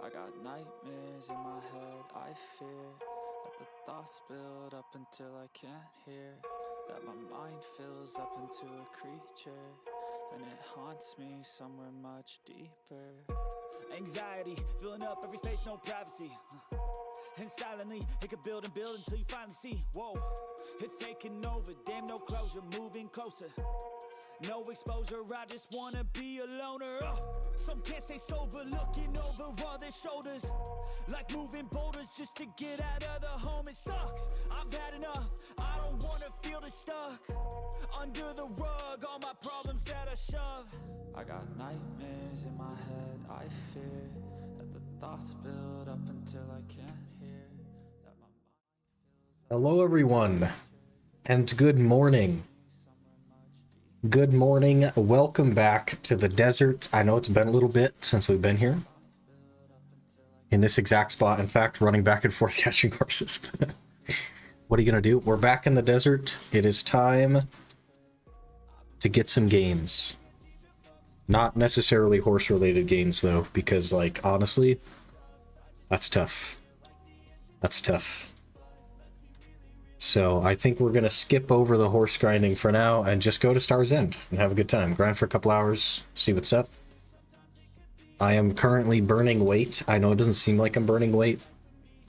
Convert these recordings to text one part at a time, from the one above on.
I got nightmares in my head, I fear that the thoughts build up until I can't hear, that my mind fills up into a creature, and it haunts me somewhere much deeper. Anxiety, filling up every space, no privacy. And silently, it could build and build until you finally see, whoa, it's taking over, damn no closure, moving closer. No exposure, I just wanna be a loner. Some can't stay sober, looking over all their shoulders, like moving boulders just to get out of the home. It sucks, I've had enough, I don't wanna feel the stuck under the rug, all my problems that I shove. I got nightmares in my head, I fear that the thoughts build up until I can't hear, that my mind. Hello everyone, and good morning. Good morning, welcome back to the desert. I know it's been a little bit since we've been here. In this exact spot, in fact, running back and forth catching horses. What are you gonna do? We're back in the desert. It is time to get some gains. Not necessarily horse-related gains though, because like, honestly, that's tough. That's tough. So I think we're going to skip over the horse grinding for now and just go to Star's End and have a good time. Grind for a couple hours, see what's up. I am currently burning weight. I know it doesn't seem like I'm burning weight,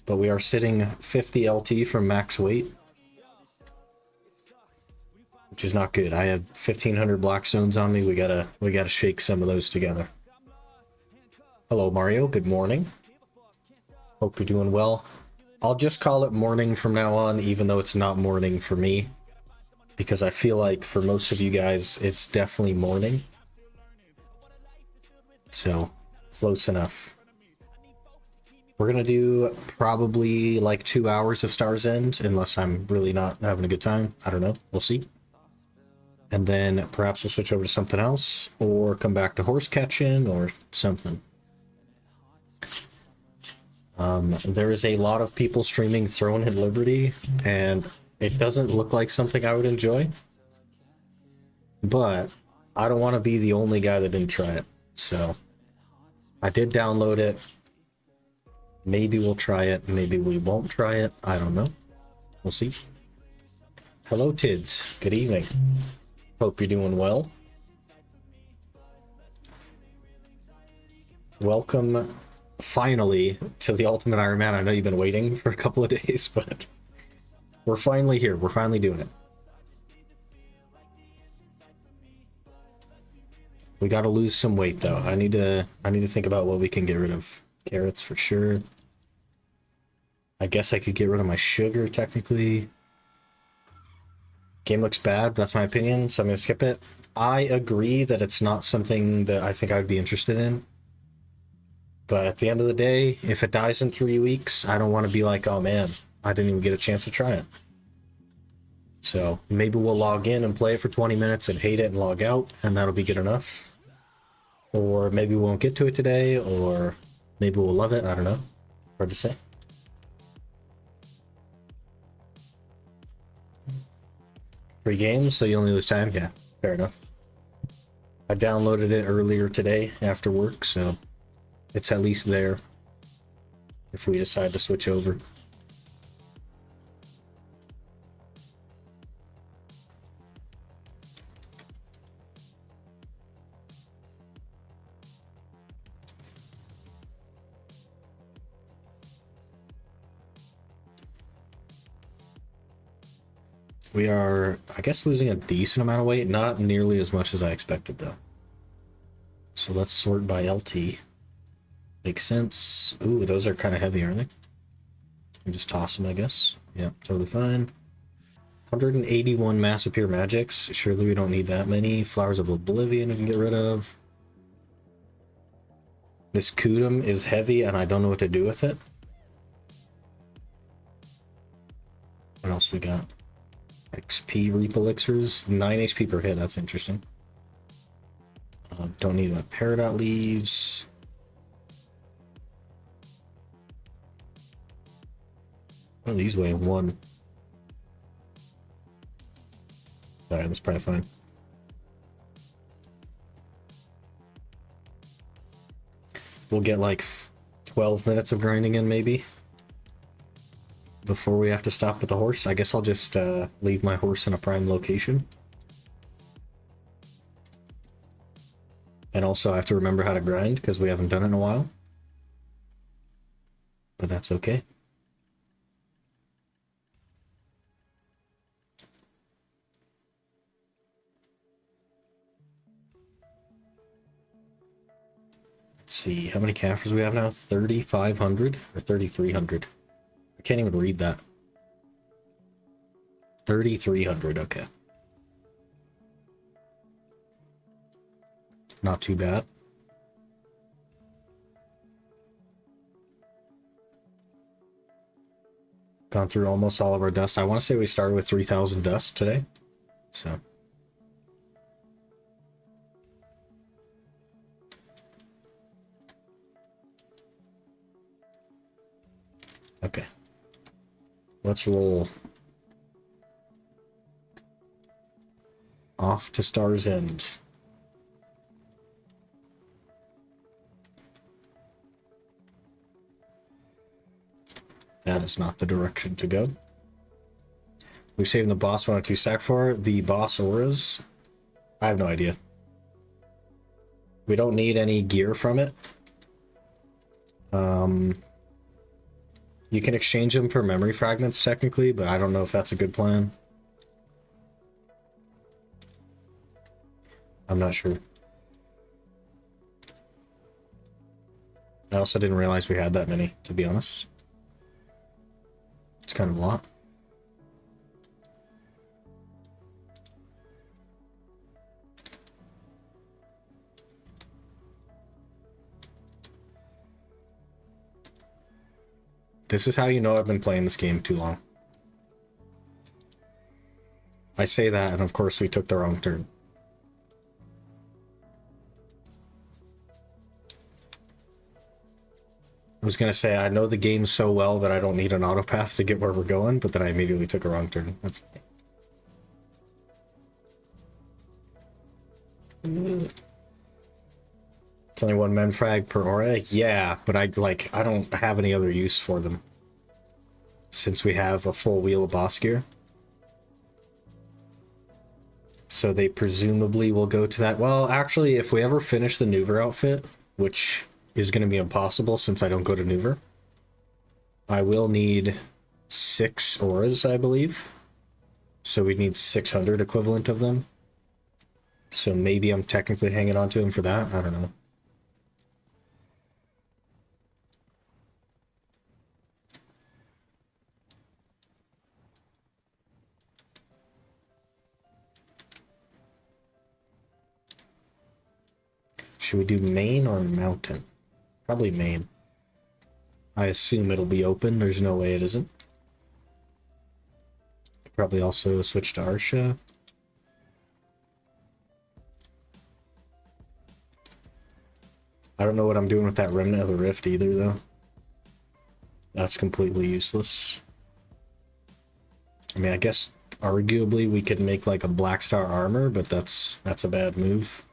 but we are sitting 50 LT from max weight, which is not good. I have 1,500 blackstones on me. We gotta shake some of those together. Hello, Mario. Good morning. Hope you're doing well. I'll just call it morning from now on, even though it's not morning for me, because I feel like for most of you guys, it's definitely morning. So, close enough. We're gonna do probably like 2 hours of Star's End, unless I'm really not having a good time. I don't know. We'll see. And then perhaps we'll switch over to something else, or come back to horse catching, or something. There is a lot of people streaming Throne and Liberty, and it doesn't look like something I would enjoy. But I don't want to be the only guy that didn't try it, so I did download it. Maybe we'll try it. Maybe we won't try it. I don't know. We'll see. Hello, Tids. Good evening. Hope you're doing well. Welcome, finally, to the Ultimate Iron Man. I know you've been waiting for a couple of days, but we're finally here. We're finally doing it. We got to lose some weight, though. I need to think about what we can get rid of. Carrots for sure. I guess I could get rid of my sugar, technically. Game looks bad, that's my opinion, so I'm going to skip it. I agree that it's not something that I think I would be interested in. But at the end of the day, if it dies in 3 weeks, I don't want to be like, oh man, I didn't even get a chance to try it. So maybe we'll log in and play it for 20 minutes and hate it and log out, and that'll be good enough. Or maybe we won't get to it today, or maybe we'll love it, I don't know. Hard to say. Free games, so you only lose time? Yeah, fair enough. I downloaded it earlier today after work, so it's at least there if we decide to switch over. We are, I guess, losing a decent amount of weight, not nearly as much as I expected, though. So let's sort by LT. Makes sense. Ooh, those are kind of heavy, aren't they? You just toss them, I guess. Yeah, totally fine. 181 Mass Appear Magics. Surely we don't need that many. Flowers of Oblivion we can get rid of. This Kudum is heavy, and I don't know what to do with it. What else we got? XP Reap Elixirs. 9 HP per hit. That's interesting. Don't need my Peridot Leaves. Oh, these weigh 1. Alright, that's probably fine. We'll get like 12 minutes of grinding in, maybe, before we have to stop with the horse. I guess I'll just leave my horse in a prime location. And also I have to remember how to grind, because we haven't done it in a while. But that's okay. Let's see, how many Caffers we have now? 3,500 or 3,300? I can't even read that. 3,300, okay. Not too bad. Gone through almost all of our dust. I want to say we started with 3,000 dust today. So. Okay. Let's roll. Off to Star's End. That is not the direction to go. We're saving the boss 102 sack for the boss auras. I have no idea. We don't need any gear from it. You can exchange them for memory fragments technically, but I don't know if that's a good plan. I'm not sure. I also didn't realize we had that many, to be honest. It's kind of a lot. This is how you know I've been playing this game too long. I say that, and of course we took the wrong turn. I was gonna say, I know the game so well that I don't need an autopath to get where we're going, but then I immediately took a wrong turn. That's okay. It's only one men frag per aura. Yeah, but I don't have any other use for them since we have a full wheel of boss gear. So they presumably will go to that. Well, actually, if we ever finish the Nuver outfit, which is going to be impossible since I don't go to Nuver, I will need 6 auras, I believe. So we need 600 equivalent of them. So maybe I'm technically hanging on to him for that. I don't know. Should we do main or mountain? Probably main. I assume it'll be open. There's no way it isn't. Probably also switch to Arsha. I don't know what I'm doing with that Remnant of the Rift either, though. That's completely useless. I mean, I guess arguably we could make like a Black Star armor, but that's a bad move.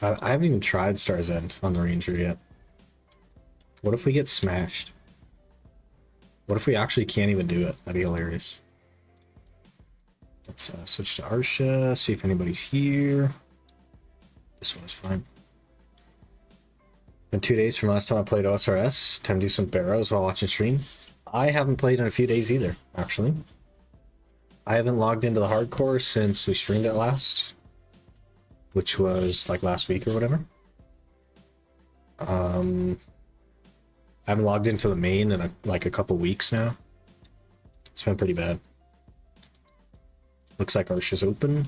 I haven't even tried Star's End on the Ranger yet. What if we get smashed? What if we actually can't even do it? That'd be hilarious. Let's switch to Arsha, see if anybody's here. This one is fine. Been 2 days from last time I played OSRS. Time to do some barrows while watching stream. I haven't played in a few days either, actually. I haven't logged into the hardcore since we streamed it last, which was like last week or whatever. I haven't logged into the main in like a couple weeks now. It's been pretty bad. Looks like Arsha's open.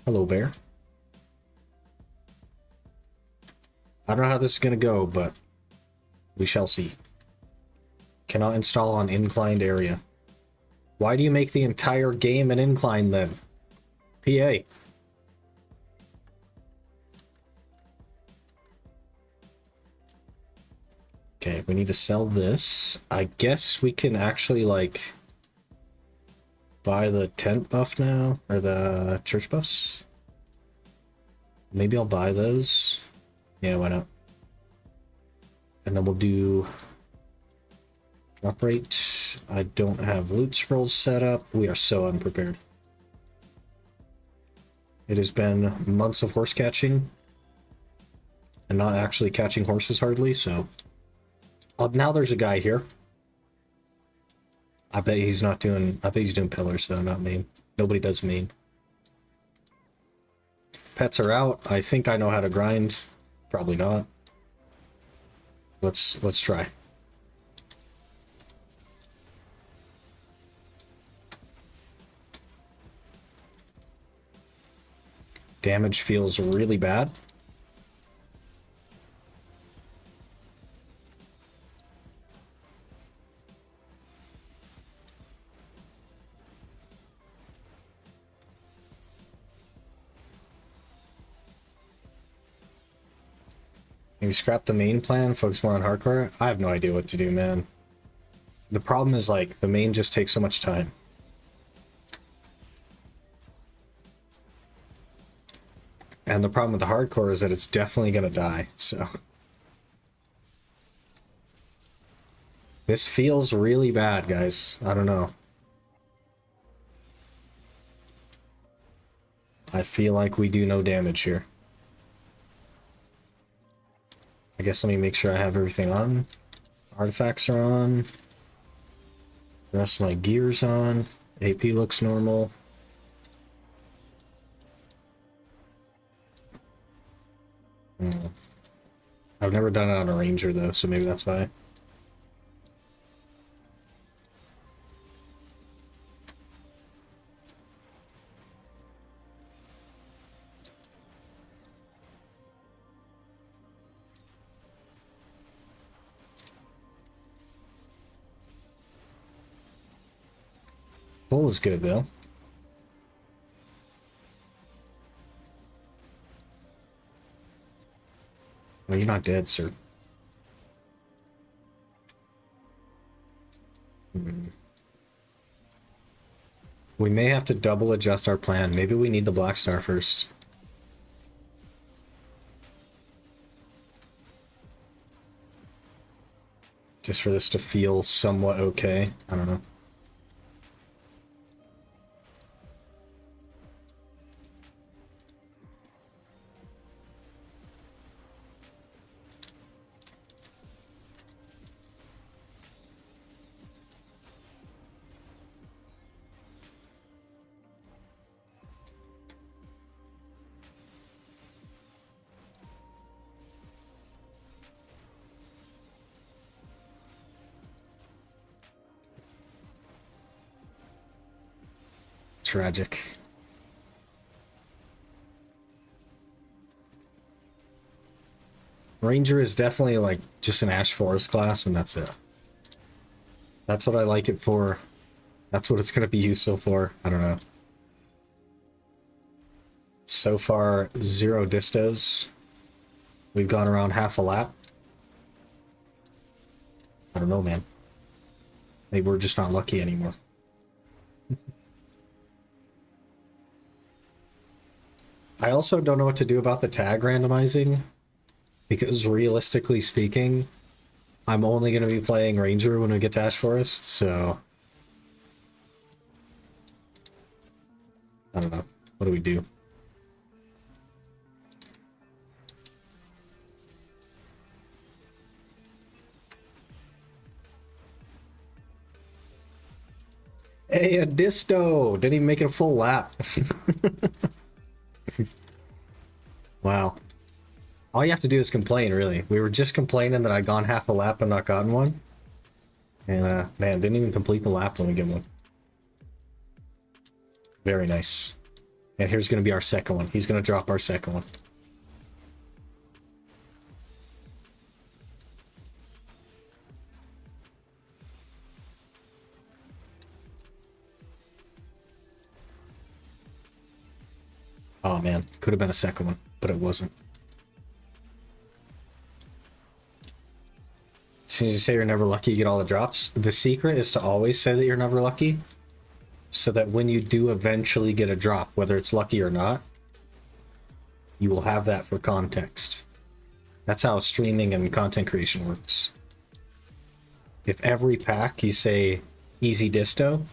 Hello, bear. I don't know how this is gonna go, but we shall see. Cannot install on inclined area. Why do you make the entire game an incline then? PA. Okay, we need to sell this. I guess we can actually like buy the tent buff now, or the church buffs. Maybe I'll buy those. Yeah, why not? And then we'll do drop rate. I don't have loot scrolls set up. We are so unprepared. It has been months of horse catching and not actually catching horses hardly, so now there's a guy here. I bet he's not doing, I bet he's doing pillars though, not main. Nobody does main. Pets are out. I think I know how to grind. Probably not. Let's try. Damage feels really bad. Maybe scrap the main plan, focus more on hardcore. I have no idea what to do, man. The problem is like the main just takes so much time. And the problem with the hardcore is that it's definitely gonna die, so. This feels really bad, guys. I don't know. I feel like we do no damage here. I guess let me make sure I have everything on. Artifacts are on. The rest of my gear's on. AP looks normal. I've never done it on a ranger though, so maybe that's why. Pull is good though. Well, you're not dead, sir. We may have to double adjust our plan. Maybe we need the Black Star first. Just for this to feel somewhat okay. I don't know. Tragic. Ranger is definitely like just an Ash Forest class, and that's it. That's what I like it for. That's what it's going to be useful for. I don't know. So far, 0 distos. We've gone around half a lap. I don't know, man. Maybe we're just not lucky anymore. I also don't know what to do about the tag randomizing, because realistically speaking, I'm only going to be playing Ranger when we get to Ash Forest, so... I don't know. What do we do? Hey, a disto! Didn't even make it a full lap. Wow. All you have to do is complain, really. We were just complaining that I'd gone half a lap and not gotten one. And, man, didn't even complete the lap when we get one. Very nice. And here's going to be our second one. He's going to drop our second one. Oh, man. Could have been a second one, but it wasn't. As soon as you say you're never lucky, you get all the drops. The secret is to always say that you're never lucky, so that when you do eventually get a drop, whether it's lucky or not, you will have that for context. That's how streaming and content creation works. If every pack you say easy disto,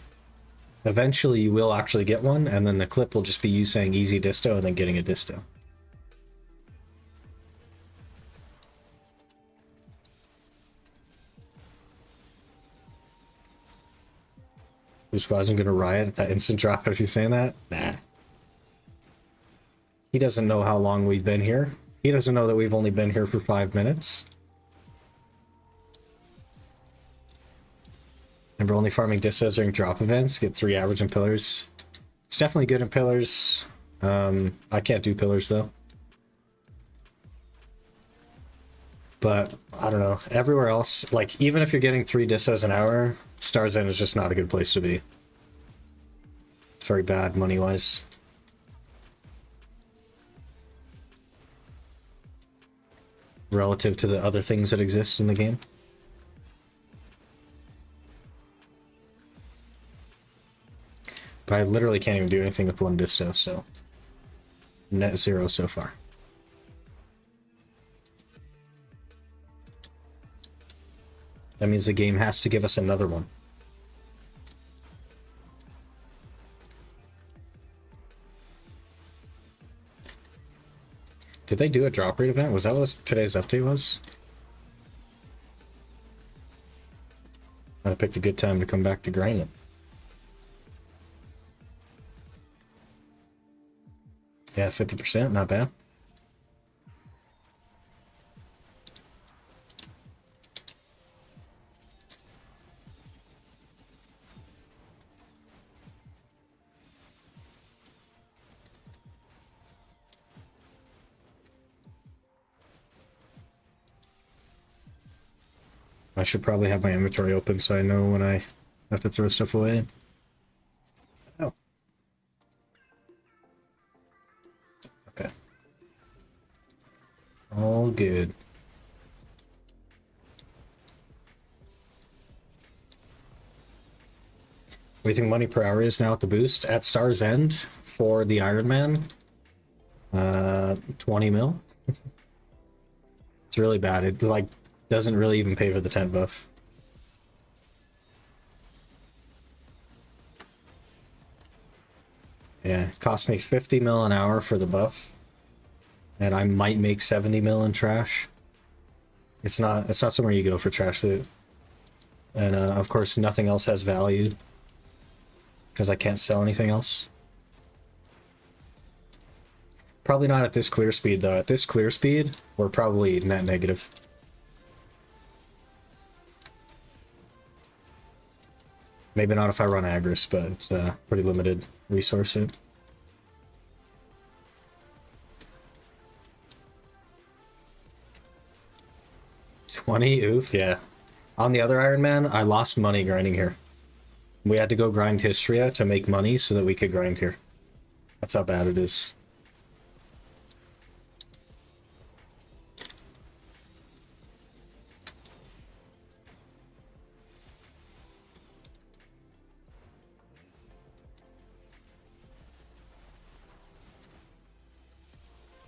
eventually you will actually get one, and then the clip will just be you saying easy disto and then getting a disto. Blue Squadron gonna riot at that instant drop if you're saying that? Nah. He doesn't know how long we've been here. He doesn't know that we've only been here for 5 minutes. And we're only farming distos during drop events. Get 3 average in pillars. It's definitely good in pillars. I can't do pillars though. But I don't know. Everywhere else, like even if you're getting 3 distos an hour, Star's End is just not a good place to be. It's very bad money-wise. Relative to the other things that exist in the game. But I literally can't even do anything with 1 disto, so net 0 so far. That means the game has to give us another one. Did they do a drop rate event? Was that what today's update was? I picked a good time to come back to grind it. Yeah, 50%, not bad. I should probably have my inventory open so I know when I have to throw stuff away. Oh. Okay. All good. What do you think money per hour is now at the boost? At Star's End for the Iron Man, 20 mil. It's really bad. It like doesn't really even pay for the tent buff. Yeah, it cost me 50 mil an hour for the buff, and I might make 70 mil in trash. It's not somewhere you go for trash loot, and of course nothing else has value because I can't sell anything else. Probably not at this clear speed though. At this clear speed, we're probably net negative. Maybe not if I run Agris, but it's a pretty limited resource. 20, oof, yeah. On the other Iron Man, I lost money grinding here. We had to go grind Histria to make money so that we could grind here. That's how bad it is.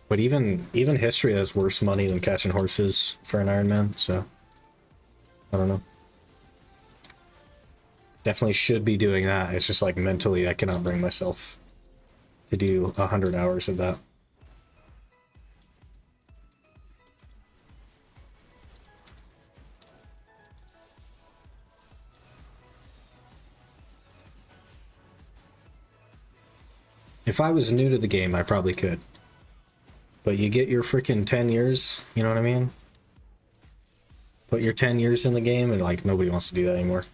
But even Histria is worse money than catching horses for an Iron Man, so I don't know. Definitely should be doing that. It's just like mentally I cannot bring myself to do 100 hours of that. If I was new to the game, I probably could. But you get your freaking 10 years, you know what I mean? Put your 10 years in the game and like nobody wants to do that anymore.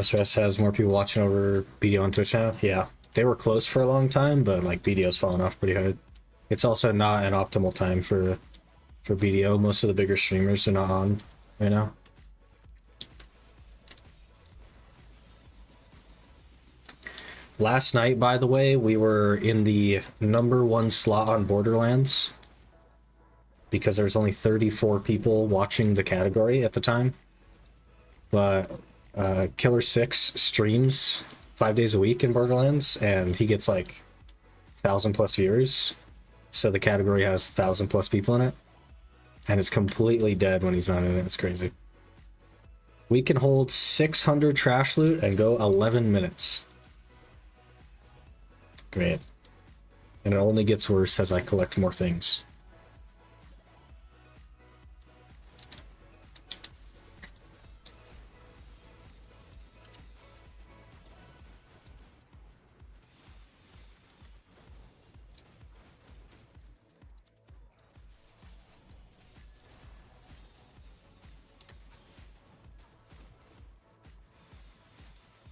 SRS has more people watching over BDO on Twitch now? Yeah. They were close for a long time, but like BDO's fallen off pretty hard. It's also not an optimal time for BDO. Most of the bigger streamers are not on right now. Last night, by the way, we were in the #1 slot on Borderlands because there's only 34 people watching the category at the time. But Killer 6 streams 5 days a week in Borderlands, and he gets like 1,000+ viewers. So the category has 1,000+ people in it, and it's completely dead when he's not in it. It's crazy. We can hold 600 trash loot and go 11 minutes. Great. And it only gets worse as I collect more things.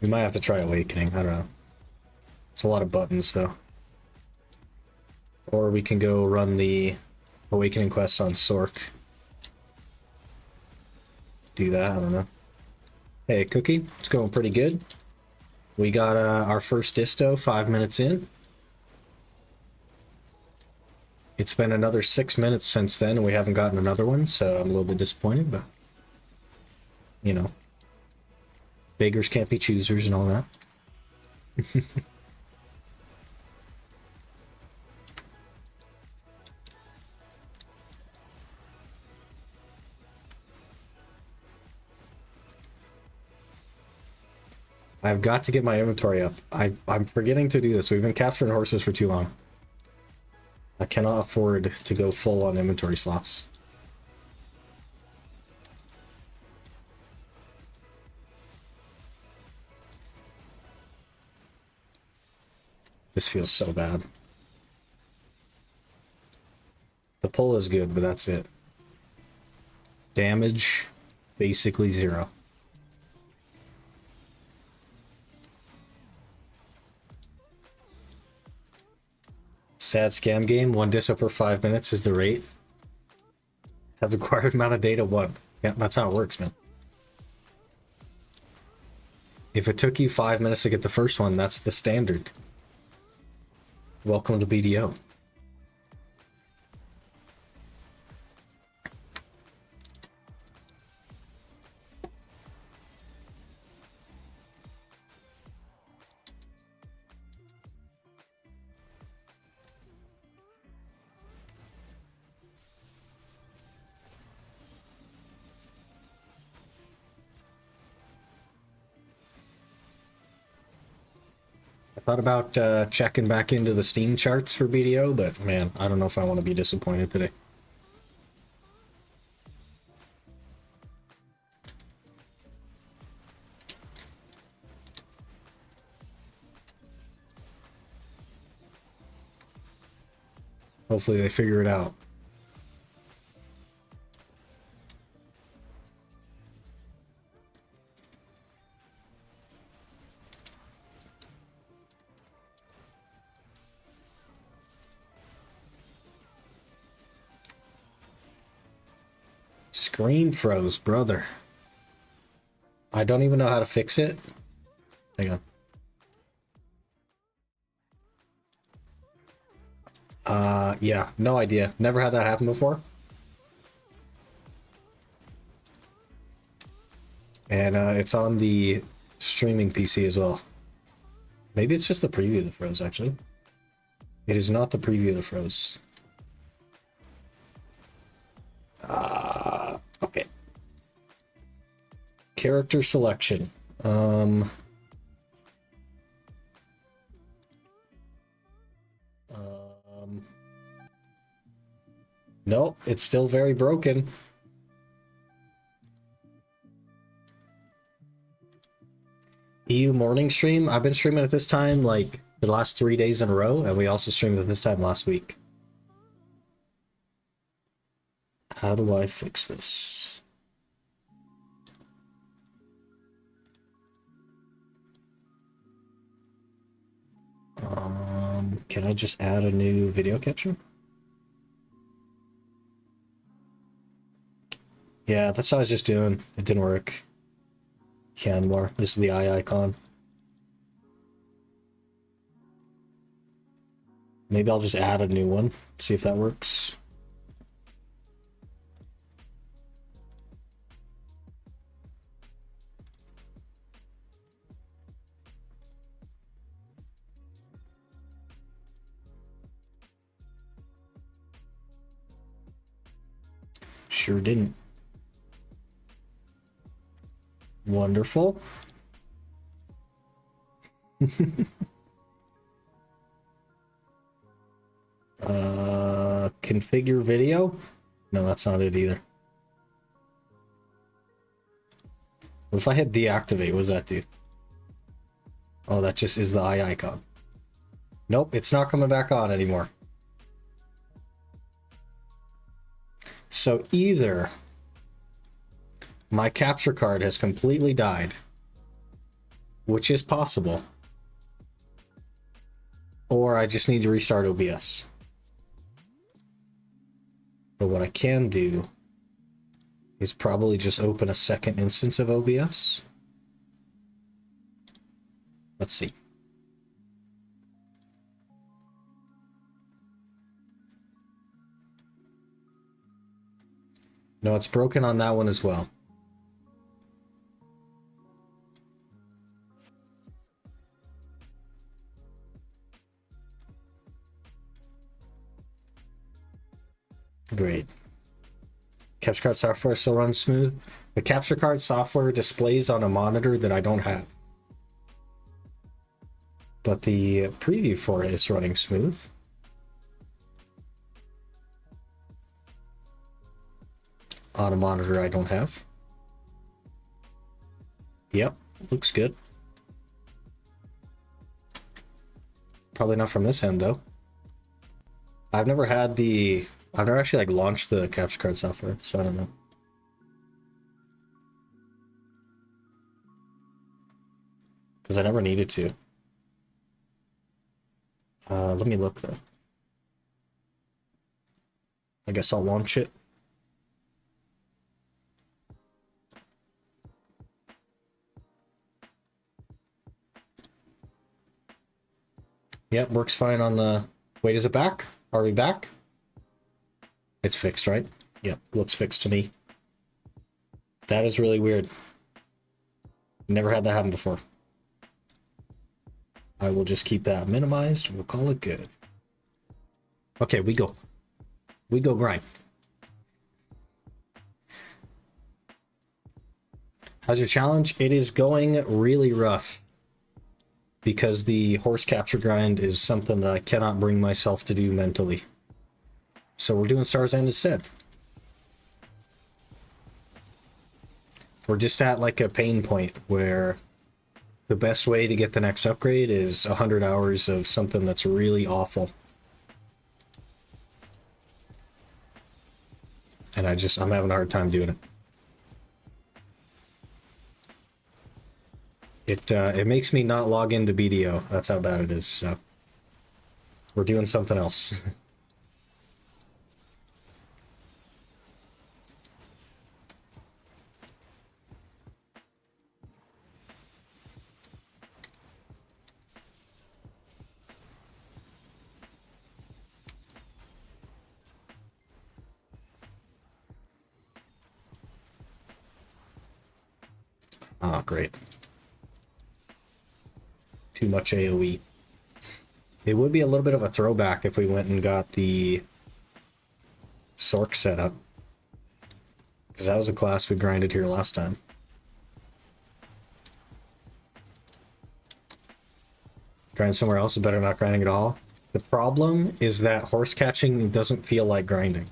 We might have to try Awakening, I don't know. It's a lot of buttons though. Or we can go run the Awakening quest on Sork. Do that, I don't know. Hey Cookie, it's going pretty good. We got our first disto 5 minutes in. It's been another 6 minutes since then and we haven't gotten another one, so I'm a little bit disappointed, but you know. Beggars can't be choosers and all that. I've got to get my inventory up. I'm forgetting to do this. We've been capturing horses for too long. I cannot afford to go full on inventory slots. This feels so bad. The pull is good, but that's it. Damage, basically 0. Sad scam game. 1 disso per 5 minutes is the rate. Has required amount of data 1. Yeah, that's how it works, man. If it took you 5 minutes to get the first one, that's the standard. Welcome to BDO. Thought about checking back into the Steam charts for BDO, but man, I don't know if I want to be disappointed today. Hopefully they figure it out. Screen froze, brother. I don't even know how to fix it. Hang on. Yeah, no idea. Never had that happen before. And it's on the streaming PC as well. Maybe it's just the preview that froze, actually. It is not the preview that froze. Okay. Character selection. Nope, it's still very broken. EU morning stream. I've been streaming at this time like the last 3 days in a row, and we also streamed at this time last week. How do I fix this? Can I just add a new video capture? Yeah, that's what I was just doing. It didn't work. Canmore. This is the eye icon. Maybe I'll just add a new one. See if that works. Sure didn't. Wonderful. Configure video? No, that's not it either. What if I hit deactivate? What does that do? Oh, that just is the eye icon. Nope, it's not coming back on anymore. So either my capture card has completely died, which is possible, or I just need to restart OBS. But what I can do is probably just open a second instance of OBS. Let's see. No, it's broken on that one as well. Great. Capture card software still runs smooth. The capture card software displays on a monitor that I don't have. But the preview for it is running smooth. On a monitor I don't have. Yep, looks good. Probably not from this end though. I've never actually like launched the capture card software, so I don't know. Because I never needed to. Let me look though. I guess I'll launch it. Yep, works fine on the... Wait, is it back? Are we back? It's fixed, right? Yep, looks fixed to me. That is really weird. Never had that happen before. I will just keep that minimized. We'll call it good. Okay, we go. We go grind. How's your challenge? It is going really rough. because the horse capture grind is something that I cannot bring myself to do mentally. So we're doing Star's End instead. We're just at like a pain point where the best way to get the next upgrade is 100 hours of something that's really awful. And I'm having a hard time doing it. It makes me not log into BDO. That's how bad it is, so we're doing something else. Oh, great. Too much AoE. It would be a little bit of a throwback if we went and got the Sork set up, because that was a class we grinded here last time. Grind somewhere else is better than not grinding at all. The problem is that horse catching doesn't feel like grinding.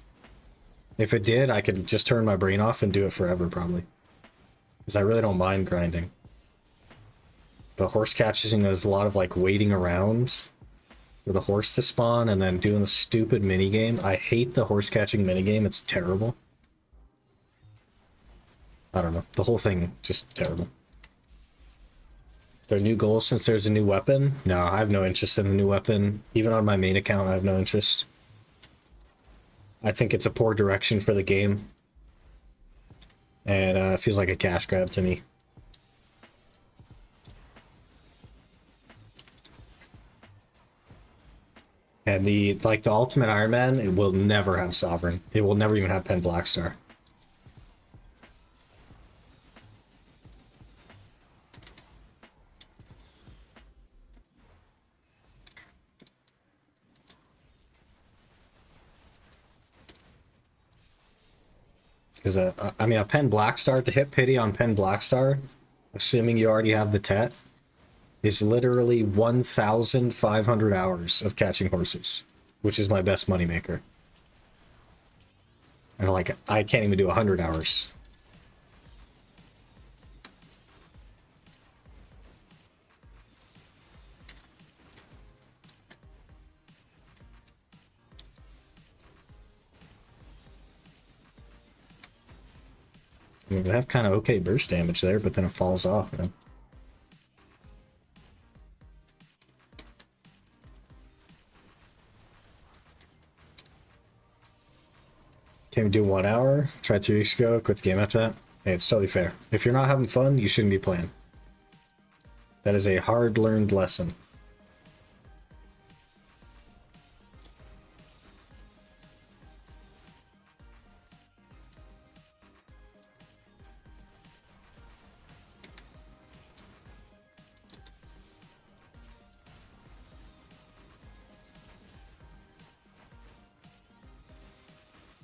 If it did, I could just turn my brain off and do it forever, probably. Because I really don't mind grinding. But horse catching is a lot of like waiting around for the horse to spawn and then doing the stupid minigame. I hate the horse catching minigame, it's terrible. I don't know, the whole thing just terrible. There are new goals since there's a new weapon? No, I have no interest in the new weapon. Even on my main account, I have no interest. I think it's a poor direction for the game. And it feels like a cash grab to me. And the Ultimate Iron Man, it will never have Sovereign. It will never even have Pen Blackstar. Because, I mean, a Pen Blackstar, to hit pity on Pen Blackstar, assuming you already have the Tet, is literally 1,500 hours of catching horses, which is my best moneymaker. And, like, I can't even do 100 hours. I mean, we have kind of okay burst damage there, but then it falls off, man. Can we do 1 hour? Tried 3 weeks ago, quit the game after that. Hey, it's totally fair. If you're not having fun, you shouldn't be playing. That is a hard-learned lesson.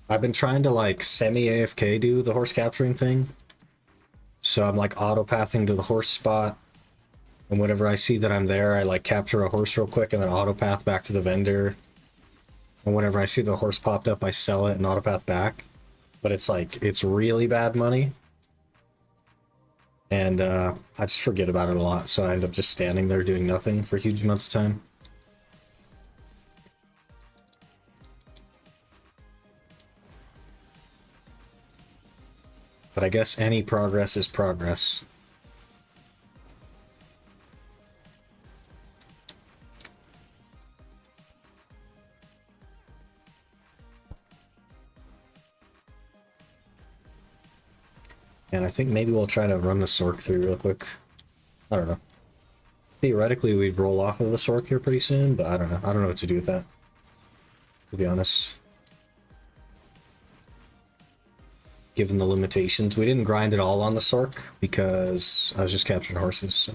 I've been trying to like semi-AFK do the horse capturing thing. So I'm like auto-pathing to the horse spot. And whenever I see that I'm there, I like capture a horse real quick and then auto-path back to the vendor. And whenever I see the horse popped up, I sell it and auto-path back. But it's like, it's really bad money. And I just forget about it a lot, so I end up just standing there doing nothing for huge amounts of time. But I guess any progress is progress. And I think maybe we'll try to run the Sork through real quick. I don't know. Theoretically, we'd roll off of the Sork here pretty soon, but I don't know. I don't know what to do with that, to be honest. Given the limitations. We didn't grind it all on the Sork because I was just capturing horses, so.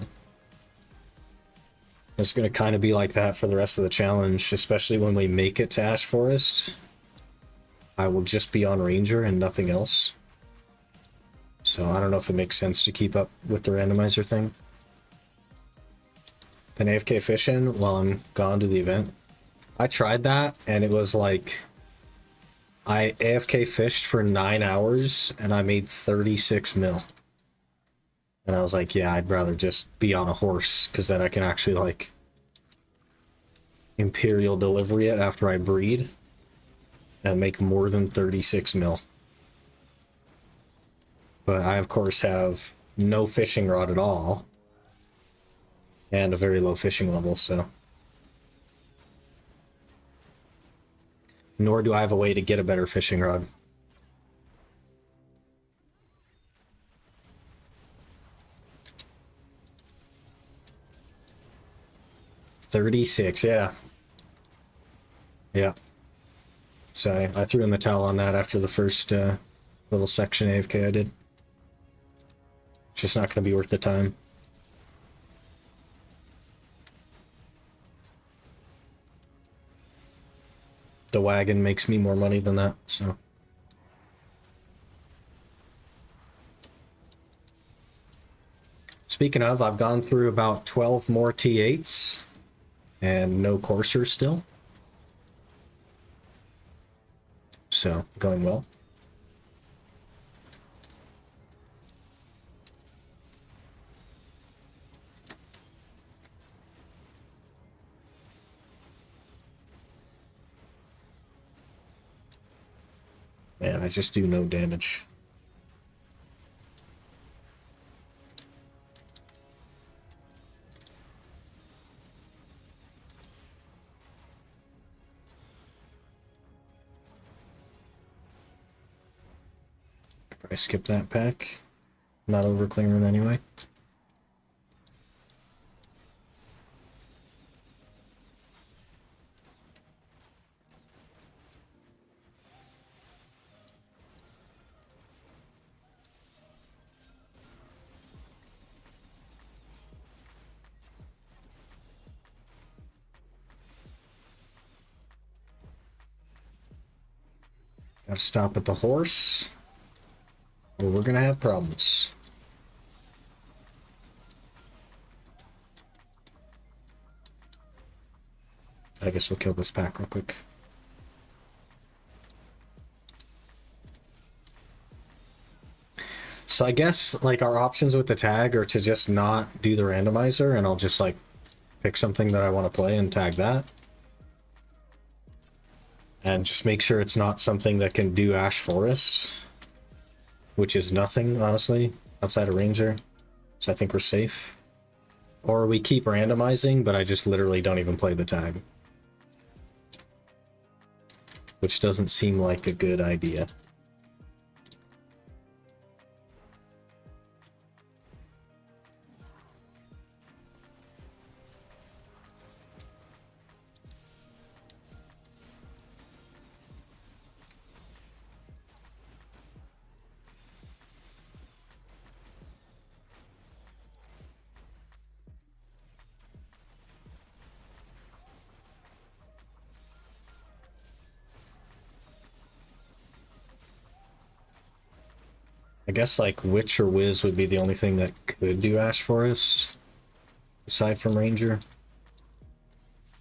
It's going to kind of be like that for the rest of the challenge, especially when we make it to Ash Forest. I will just be on Ranger and nothing else. So I don't know if it makes sense to keep up with the randomizer thing. Been AFK fishing while I'm gone to the event. I tried that and it was like I AFK fished for 9 hours and I made 36 mil. And I was like, yeah, I'd rather just be on a horse because then I can actually like Imperial delivery it after I breed and make more than 36 mil. But I of course have no fishing rod at all and a very low fishing level, so nor do I have a way to get a better fishing rod. $36, yeah. Yeah. So I threw in the towel on that after the first little section AFK I did. It's just not going to be worth the time. The wagon makes me more money than that, so. Speaking of, I've gone through about 12 more T8s and no coursers still. So, going well. Man, I just do no damage. I skip that pack. Not over clearing anyway. Gotta stop at the horse, or we're gonna have problems. I guess we'll kill this pack real quick. So I guess like our options with the tag are to just not do the randomizer and I'll just like pick something that I want to play and tag that. And just make sure it's not something that can do Ash Forest, which is nothing, honestly, outside of Ranger. So I think we're safe. Or we keep randomizing, but I just literally don't even play the tag. Which doesn't seem like a good idea. I guess like Witch or Wiz would be the only thing that could do Ash Forest, aside from Ranger.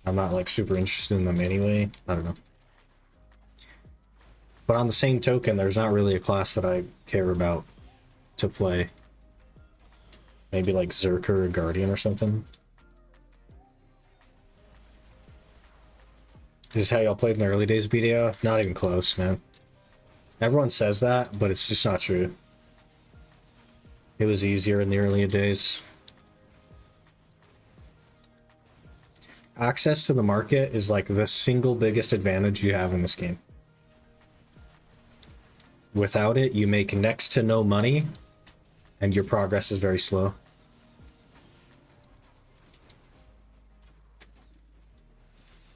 I'm not like super interested in them anyway. I don't know. But on the same token, there's not really a class that I care about to play. Maybe like Zerker or Guardian or something. This is how y'all played in the early days of BDO? Not even close, man. Everyone says that, but it's just not true. It was easier in the earlier days. Access to the market is like the single biggest advantage you have in this game. Without it, you make next to no money, and your progress is very slow.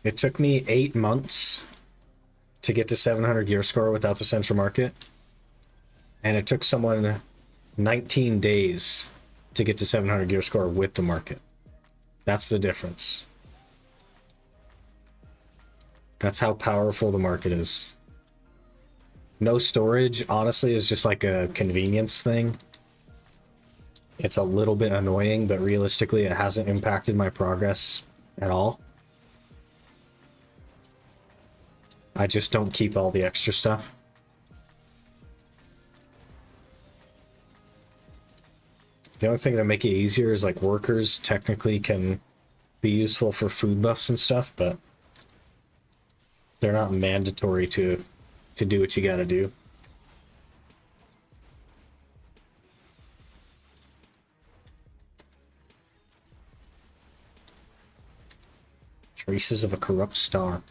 It took me 8 months to get to 700 gear score without the central market, and it took someone 19 days to get to 700 gear score with the market. That's the difference. That's how powerful the market is. No storage, honestly, is just like a convenience thing. it's a little bit annoying, but realistically it hasn't impacted my progress at all. I just don't keep all the extra stuff. The only thing that make it easier is like workers technically can be useful for food buffs and stuff, but they're not mandatory to do what you gotta do. Traces of a corrupt star.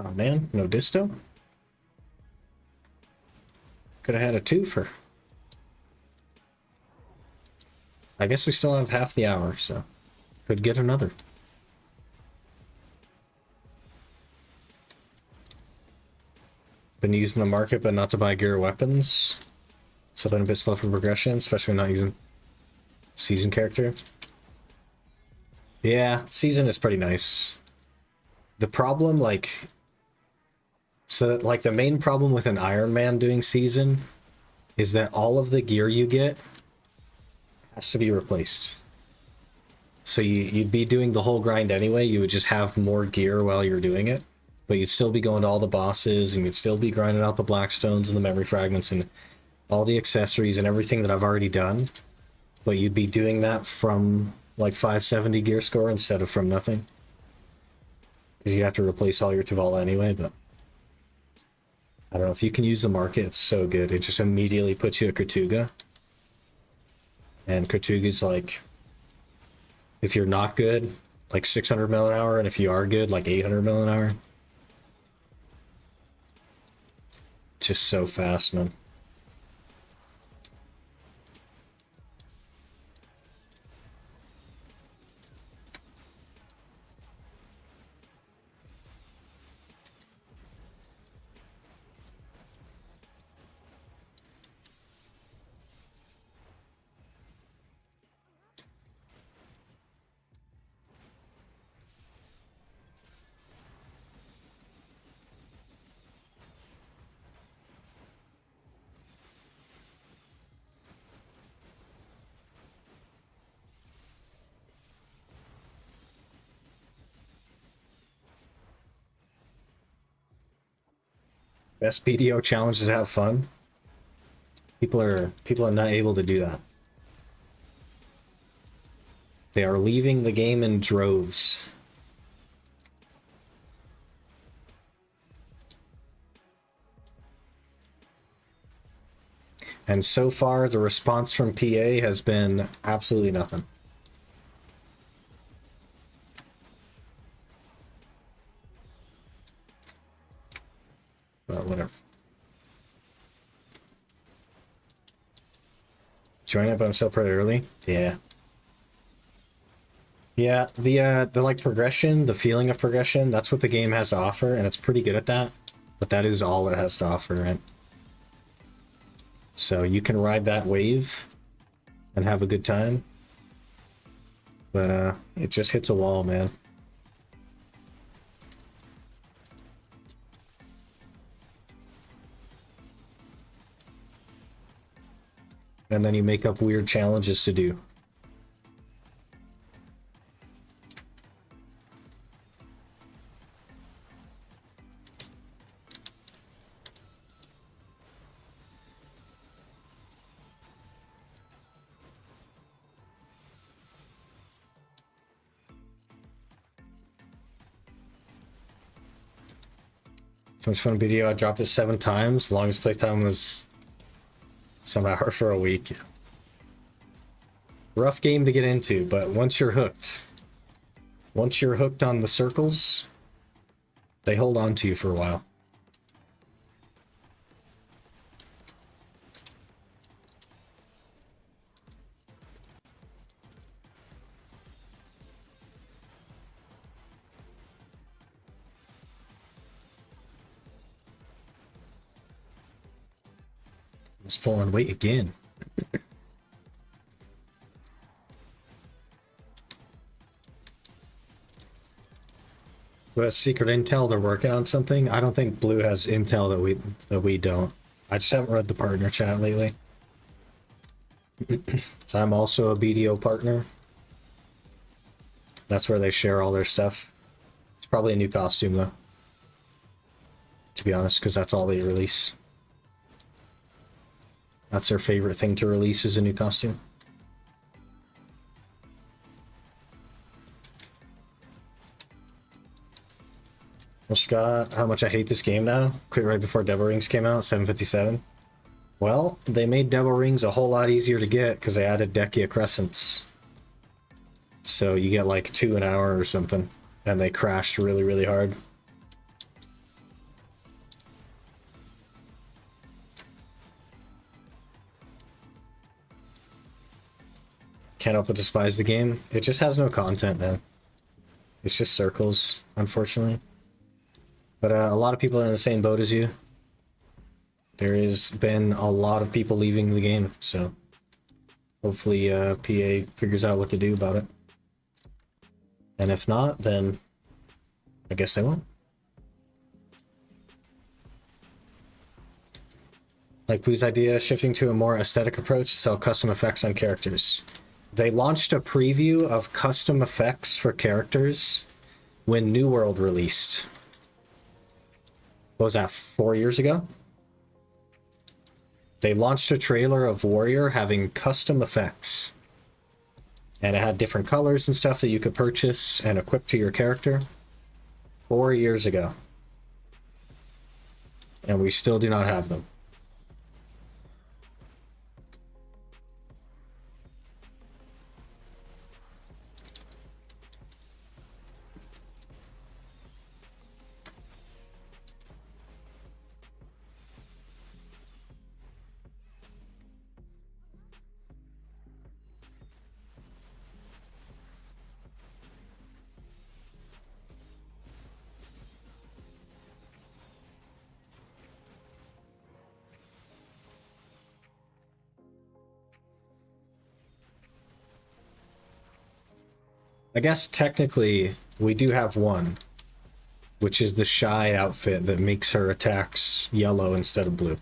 Oh man, no disto? Could have had a twofer. I guess we still have half the hour, so could get another. Been using the market, but not to buy gear or weapons. So been a bit slow for progression, especially not using season character. Yeah, season is pretty nice. The problem, like, so like the main problem with an Iron Man doing season is that all of the gear you get has to be replaced. So you'd be doing the whole grind anyway, you would just have more gear while you're doing it, but you'd still be going to all the bosses, and you'd still be grinding out the blackstones and the memory fragments and all the accessories and everything that I've already done, but you'd be doing that from like 570 gear score instead of from nothing. Because you have to replace all your Tavala anyway, but I don't know, if you can use the market, it's so good. It just immediately puts you at Kertuga. And Kertuga's like, if you're not good, like 600 mil an hour, and if you are good, like 800 mil an hour. Just so fast, man. Best BDO challenge is have fun. People are not able to do that. They are leaving the game in droves. And so far, the response from PA has been absolutely nothing. But whatever. Join up, I'm still pretty early. Yeah. Yeah, the like progression, the feeling of progression, that's what the game has to offer, and it's pretty good at that. But that is all it has to offer, right? So you can ride that wave and have a good time. But it just hits a wall, man. And then you make up weird challenges to do. So much fun video. I dropped it 7 times. Longest playtime was some hour for a week. Rough game to get into, but once you're hooked on the circles, they hold on to you for a while. It's full on weight again. But secret intel, they're working on something. I don't think Blue has intel that we don't. I just haven't read the partner chat lately. So I'm also a BDO partner. That's where they share all their stuff. It's probably a new costume though, to be honest, because that's all they release. That's their favorite thing to release, is a new costume. Just forgot how much I hate this game now. Quit right before Devil Rings came out, 757. Well, they made Devil Rings a whole lot easier to get because they added Decia Crescents. So you get like 2 an hour or something, and they crashed really, really hard. Can't help but despise the game. It just has no content, man. It's just circles, unfortunately. But a lot of people are in the same boat as you. There has been a lot of people leaving the game, so hopefully PA figures out what to do about it. And if not, then I guess they won't. Like Blue's idea, shifting to a more aesthetic approach to sell custom effects on characters. They launched a preview of custom effects for characters when New World released. What was that, 4 years ago? They launched a trailer of Warrior having custom effects. And it had different colors and stuff that you could purchase and equip to your character. 4 years ago. And we still do not have them. I guess technically we do have one, which is the Shy outfit that makes her attacks yellow instead of blue.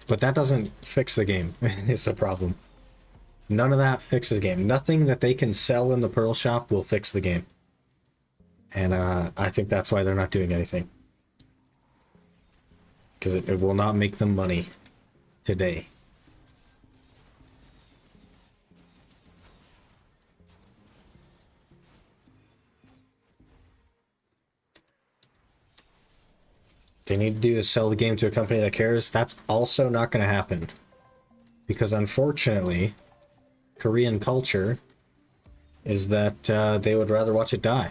But that doesn't fix the game. It's a problem. None of that fixes the game. Nothing that they can sell in the Pearl Shop will fix the game. And I think that's why they're not doing anything. Because it will not make them money today. They need to do is sell the game to a company that cares. That's also not going to happen. Because unfortunately, Korean culture is that they would rather watch it die.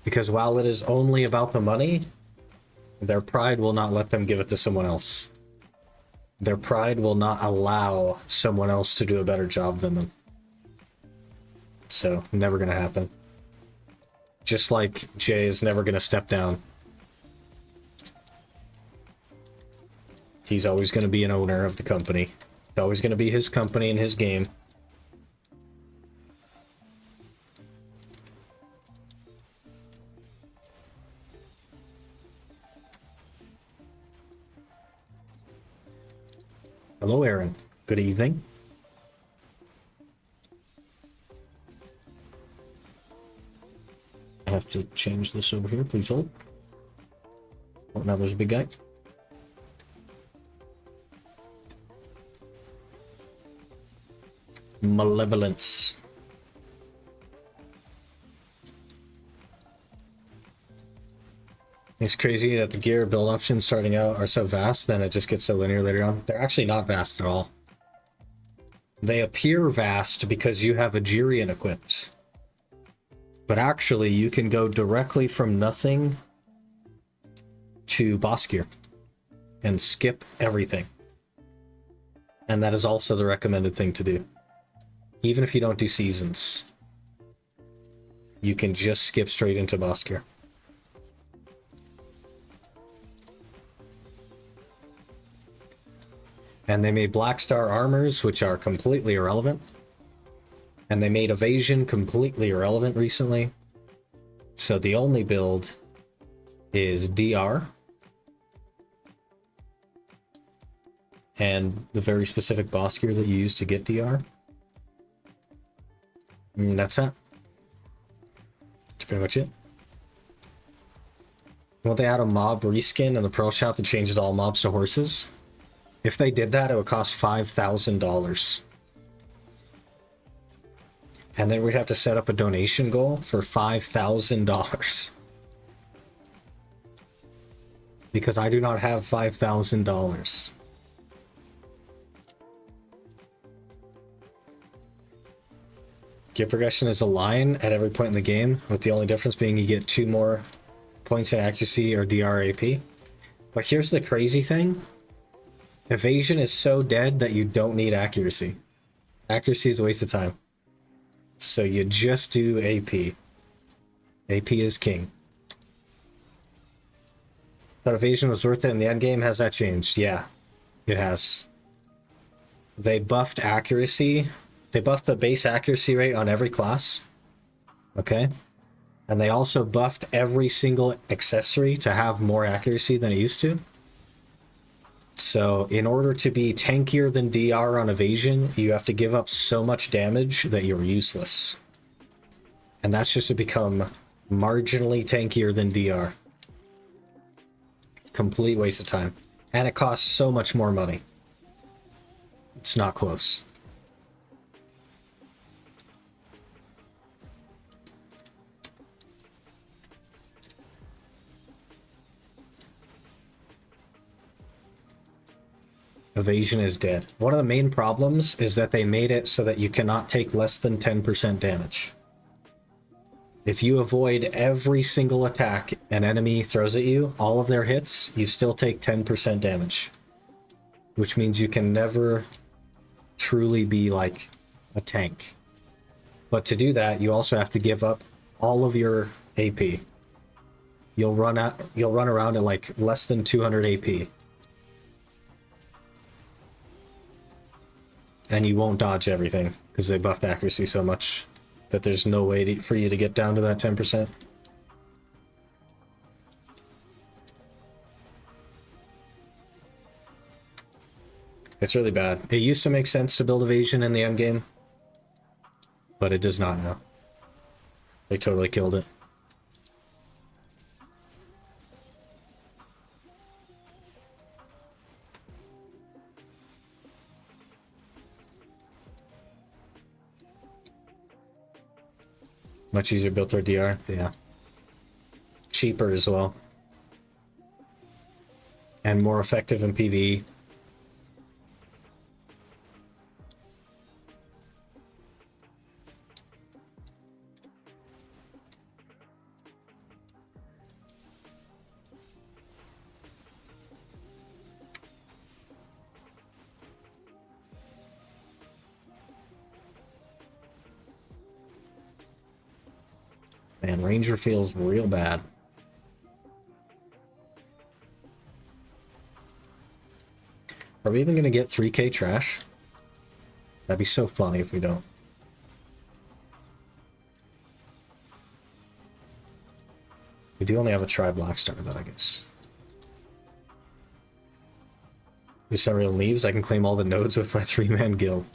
Because while it is only about the money, their pride will not let them give it to someone else. Their pride will not allow someone else to do a better job than them. So, never gonna happen. Just like Jay is never gonna step down. He's always gonna be an owner of the company. It's always gonna be his company and his game. Hello, Aaron. Good evening. I have to change this over here. Please hold. Oh, now there's a big guy. Malevolence. It's crazy that the gear build options starting out are so vast, then it just gets so linear later on. They're actually not vast at all. They appear vast because you have a Jirian equipped. But actually, you can go directly from nothing to boss gear and skip everything. And that is also the recommended thing to do. Even if you don't do seasons, you can just skip straight into boss gear. And they made Black Star armors, which are completely irrelevant. And they made evasion completely irrelevant recently. So the only build is DR. And the very specific boss gear that you use to get DR. And that's it. That's pretty much it. Won't they add a mob reskin in the Pearl Shop that changes all mobs to horses? If they did that, it would cost $5,000. And then we'd have to set up a donation goal for $5,000. Because I do not have $5,000. Gear progression is a line at every point in the game, with the only difference being you get 2 more points in accuracy or DRAP. But here's the crazy thing. Evasion is so dead that you don't need accuracy. Accuracy is a waste of time. So you just do AP. AP is king. Thought evasion was worth it in the end game. Has that changed? Yeah, it has. They buffed accuracy. They buffed the base accuracy rate on every class. Okay? And they also buffed every single accessory to have more accuracy than it used to. So in order to be tankier than DR on evasion, you have to give up so much damage that you're useless. And that's just to become marginally tankier than DR. Complete waste of time. And it costs so much more money. It's not close. Evasion is dead. One of the main problems is that they made it so that you cannot take less than 10% damage. If you avoid every single attack an enemy throws at you, all of their hits, you still take 10% damage. Which means you can never truly be like a tank. But to do that, you also have to give up all of your AP. You'll run around at like less than 200 AP. And you won't dodge everything, because they buffed accuracy so much that there's no way for you to get down to that 10%. It's really bad. It used to make sense to build evasion in the end game, but it does not now. They totally killed it. Much easier built our DR, yeah. Cheaper as well. And more effective in PvE. Man, Ranger feels real bad. Are we even going to get 3k trash? That'd be so funny if we don't. We do only have a Black Star though, I guess. If everyone leaves, I can claim all the nodes with my 3-man guild.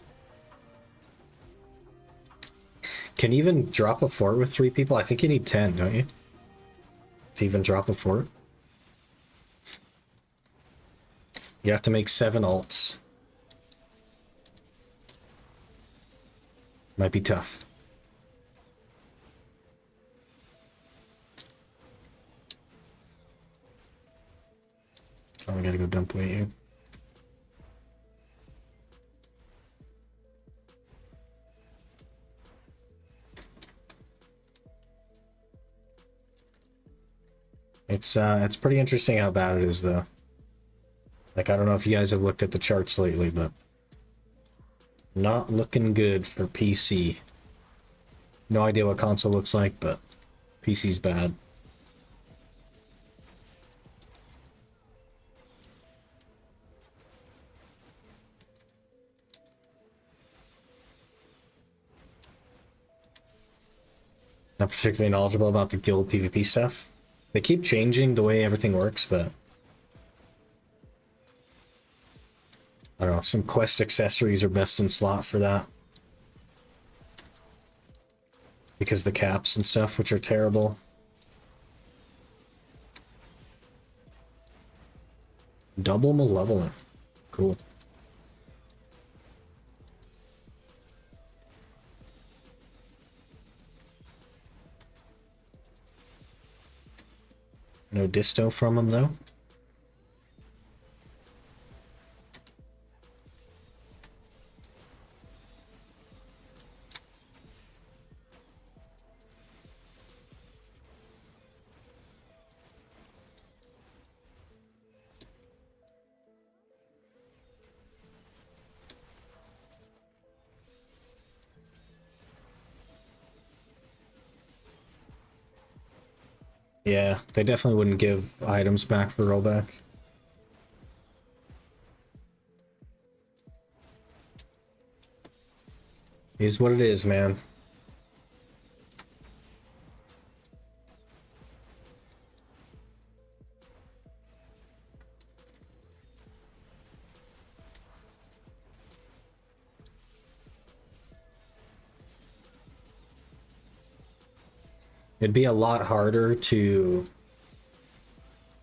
Can you even drop a fort with 3 people? I think you need 10, don't you? To even drop a fort. You have to make 7 alts. Might be tough. Oh, I gotta go dump weight here. It's pretty interesting how bad it is, though. Like, I don't know if you guys have looked at the charts lately, but Not looking good for PC. No idea what console looks like, but PC's bad. Not particularly knowledgeable about the guild PvP stuff. They keep changing the way everything works, but I don't know, some quest accessories are best in slot for that. Because the caps and stuff, which are terrible. Double Malevolent. Cool. No disto from him, though. Yeah, they definitely wouldn't give items back for rollback. Is what it is, man. It'd be a lot harder to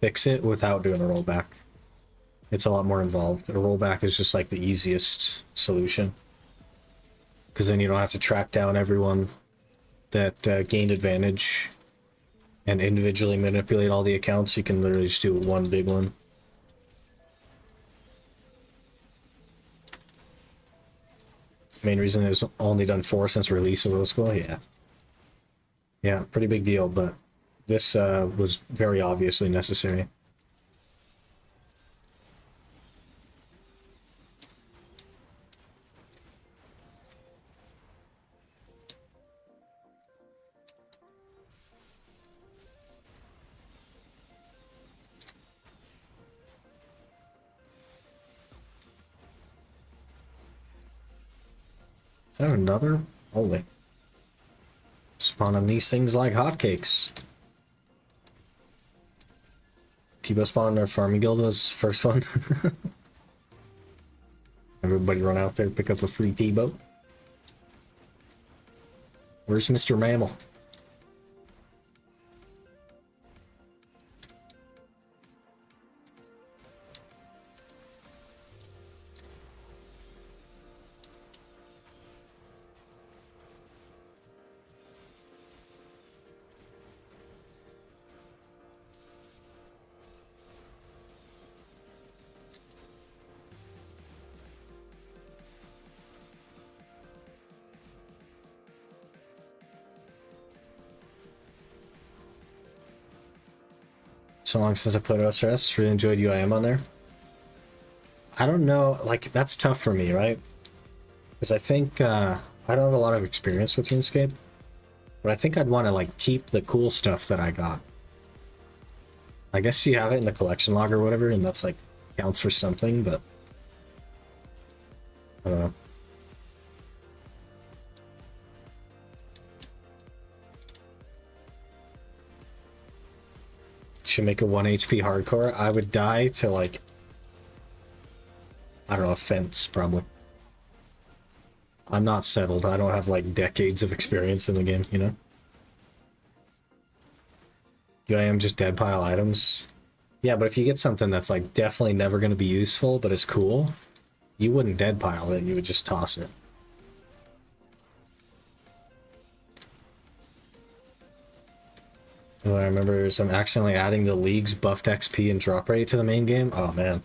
fix it without doing a rollback. It's a lot more involved. A rollback is just like the easiest solution. Because then you don't have to track down everyone that gained advantage and individually manipulate all the accounts. You can literally just do one big one. Main reason is only done 4 since release of Old School. Yeah. Yeah, pretty big deal, but this was very obviously necessary. Is that another? Holy. Spawning these things like hotcakes. T-Bow spawned our farming guild was first one. Everybody run out there, pick up a free T-Bow. Where's Mr. Mammal? So long since I played OSRS, really enjoyed UIM on there. I don't know, like, that's tough for me, right? Because I think, I don't have a lot of experience with RuneScape, but I think I'd want to, like, keep the cool stuff that I got. I guess you have it in the collection log or whatever, and that's, like, counts for something, but I don't know. Should make a 1 HP hardcore. I would die to, like, I don't know, a fence, probably. I'm not settled. I don't have, like, decades of experience in the game, you know? I am just dead pile items. Yeah, but if you get something that's, like, definitely never going to be useful, but is cool, you wouldn't dead pile it, you would just toss it. Oh, I remember some accidentally adding the league's buffed XP and drop rate to the main game. Oh, man.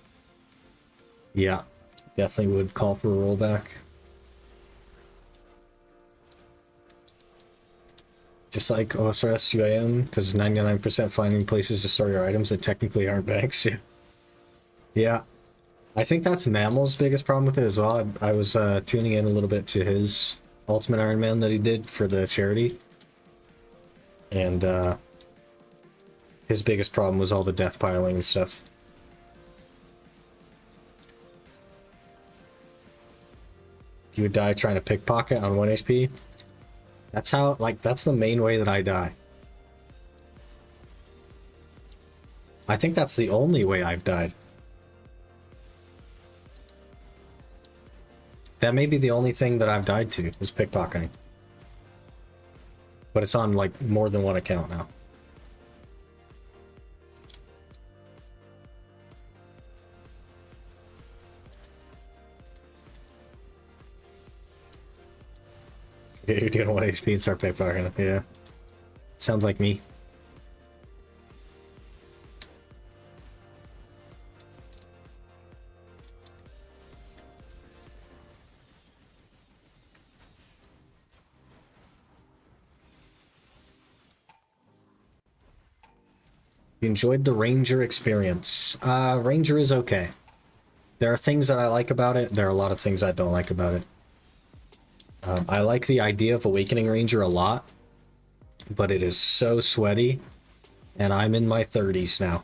Yeah, definitely would call for a rollback. Just like OSRS UIM, because 99% finding places to store your items that technically aren't banks. Yeah. Yeah. I think that's Mammal's biggest problem with it as well. I was tuning in a little bit to his Ultimate Iron Man that he did for the charity. And his biggest problem was all the death piling and stuff. He would die trying to pickpocket on 1 HP. That's how, like, that's the main way that I die. I think that's the only way I've died. That may be the only thing that I've died to, is pickpocketing. But it's on, like, more than one account now. Yeah, you're doing 1 HP and start pickpocketing. Yeah. Sounds like me. You enjoyed the Ranger experience. Ranger is okay. There are things that I like about it. There are a lot of things I don't like about it. I like the idea of Awakening Ranger a lot, but it is so sweaty, and I'm in my 30s now.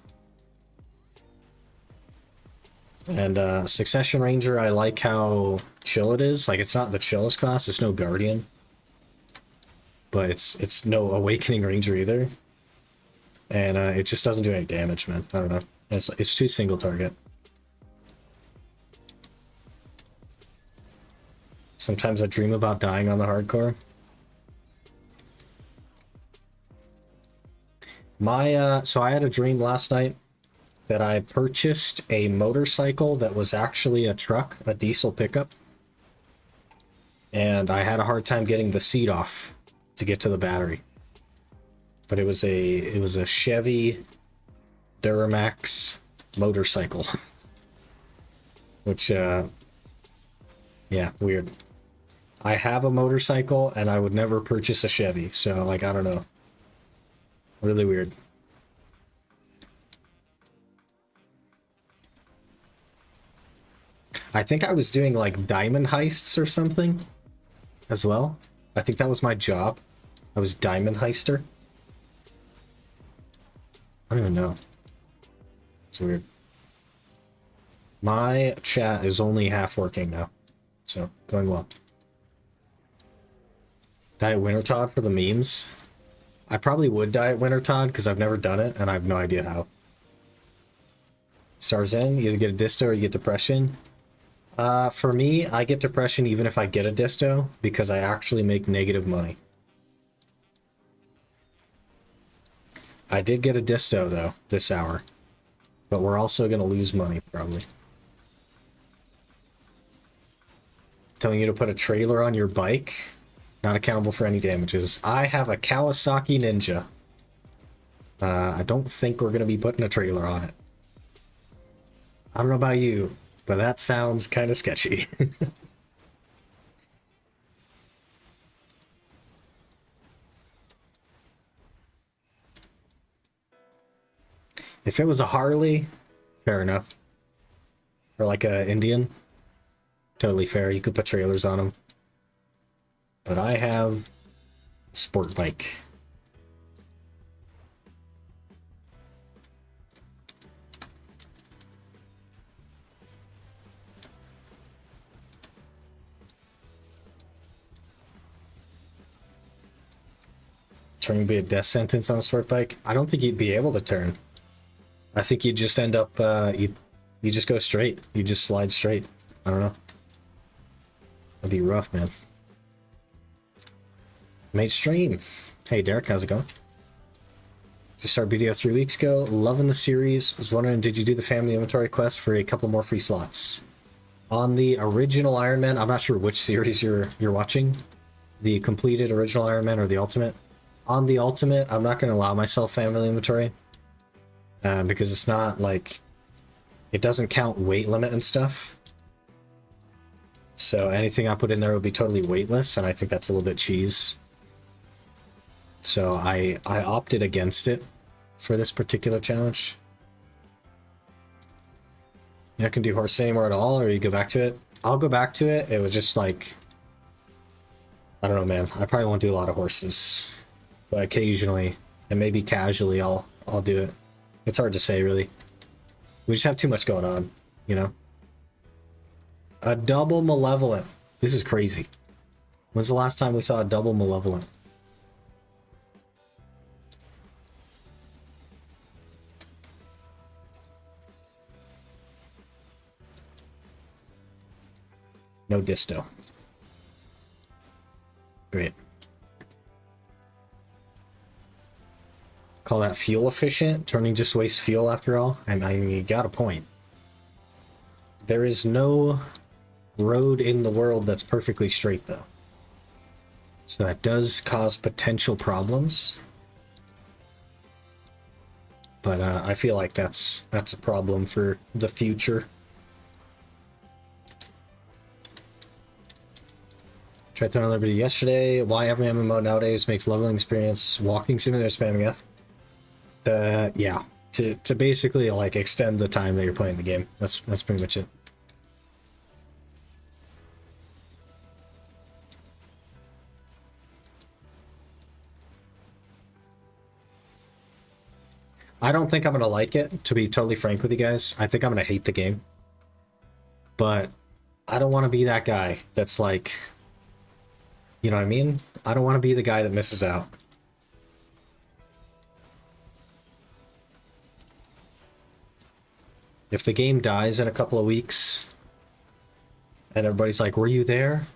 And Succession Ranger, I like how chill it is. Like, it's not the chillest class, it's no Guardian. But it's no Awakening Ranger either. And it just doesn't do any damage, man. I don't know. It's too single target. Sometimes I dream about dying on the hardcore. So I had a dream last night that I purchased a motorcycle that was actually a truck, a diesel pickup. And I had a hard time getting the seat off to get to the battery. But it was a Chevy Duramax motorcycle. Which, yeah, weird. I have a motorcycle, and I would never purchase a Chevy, so, like, I don't know. Really weird. I think I was doing, like, diamond heists or something as well. I think that was my job. I was diamond heister. I don't even know. It's weird. My chat is only half working now, so going well. Die at Winter Todd for the memes? I probably would die at Winter Todd because I've never done it and I have no idea how. Starzen, you either get a disto or you get depression. For me, I get depression even if I get a disto because I actually make negative money. I did get a disto, though, this hour. But we're also going to lose money, probably. Telling you to put a trailer on your bike. Not accountable for any damages. I have a Kawasaki Ninja. I don't think we're going to be putting a trailer on it. I don't know about you, but that sounds kind of sketchy. If it was a Harley, fair enough. Or like a Indian, totally fair. You could put trailers on them. But I have a sport bike. Turning would be a death sentence on a sport bike? I don't think you'd be able to turn. I think you'd just end up, you just go straight. You just slide straight. I don't know. That'd be rough, man. Made stream. Hey, Derek, how's it going? Just started BDO 3 weeks ago. Loving the series. Was wondering, did you do the family inventory quest for a couple more free slots? On the original Iron Man, I'm not sure which series you're watching. The completed original Iron Man or the Ultimate. On the Ultimate, I'm not going to allow myself family inventory. Because it's not like... It doesn't count weight limit and stuff. So anything I put in there would be totally weightless, and I think that's a little bit cheese. So I opted against it for this particular challenge. You're not gonna do horse anymore at all, or you go back to it? I'll go back to it. It was just like, I don't know, man. I probably won't do a lot of horses, but occasionally and maybe casually, I'll do it. It's hard to say, really. We just have too much going on, you know. A double malevolent. This is crazy. When's the last time we saw a double malevolent? No disto. Great. Call that fuel efficient? Turning just wastes fuel after all? I mean, you got a point. There is no road in the world that's perfectly straight, though. So that does cause potential problems. But I feel like that's a problem for the future. Tried Thunder Liberty yesterday. Why every MMO nowadays makes leveling experience walking simulator spamming F? Yeah, to basically like extend the time that you're playing the game. That's pretty much it. I don't think I'm gonna like it, to be totally frank with you guys. I think I'm gonna hate the game. But I don't want to be that guy that's like, you know what I mean? I don't want to be the guy that misses out. If the game dies in a couple of weeks and everybody's like, were you there?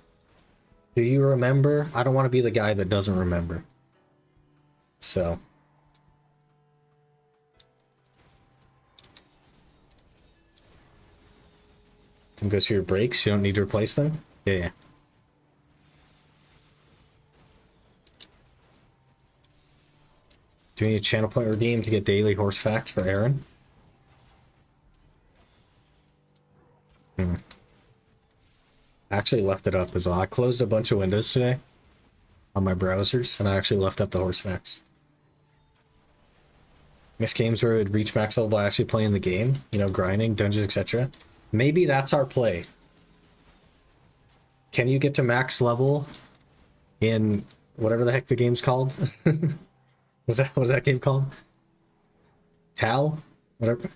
Do you remember? I don't want to be the guy that doesn't remember. So. Time goes through your brakes. You don't need to replace them? Yeah. Do you need a channel point redeem to get daily horse facts for Aaron? I actually left it up as well. I closed a bunch of windows today on my browsers, and I actually left up the horse facts. Miss games where it would reach max level by actually playing the game, you know, grinding, dungeons, etc. Maybe that's our play. Can you get to max level in whatever the heck the game's called? What's that game called? TAL? Whatever.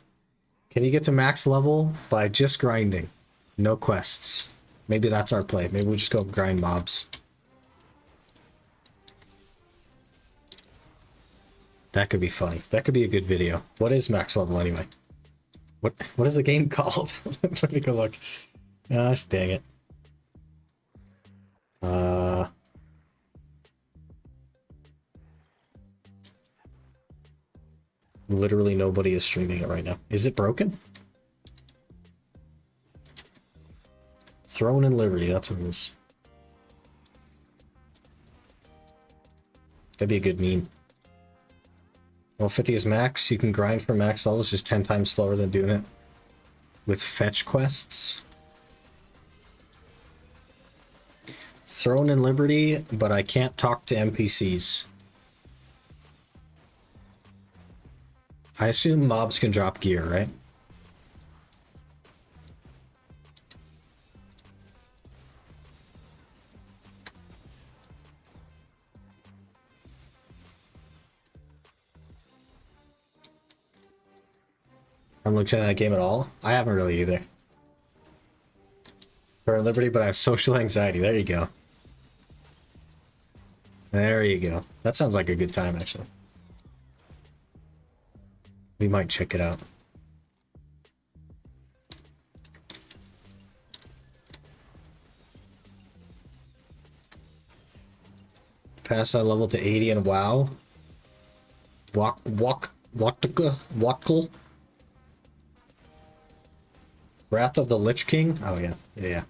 Can you get to max level by just grinding? No quests. Maybe that's our play. Maybe we just go grind mobs. That could be funny. That could be a good video. What is max level anyway? What is the game called? Let me go look. Gosh dang it. Literally nobody is streaming it right now. Is it broken? Throne and Liberty, that's what it is. That'd be a good meme. Well, 50 is max. You can grind for max levels just 10 times slower than doing it with fetch quests. Throne and Liberty, but I can't talk to NPCs. I assume mobs can drop gear, right? I'm looking at that game at all. I haven't really either. For Liberty, but I have social anxiety. There you go. There you go. That sounds like a good time, actually. We might check it out. Pass that level to 80 and WoW. Watkle. Wrath of the Lich King? Oh, yeah. Yeah.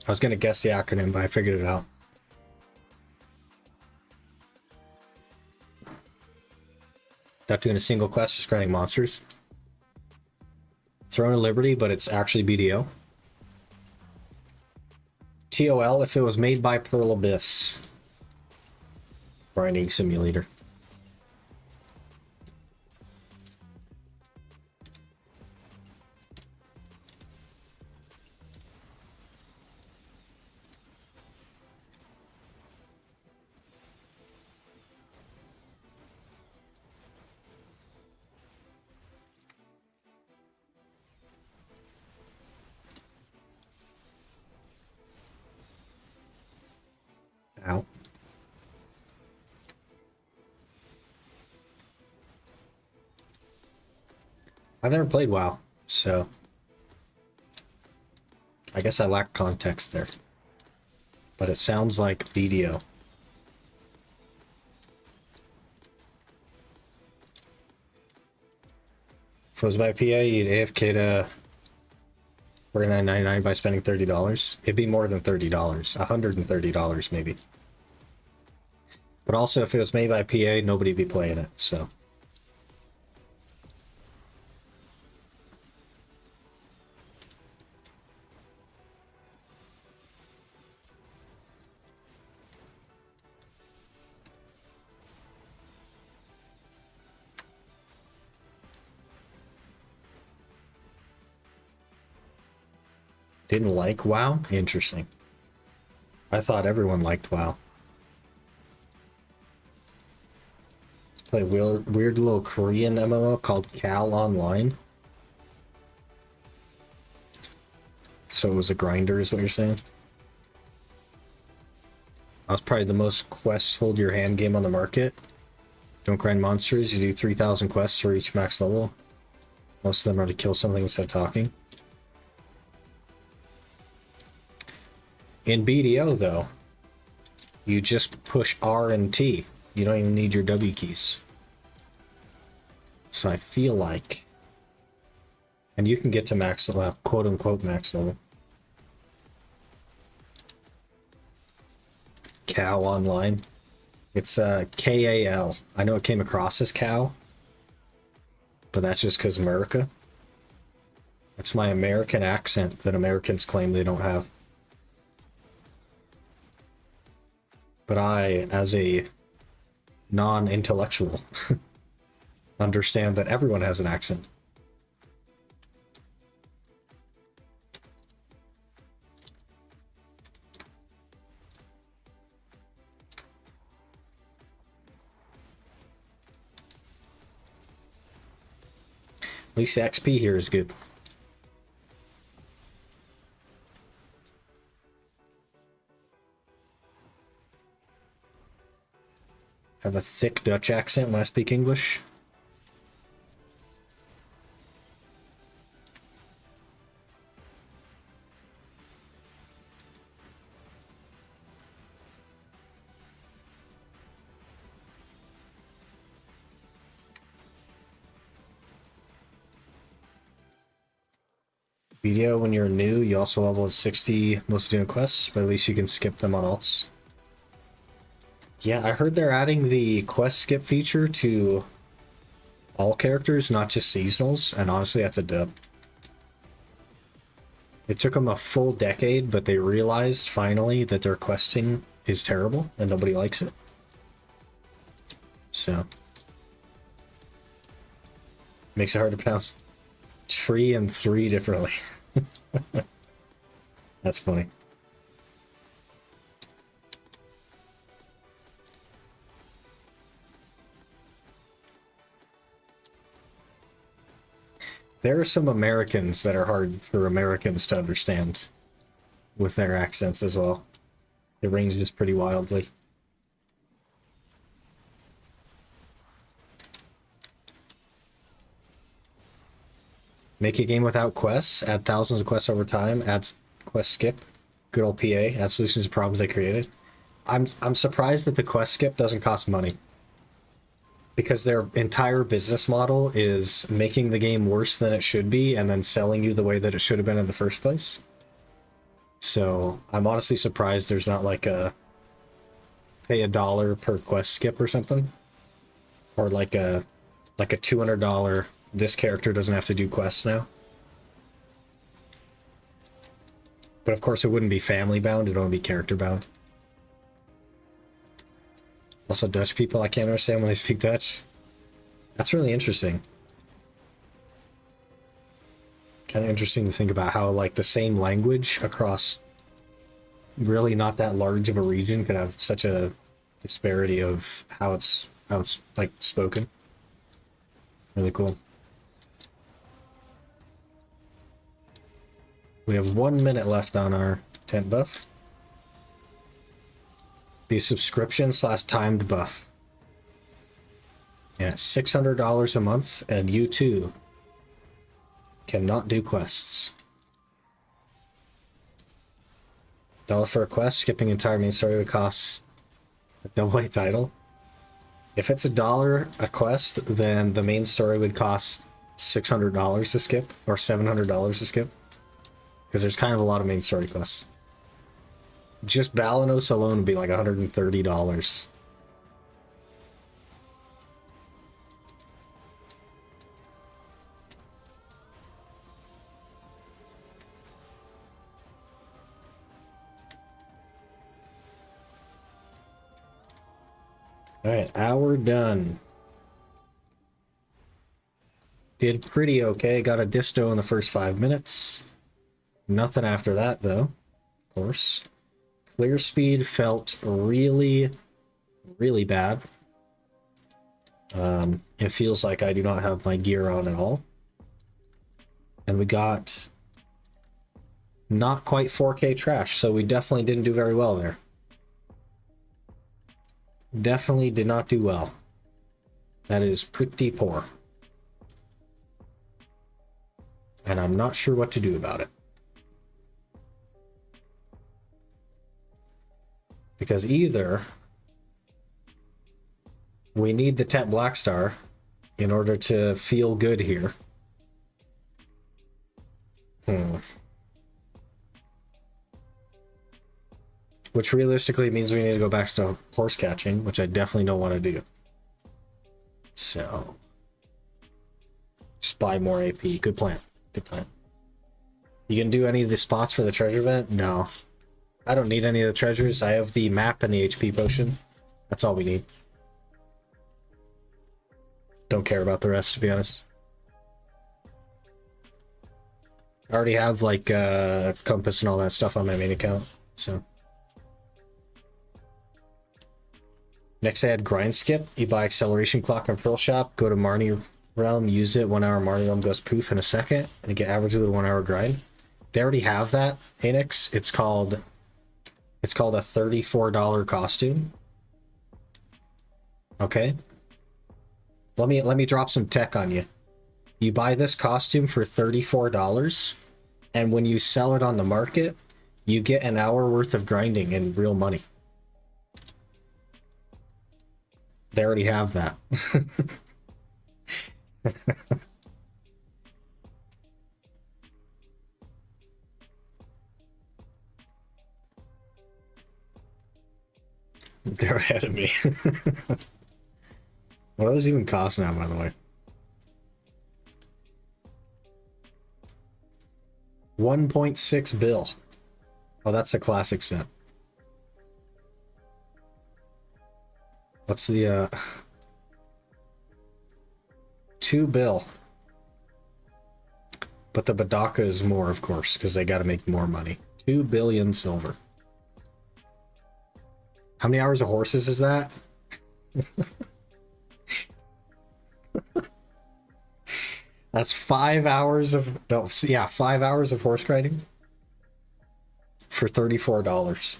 I was gonna guess the acronym, but I figured it out. Not doing a single quest, just grinding monsters. Throne of Liberty, but it's actually BDO. TOL if it was made by Pearl Abyss. Grinding simulator. I've never played WoW, so I guess I lack context there. But it sounds like BDO. If it was by PA, you'd AFK to $49.99 by spending $30. It'd be more than $30. $130 maybe. But also, if it was made by PA, nobody'd be playing it, so. Didn't like WoW? Interesting. I thought everyone liked WoW. Play a weird little Korean MMO called TAL Online. So it was a grinder is what you're saying? That was probably the most quests hold your hand game on the market. Don't grind monsters, you do 3,000 quests for each max level. Most of them are to kill something instead of talking. In BDO though, you just push R and T. You don't even need your W keys. So I feel like, and you can get to max level, quote unquote max level. Cow Online. It's KAL. I know it came across as cow, but that's just because America. That's my American accent that Americans claim they don't have. But I, as a non-intellectual, understand that everyone has an accent. At least the XP here is good. Have a thick Dutch accent when I speak English. BDO, when you're new, you also level at 60 most doing quests, but at least you can skip them on alts. Yeah, I heard they're adding the quest skip feature to all characters, not just seasonals, and honestly, that's a dub. It took them a full decade, but they realized finally that their questing is terrible and nobody likes it. So. Makes it hard to pronounce tree and three differently. That's funny. There are some Americans that are hard for Americans to understand with their accents as well. It ranges pretty wildly. Make a game without quests, add thousands of quests over time, add quest skip, good old PA, add solutions to problems they created. I'm surprised that the quest skip doesn't cost money. Because their entire business model is making the game worse than it should be and then selling you the way that it should have been in the first place. So I'm honestly surprised there's not like a pay $1 per quest skip or something. Or like a $200 this character doesn't have to do quests now. But of course it wouldn't be family bound, it'd only be character bound. Also Dutch people, I can't understand when they speak Dutch. That's really interesting. Kind of interesting to think about how like the same language across really not that large of a region could have such a disparity of how it's like spoken. Really cool. We have 1 minute left on our tent buff. Be subscription / timed buff. Yeah, $600 a month, and you too Cannot do quests. $1 for a quest, skipping entire main story would cost a double A title. If it's $1 a quest, then the main story would cost $600 to skip, or $700 to skip. Because there's kind of a lot of main story quests. Just Balanos alone would be like $130. Alright, hour done. Did pretty okay. Got a disto in the first 5 minutes. Nothing after that, though. Of course. Clear speed felt really, really bad. It feels like I do not have my gear on at all. And we got not quite 4K trash, so we definitely didn't do very well there. Definitely did not do well. That is pretty poor. And I'm not sure what to do about it. Because either we need the Tet Black Star in order to feel good here. Which realistically means we need to go back to horse catching, which I definitely don't want to do. So, just buy more AP. Good plan. Good plan. You can do any of the spots for the treasure event? No. I don't need any of the treasures. I have the map and the HP potion. That's all we need. Don't care about the rest, to be honest. I already have, like, compass and all that stuff on my main account, so. Next I had grind skip. You buy acceleration clock on Pearl Shop, go to Marnie Realm, use it, 1 hour Marnie Realm goes poof in a second, and you get average with a 1 hour grind. They already have that, Anix. It's called a $34 costume. Okay. Let me drop some tech on you. You buy this costume for $34, and when you sell it on the market, you get an hour worth of grinding in real money. They already have that. They're ahead of me. What does this even cost now, by the way? 1.6 bill. Oh, that's a classic set. What's the 2 bill. But the Badaka is more, of course, because they got to make more money. 2 billion silver. How many hours of horses is that? That's 5 hours of... No, yeah, 5 hours of horse grinding for $34.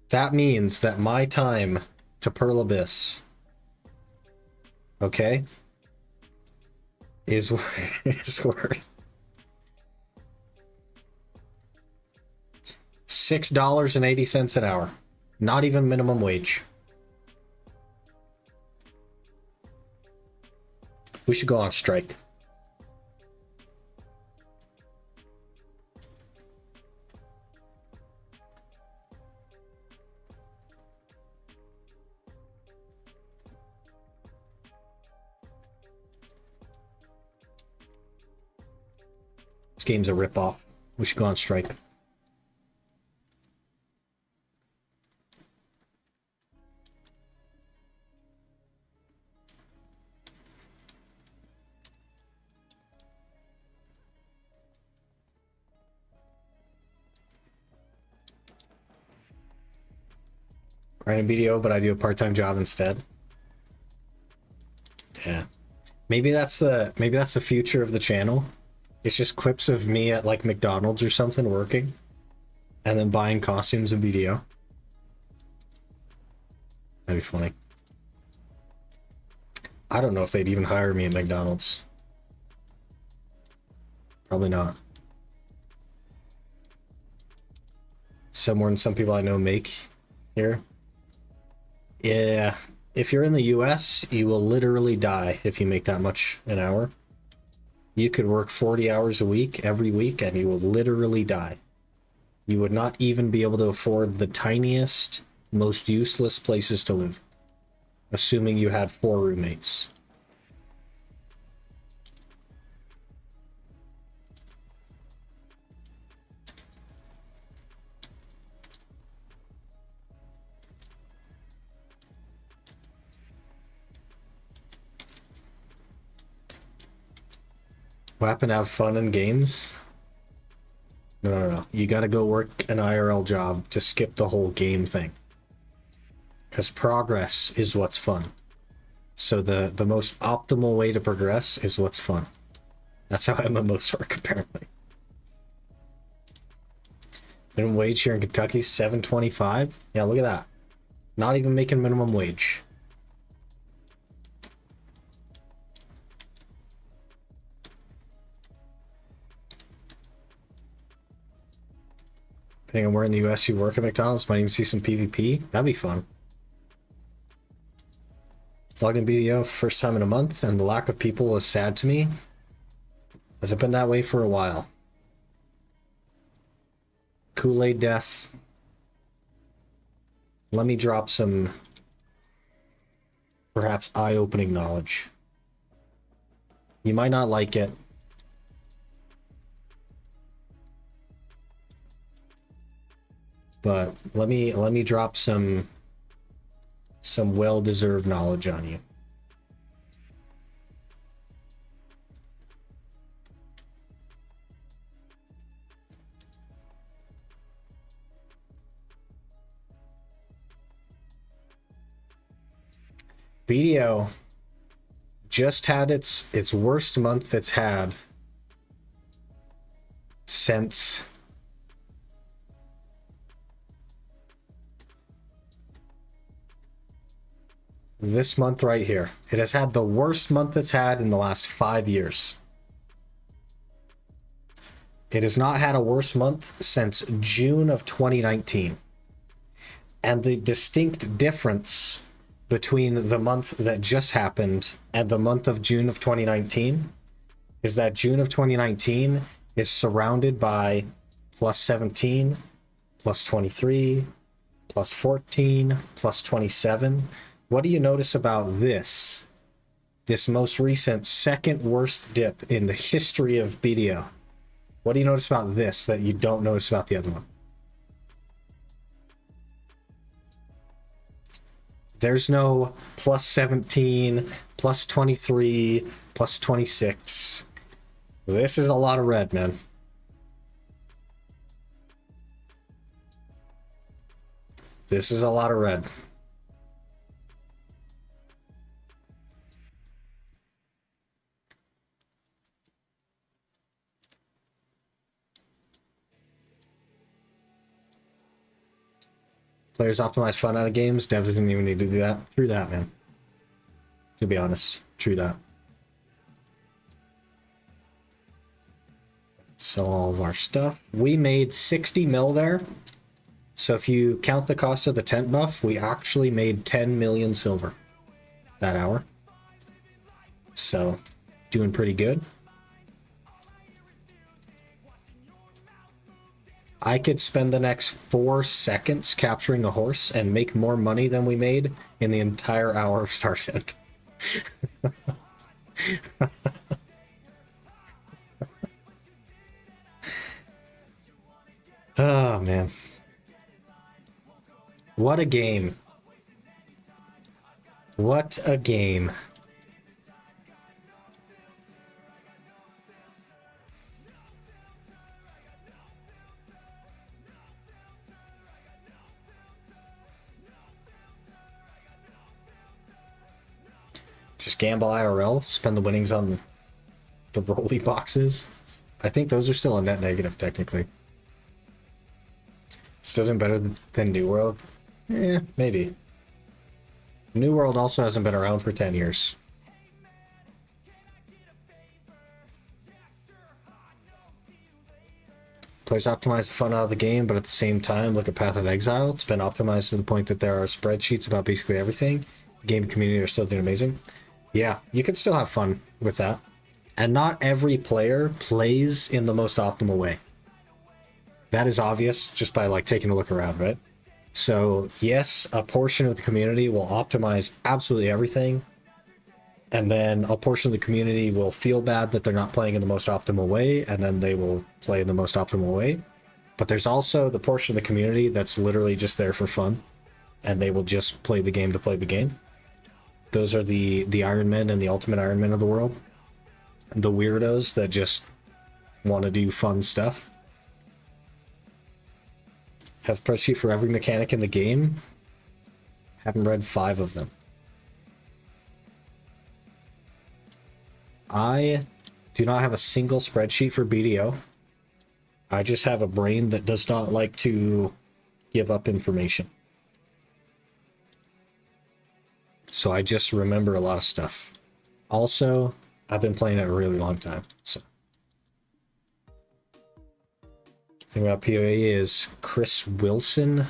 That means that my time to Pearl Abyss, okay, is worth $6.80 an hour. Not even minimum wage. We should go on strike. This game's a ripoff. We should go on strike. Grinding BDO, but I do a part-time job instead. Yeah. Maybe that's the future of the channel. It's just clips of me at like McDonald's or something working, and then buying costumes in BDO. That'd be funny. I don't know if they'd even hire me at McDonald's. Probably not. Some more than some people I know make here. Yeah. If you're in the US, you will literally die if you make that much an hour. You could work 40 hours a week every week and you will literally die. You would not even be able to afford the tiniest, most useless places to live, assuming you had 4 roommates. What happened to have fun in games? No. You gotta go work an IRL job to skip the whole game thing. Because progress is what's fun. So the most optimal way to progress is what's fun. That's how MMOs work, apparently. Minimum wage here in Kentucky, $7.25. Yeah, look at that. Not even making minimum wage. Depending on where in the US you work at McDonald's, might even see some PvP. That'd be fun. Logged in BDO first time in a month, and the lack of people was sad to me. Has it been that way for a while? Kool-Aid death. Let me drop some perhaps eye-opening knowledge. You might not like it. But let me drop some well-deserved knowledge on you. BDO just had its worst month it's had since this month right here. It has had the worst month it's had in the last 5 years. It has not had a worse month since June of 2019. And the distinct difference between the month that just happened and the month of June of 2019 is that June of 2019 is surrounded by plus 17, plus 23, plus 14, plus 27. What do you notice about this most recent second worst dip in the history of BDO? What do you notice about this that you don't notice about the other one? There's no plus 17, plus 23, plus 26. This is a lot of red, man. This is a lot of red. Players optimize fun out of games. Dev doesn't even need to do that. True that, man. To be honest, true that. Sell all of our stuff. We made 60 mil there. So if you count the cost of the tent buff, we actually made 10 million silver that hour. So, doing pretty good. I could spend the next 4 seconds capturing a horse and make more money than we made in the entire hour of Star Ascent. Oh, man. What a game. What a game. Just gamble IRL, spend the winnings on the rolly boxes. I think those are still a net negative, technically. Still doing better than New World? Eh, maybe. New World also hasn't been around for 10 years. Players optimize the fun out of the game, but at the same time, look at Path of Exile. It's been optimized to the point that there are spreadsheets about basically everything. The game community are still doing amazing. Yeah, you can still have fun with that. And not every player plays in the most optimal way. That is obvious just by like taking a look around, right? So yes, a portion of the community will optimize absolutely everything. And then a portion of the community will feel bad that they're not playing in the most optimal way, and then they will play in the most optimal way. But there's also the portion of the community that's literally just there for fun, and they will just play the game to play the game. Those are the Iron Men and the Ultimate Iron Men of the world. The weirdos that just want to do fun stuff. Have a spreadsheet for every mechanic in the game. Haven't read 5 of them. I do not have a single spreadsheet for BDO. I just have a brain that does not like to give up information. So I just remember a lot of stuff. Also, I've been playing it a really long time, so. The thing about PoE is Chris Wilson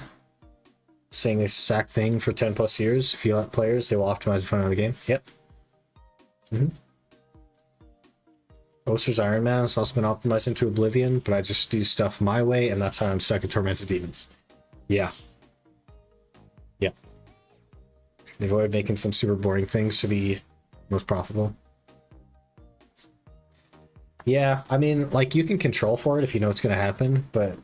saying this exact thing for 10 plus years. If you let players, they will optimize the front of the game. Yep. Oster's Iron Man has also been optimized into oblivion, but I just do stuff my way, and that's how I'm stuck in Tormented Demons. Yeah. Yeah. They avoid making some super boring things to be most profitable. Yeah, I mean, like, you can control for it if you know it's going to happen, but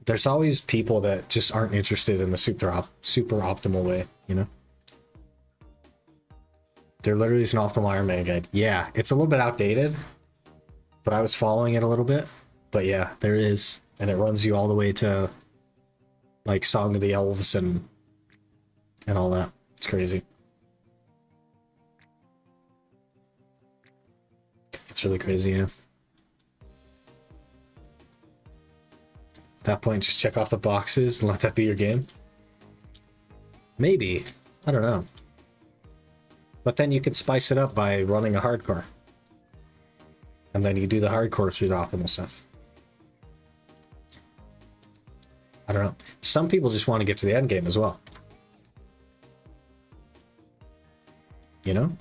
there's always people that just aren't interested in the super optimal way, you know? There literally is an optimal Iron Man guide. Yeah, it's a little bit outdated, but I was following it a little bit. But yeah, there is. And it runs you all the way to, like, Song of the Elves and all that. It's crazy. It's really crazy, yeah. At that point, just check off the boxes and let that be your game. Maybe. I don't know. But then you could spice it up by running a hardcore. And then you do the hardcore through the optimal stuff. I don't know. Some people just want to get to the end game as well. You know?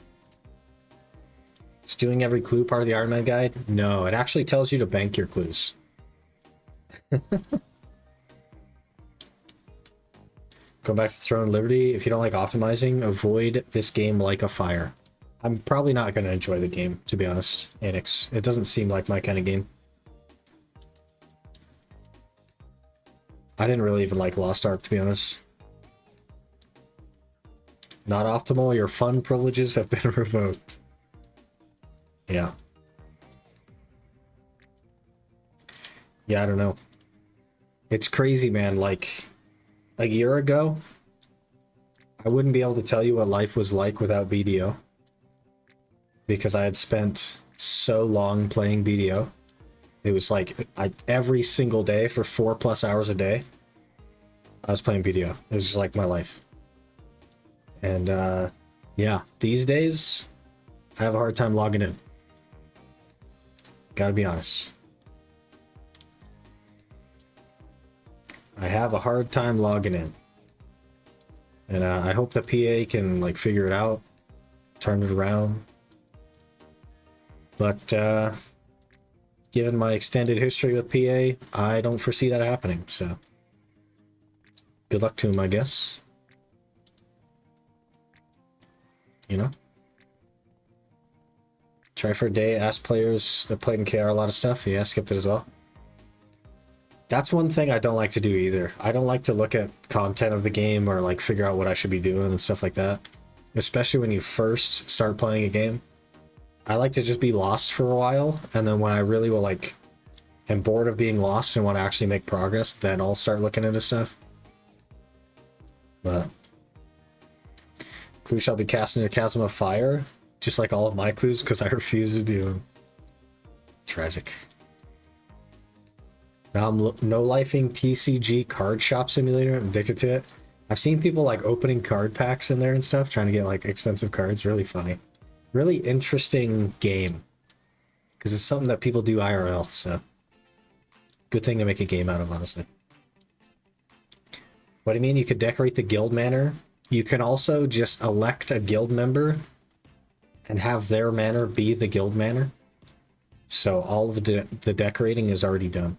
Is doing every clue part of the Iron Man guide? No, it actually tells you to bank your clues. Go back to Throne of Liberty. If you don't like optimizing, avoid this game like a fire. I'm probably not going to enjoy the game, to be honest, Anix. It doesn't seem like my kind of game. I didn't really even like Lost Ark, to be honest. Not optimal. Your fun privileges have been revoked. Yeah. Yeah, I don't know. It's crazy, man. Like, a year ago, I wouldn't be able to tell you what life was like without BDO. Because I had spent so long playing BDO. It was like every single day for 4+ hours a day, I was playing BDO. It was just like my life. And yeah, these days, I have a hard time logging in. Gotta be honest. I have a hard time logging in. And I hope the PA can like figure it out, turn it around. But given my extended history with PA, I don't foresee that happening, so good luck to him, I guess. You know? Try for a day, ask players that played in KR a lot of stuff. Yeah, skipped it as well. That's one thing I don't like to do either. I don't like to look at content of the game or like figure out what I should be doing and stuff like that. Especially when you first start playing a game. I like to just be lost for a while, and then when I really will like am bored of being lost and want to actually make progress, then I'll start looking into stuff. But clue shall be cast into a chasm of fire, just like all of my clues, because I refuse to do them. Tragic. Now I'm no-lifing TCG card shop simulator. I'm addicted to it. I've seen people like opening card packs in there and stuff, trying to get like expensive cards. Really funny. Really interesting game. Because it's something that people do IRL, so. Good thing to make a game out of, honestly. What do you mean? You could decorate the guild manor? You can also just elect a guild member and have their manor be the guild manor. So all of the decorating is already done.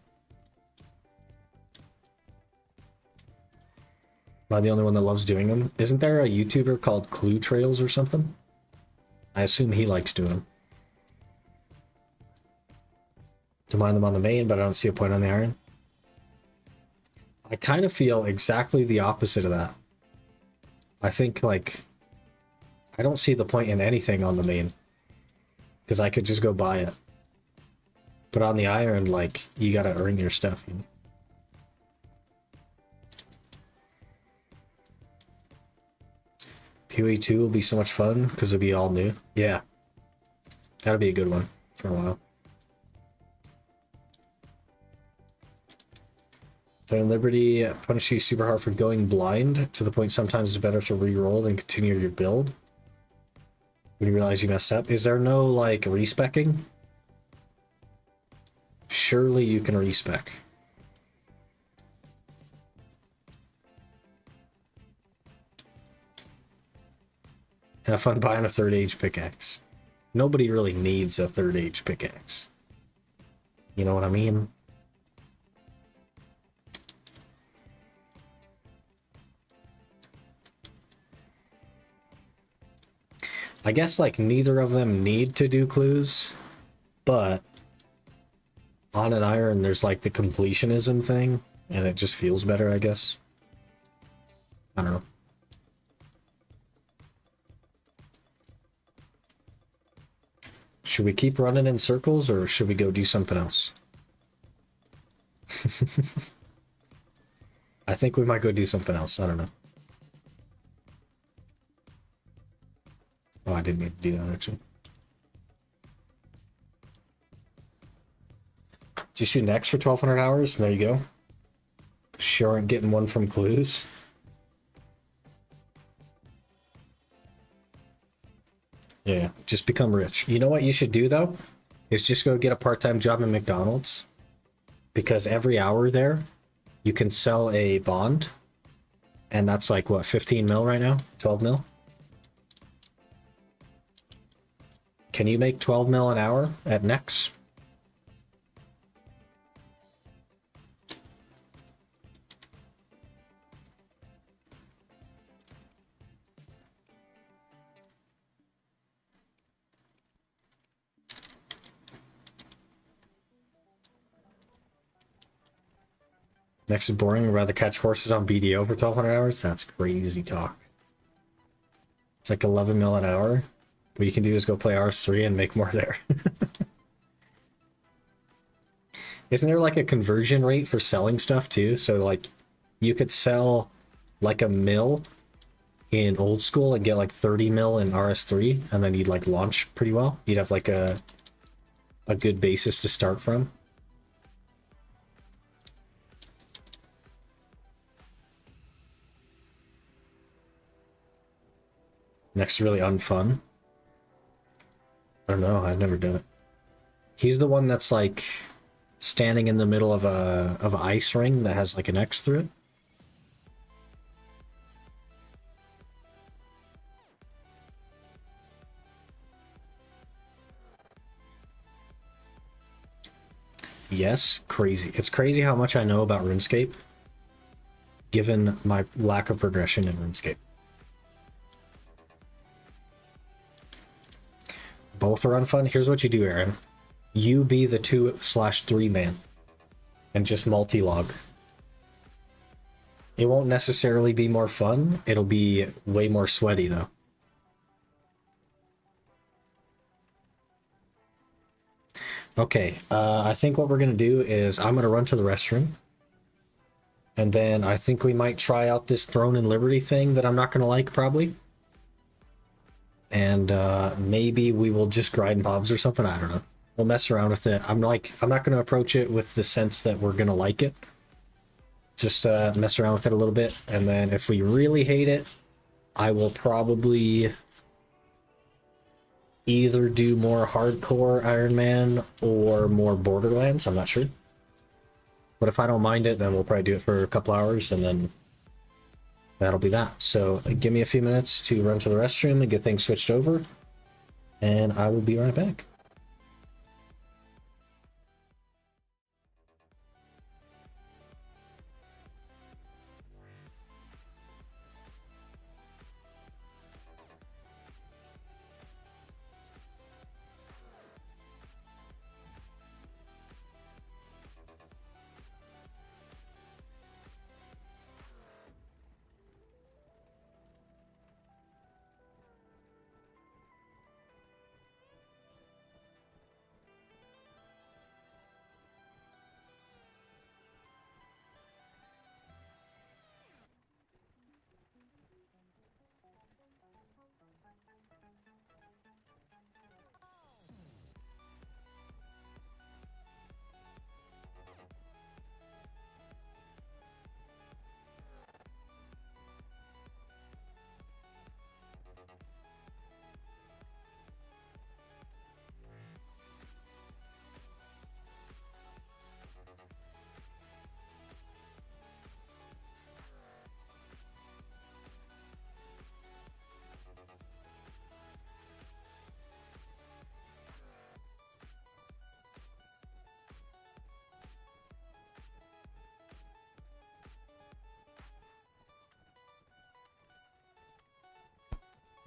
Am I the only one that loves doing them? Isn't there a YouTuber called Clue Trails or something? I assume he likes doing them. To mine them on the main, but I don't see a point on the iron. I kind of feel exactly the opposite of that. I think, like, I don't see the point in anything on the main. Because I could just go buy it. But on the iron, like, you gotta earn your stuff, you know? PoE 2 will be so much fun because it'll be all new. Yeah. That'll be a good one for a while. Then Liberty punishes you super hard for going blind to the point sometimes it's better to re-roll than continue your build when you realize you messed up. Is there no, like, respecking? Surely you can respec. Have fun buying a third age pickaxe. Nobody really needs a third age pickaxe. You know what I mean? I guess, like, neither of them need to do clues, but on an iron there's, like, the completionism thing, and it just feels better, I guess. I don't know. Should we keep running in circles, or should we go do something else? I think we might go do something else. I don't know. Oh, I didn't mean to do that, actually. Just do next for 1,200 hours, and there you go. Sure aren't getting one from clues. Yeah, just become rich. You know what you should do, though? Is just go get a part-time job in McDonald's. Because every hour there, you can sell a bond. And that's like, what, 15 mil right now? 12 mil? Can you make 12 mil an hour at Nex? Next is boring. I'd rather catch horses on BDO for 1,200 hours? That's crazy talk. It's like 11 mil an hour. What you can do is go play RS3 and make more there. Isn't there like a conversion rate for selling stuff too? So like you could sell like a mil in old school and get like 30 mil in RS3, and then you'd like launch pretty well. You'd have like a good basis to start from. Next is really unfun. I don't know, I've never done it. He's the one that's like standing in the middle of an ice ring that has like an X through it. Yes, crazy. It's crazy how much I know about RuneScape, given my lack of progression in RuneScape. Both are unfun. Here's what you do, Aaron. You be the 2/3 man and just multi-log. It won't necessarily be more fun. It'll be way more sweaty though. Okay, I think what we're gonna do is I'm gonna run to the restroom. And then I think we might try out this Throne and Liberty thing that I'm not gonna like probably. And maybe we will just grind mobs or something. I don't know. We'll mess around with it. I'm not going to approach it with the sense that we're going to like it. Just mess around with it a little bit. And then if we really hate it, I will probably either do more hardcore Iron Man or more Borderlands. I'm not sure. But if I don't mind it, then we'll probably do it for a couple hours, and then that'll be that. So give me a few minutes to run to the restroom and get things switched over, and I will be right back.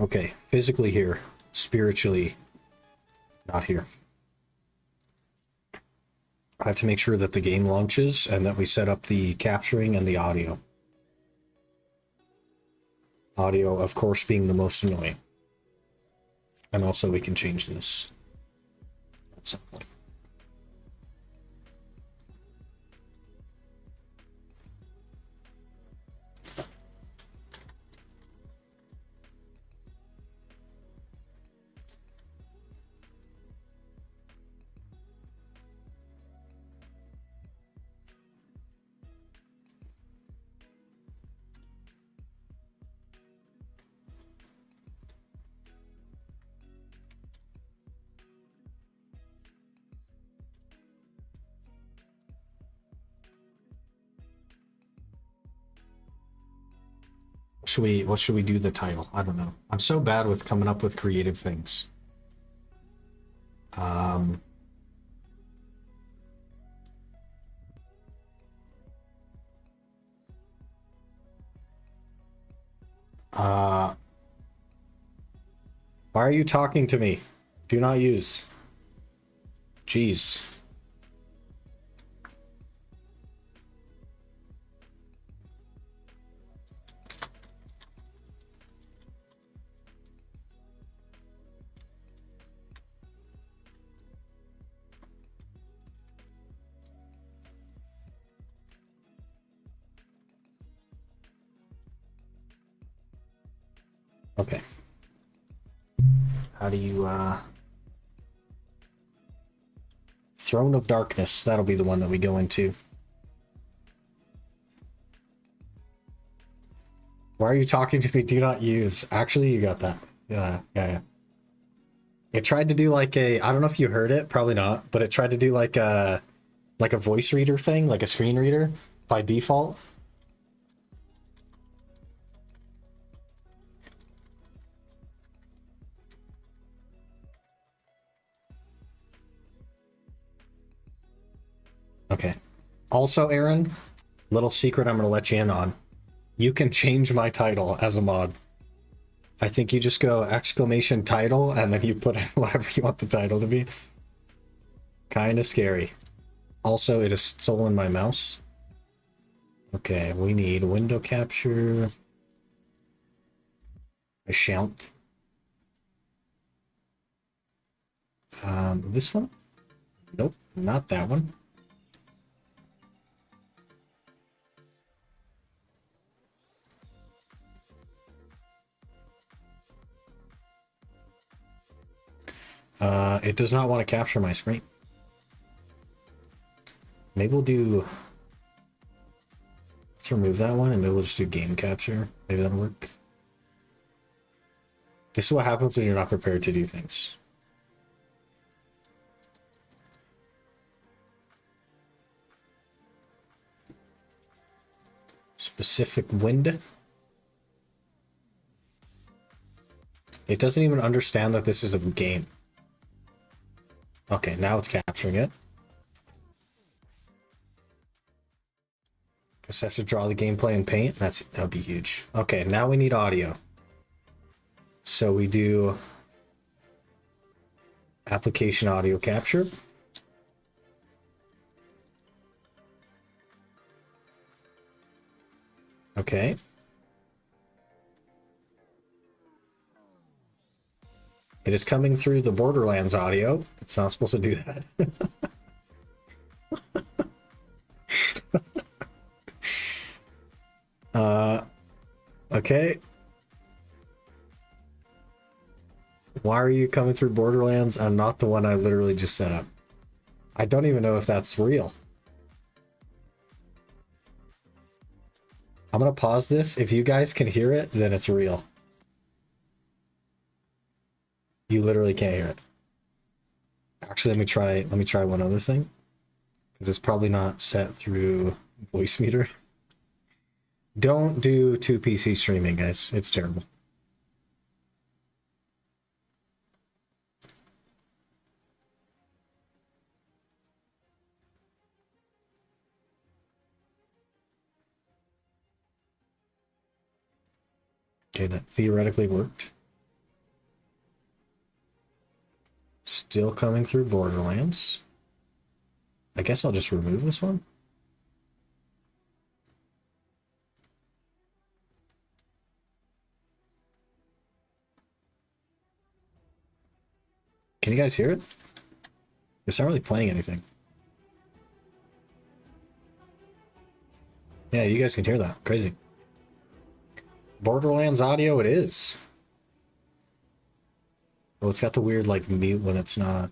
Okay, physically here, spiritually not here. I have to make sure that the game launches and that we set up the capturing and the audio. Audio, of course, being the most annoying. And also we can change this at some point. What should we do the title? I don't know. I'm so bad with coming up with creative things. Why are you talking to me? Do not use. Jeez. Okay. How do you, Throne of Darkness, that'll be the one that we go into. Why are you talking to me? Do not use. Actually, you got that. Yeah. It tried to do like a, I don't know if you heard it, probably not, but it tried to do like a voice reader thing, like a screen reader by default. Okay. Also, Aaron, little secret I'm going to let you in on. You can change my title as a mod. I think you just go exclamation title and then you put in whatever you want the title to be. Kind of scary. Also, it has stolen my mouse. Okay, we need window capture. I shan't. This one? Nope, not that one. It does not want to capture my screen. Maybe we'll do... Let's remove that one and maybe we'll just do game capture. Maybe that'll work. This is what happens when you're not prepared to do things. Specific wind. It doesn't even understand that this is a game. Okay, now it's capturing it. Guess I have to draw the gameplay in paint. That'd be huge. Okay, now we need audio. So we do application audio capture. Okay. It is coming through the Borderlands audio. It's not supposed to do that. Okay. Why are you coming through Borderlands? I'm not the one I literally just set up. I don't even know if that's real. I'm gonna pause this. If you guys can hear it, then it's real. You literally can't hear it. Actually, let me try one other thing. Because it's probably not set through voice meter. Don't do 2 PC streaming, guys. It's terrible. Okay, that theoretically worked. Still coming through Borderlands. I guess I'll just remove this one. Can you guys hear it? It's not really playing anything. Yeah, you guys can hear that. Crazy. Borderlands audio it is. Oh, it's got the weird like mute when it's not.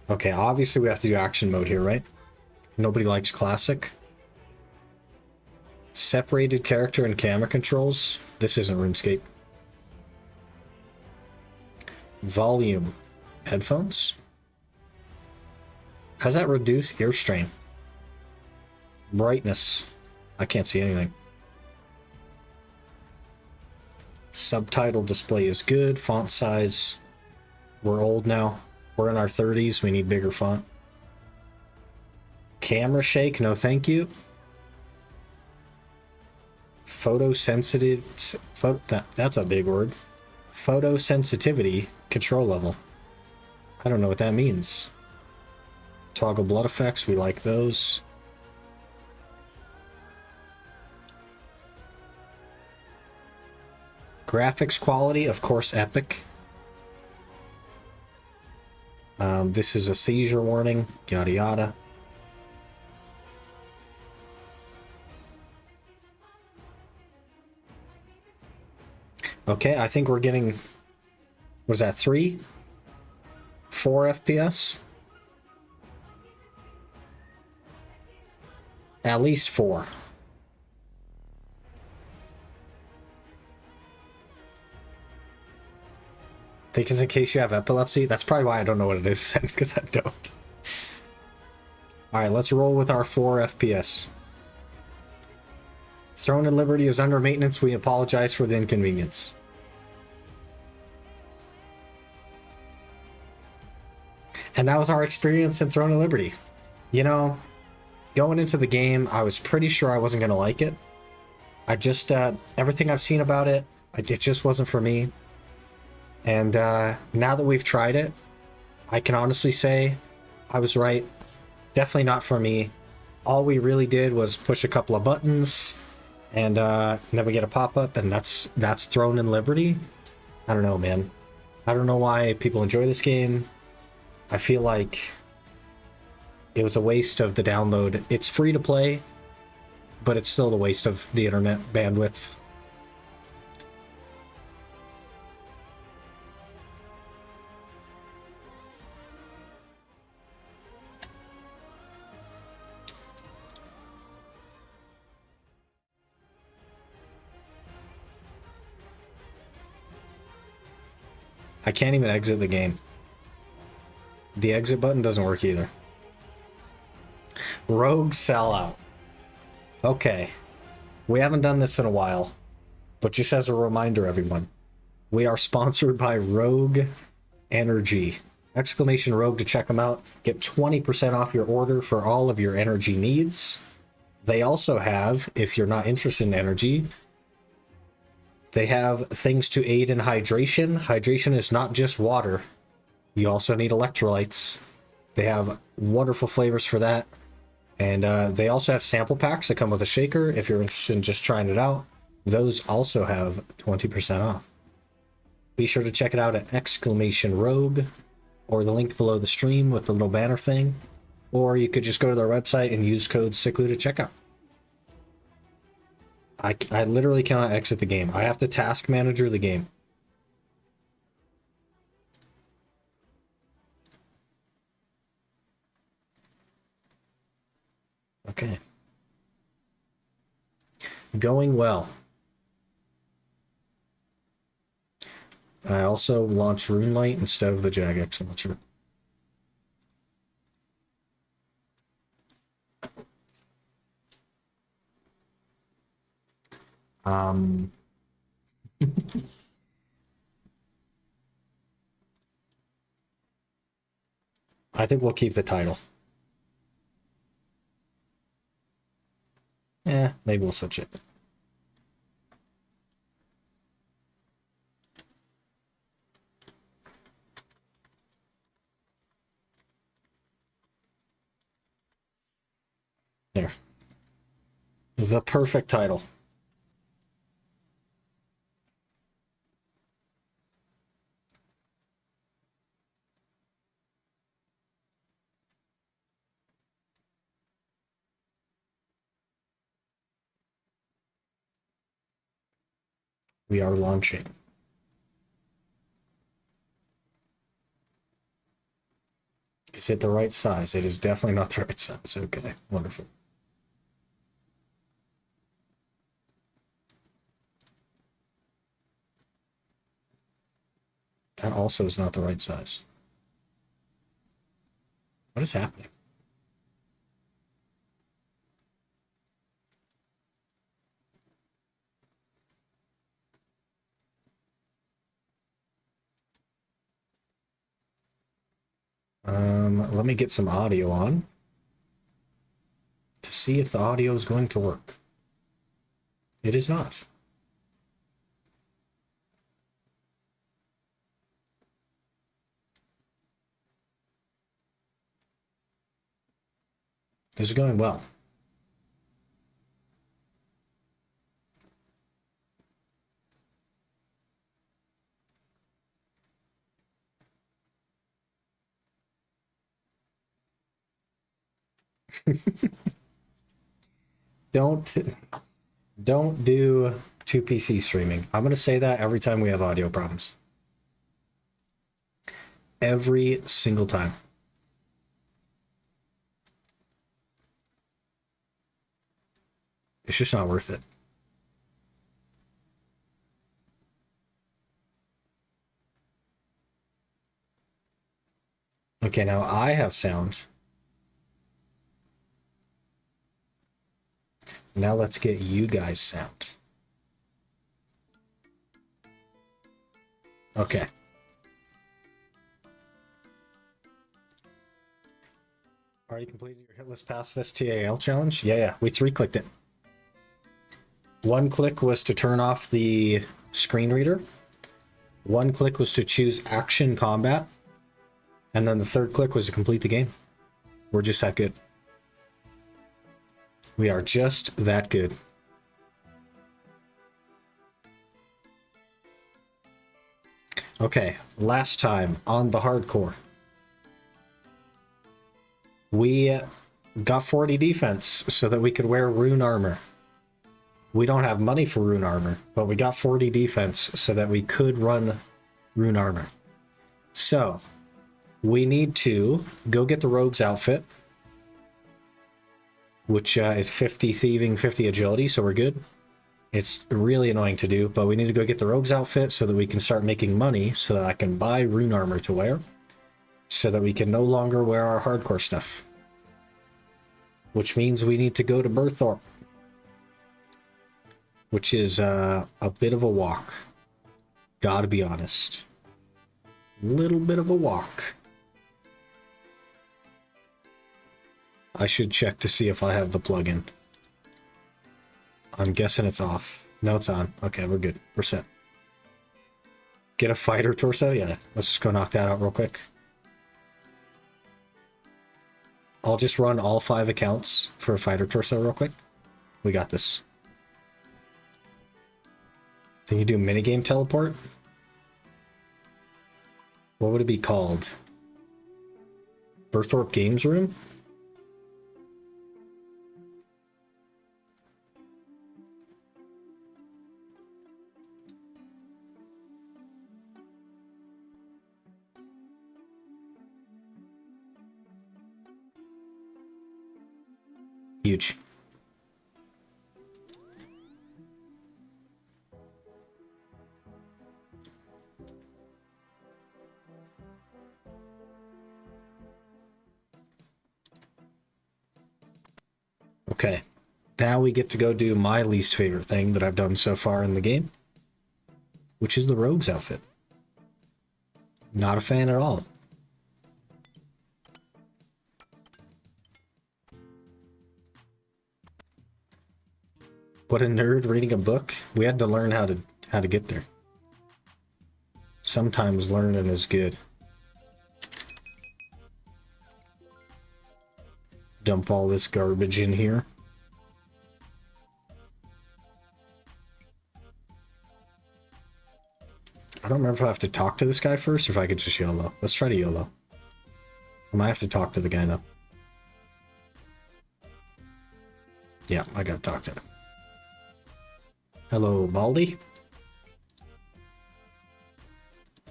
Okay, obviously we have to do action mode here, right? Nobody likes classic. Separated character and camera controls. This isn't RuneScape. Volume. Headphones. How's that reduce ear strain? Brightness. I can't see anything. Subtitle display is good. Font size. We're old now. We're in our 30s. We need bigger font. Camera shake. No thank you. Photosensitive. That's a big word. Photosensitivity control level. I don't know what that means. Toggle blood effects. We like those. Graphics quality, of course, epic. This is a seizure warning, yada yada. Okay, I think we're getting, what is that, 3? 4 FPS? At least 4. Think it's in case you have epilepsy? That's probably why I don't know what it is then, because I don't. Alright, let's roll with our 4 FPS. Throne and Liberty is under maintenance. We apologize for the inconvenience. And that was our experience in Throne and Liberty. You know, going into the game, I was pretty sure I wasn't going to like it. I just, everything I've seen about it, it just wasn't for me. And now that we've tried it, I can honestly say I was right. Definitely not for me. All we really did was push a couple of buttons, and then we get a pop-up, and that's Throne and Liberty. I don't know, man. I don't know why people enjoy this game. I feel like it was a waste of the download. It's free to play, but it's still a waste of the internet bandwidth. I can't even exit the game. The exit button doesn't work either. Rogue sellout. Okay. We haven't done this in a while, but just as a reminder, everyone, we are sponsored by Rogue Energy. Exclamation Rogue to check them out. Get 20% off your order for all of your energy needs. They also have, if you're not interested in energy, they have things to aid in hydration. Hydration is not just water. You also need electrolytes. They have wonderful flavors for that. And they also have sample packs that come with a shaker. If you're interested in just trying it out, those also have 20% off. Be sure to check it out at exclamation Rogue, or the link below the stream with the little banner thing. Or you could just go to their website and use code SICKLU to check out. I literally cannot exit the game. I have to task manager the game. Okay. Going well. I also launched RuneLight instead of the Jagex launcher. I think we'll keep the title. Maybe we'll switch it. There. The perfect title. We are launching. Is it the right size? It is definitely not the right size. Okay, wonderful. That also is not the right size. What is happening? Let me get some audio on to see if the audio is going to work. It is not. This is going well. Don't do 2PC streaming. I'm going to say that every time we have audio problems. Every single time. It's just not worth it. Okay, now I have sound. Now let's get you guys sound. Okay. Already completed your hitless pacifist TAL challenge? Yeah, we 3-clicked it. 1 click was to turn off the screen reader. 1 click was to choose action combat. And then the 3rd click was to complete the game. We're just that good. We are just that good. Okay, last time on the hardcore, we got 40 defense so that we could wear rune armor. We don't have money for rune armor, but we got 40 defense so that we could run rune armor. So, we need to go get the rogue's outfit, which is 50 thieving, 50 agility, so we're good. It's really annoying to do, but we need to go get the rogue's outfit so that we can start making money so that I can buy rune armor to wear. so that we can no longer wear our hardcore stuff. Which means we need to go to Burthorpe, which is a bit of a walk. Gotta be honest. Little bit of a walk. I should check to see if I have the plugin. I'm guessing it's off. No, it's on. Okay, we're good. We're set. Get a fighter torso? Yeah, let's just go knock that out real quick. I'll just run all 5 accounts for a fighter torso real quick. We got this. Think you do minigame teleport? What would it be called? Burthorpe Games Room? Huge. Okay, now we get to go do my least favorite thing that I've done so far in the game, which is the rogue's outfit. Not a fan at all. What a nerd reading a book. We had to learn how to get there. Sometimes learning is good. Dump all this garbage in here. I don't remember if I have to talk to this guy first or if I could just YOLO. Let's try to YOLO. I might have to talk to the guy though. Yeah, I gotta talk to him. Hello, Baldy.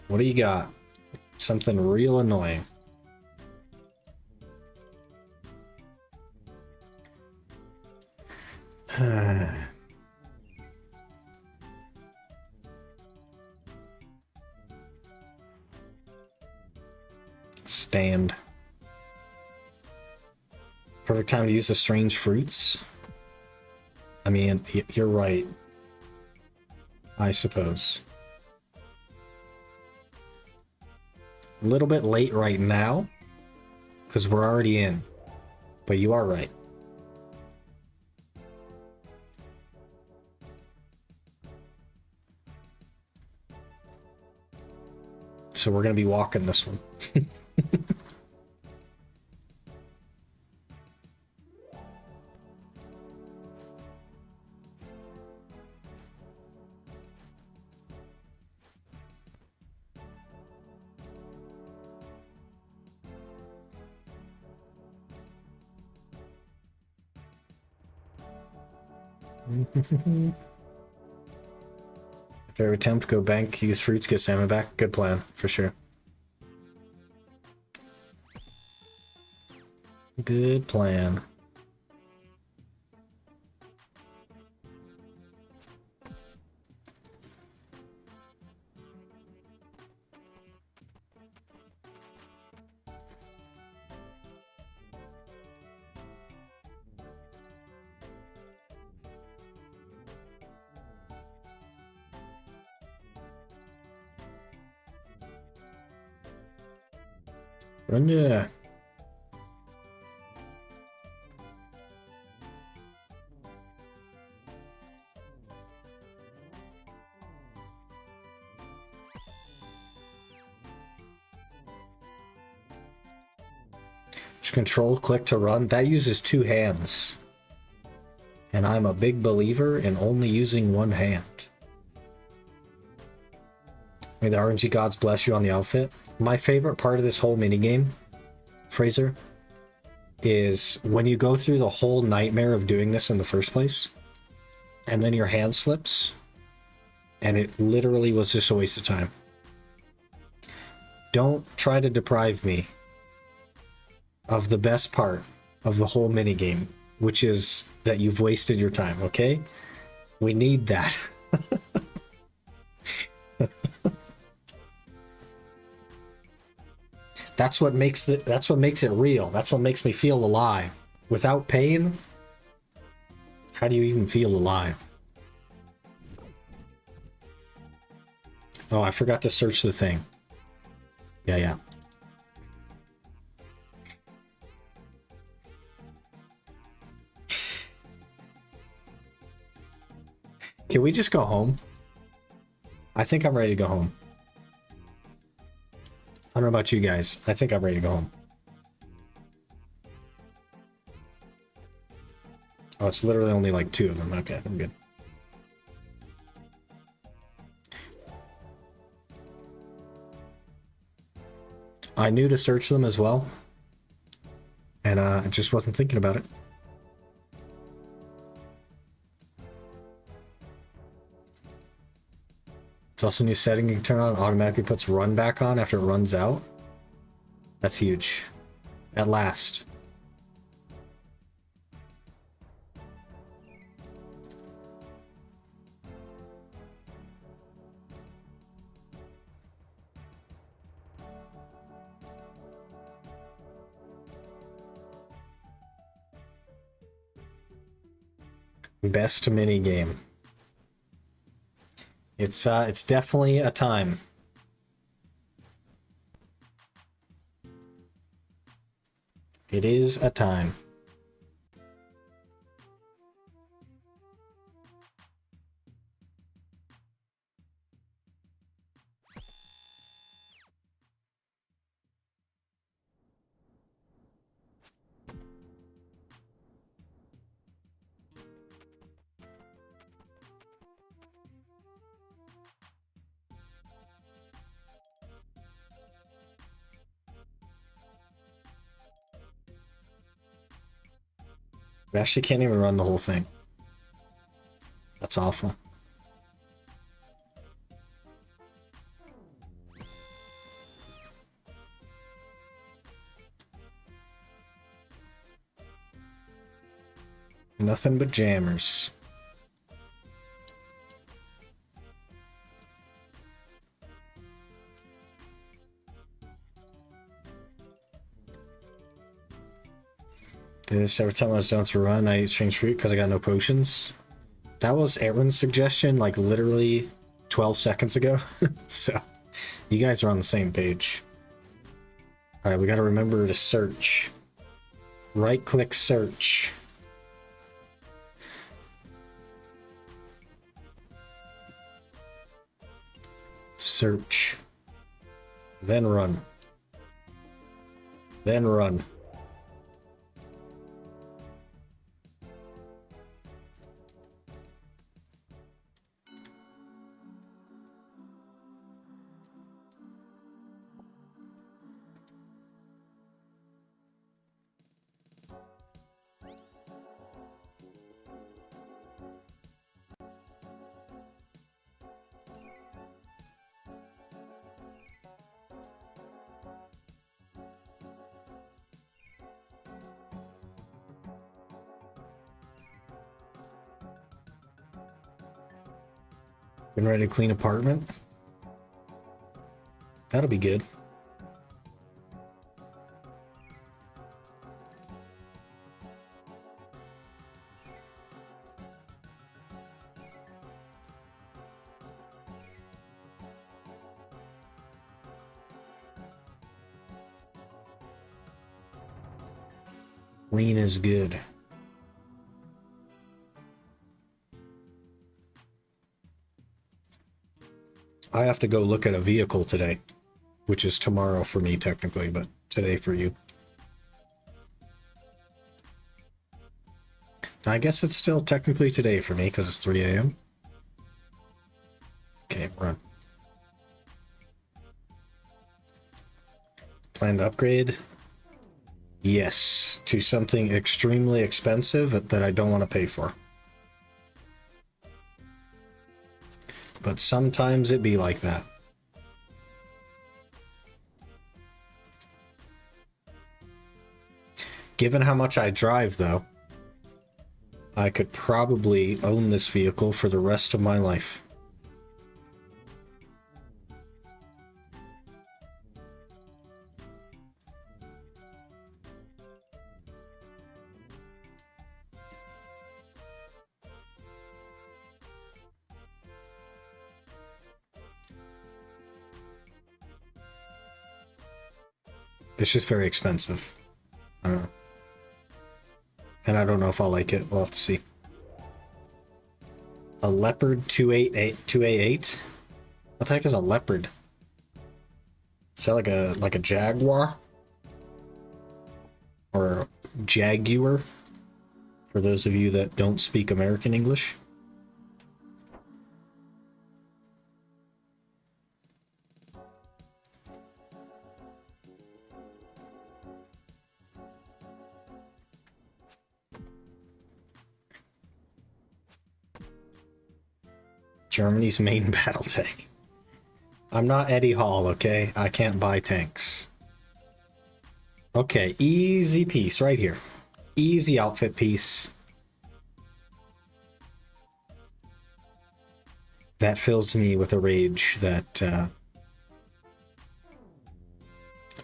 What do you got? Something real annoying. Stand. Perfect time to use the strange fruits. I mean, you're right. I suppose. A little bit late right now, because we're already in. But you are right. So we're going to be walking this one. Fair attempt, go bank, use fruits, get salmon back. Good plan, for sure. Good plan. Run yeah. Just control click to run. That uses 2 hands. And I'm a big believer in only using 1 hand. May the RNG gods bless you on the outfit. My favorite part of this whole minigame, Fraser, is when you go through the whole nightmare of doing this in the first place, and then your hand slips, and it literally was just a waste of time. Don't try to deprive me of the best part of the whole minigame, which is that you've wasted your time, okay? We need that. That's what makes it real. That's what makes me feel alive. Without pain, how do you even feel alive? Oh, I forgot to search the thing. Yeah. Can we just go home? I think I'm ready to go home. I don't know about you guys. I think I'm ready to go home. Oh, it's literally only like 2 of them. Okay, I'm good. I knew to search them as well. And I just wasn't thinking about it. It's also a new setting you can turn on. Automatically puts run back on after it runs out. That's huge. At last. Best mini game. It's definitely a time. It is a time. We actually can't even run the whole thing. That's awful. Nothing but jammers. This every time I was down to run, I eat strange fruit because I got no potions. That was Aaron's suggestion, like literally 12 seconds ago. So, you guys are on the same page. Alright, we gotta remember to search. Right-click search. Search. Then run. Then run. Been ready to clean apartment? That'll be good. Clean is good. I have to go look at a vehicle today, which is tomorrow for me technically, but today for you. I guess it's still technically today for me because it's 3 a.m. Okay, run. Plan to upgrade? Yes, to something extremely expensive that I don't want to pay for. But sometimes it be like that. Given how much I drive, though, I could probably own this vehicle for the rest of my life. It's just very expensive. I don't know. And I don't know if I'll like it. We'll have to see. A leopard 288. What the heck is a leopard? Is that like a jaguar? Or jaguar? For those of you that don't speak American English. Germany's main battle tank. I'm not Eddie Hall, okay? I can't buy tanks. Okay, easy piece right here. Easy outfit piece. That fills me with a rage that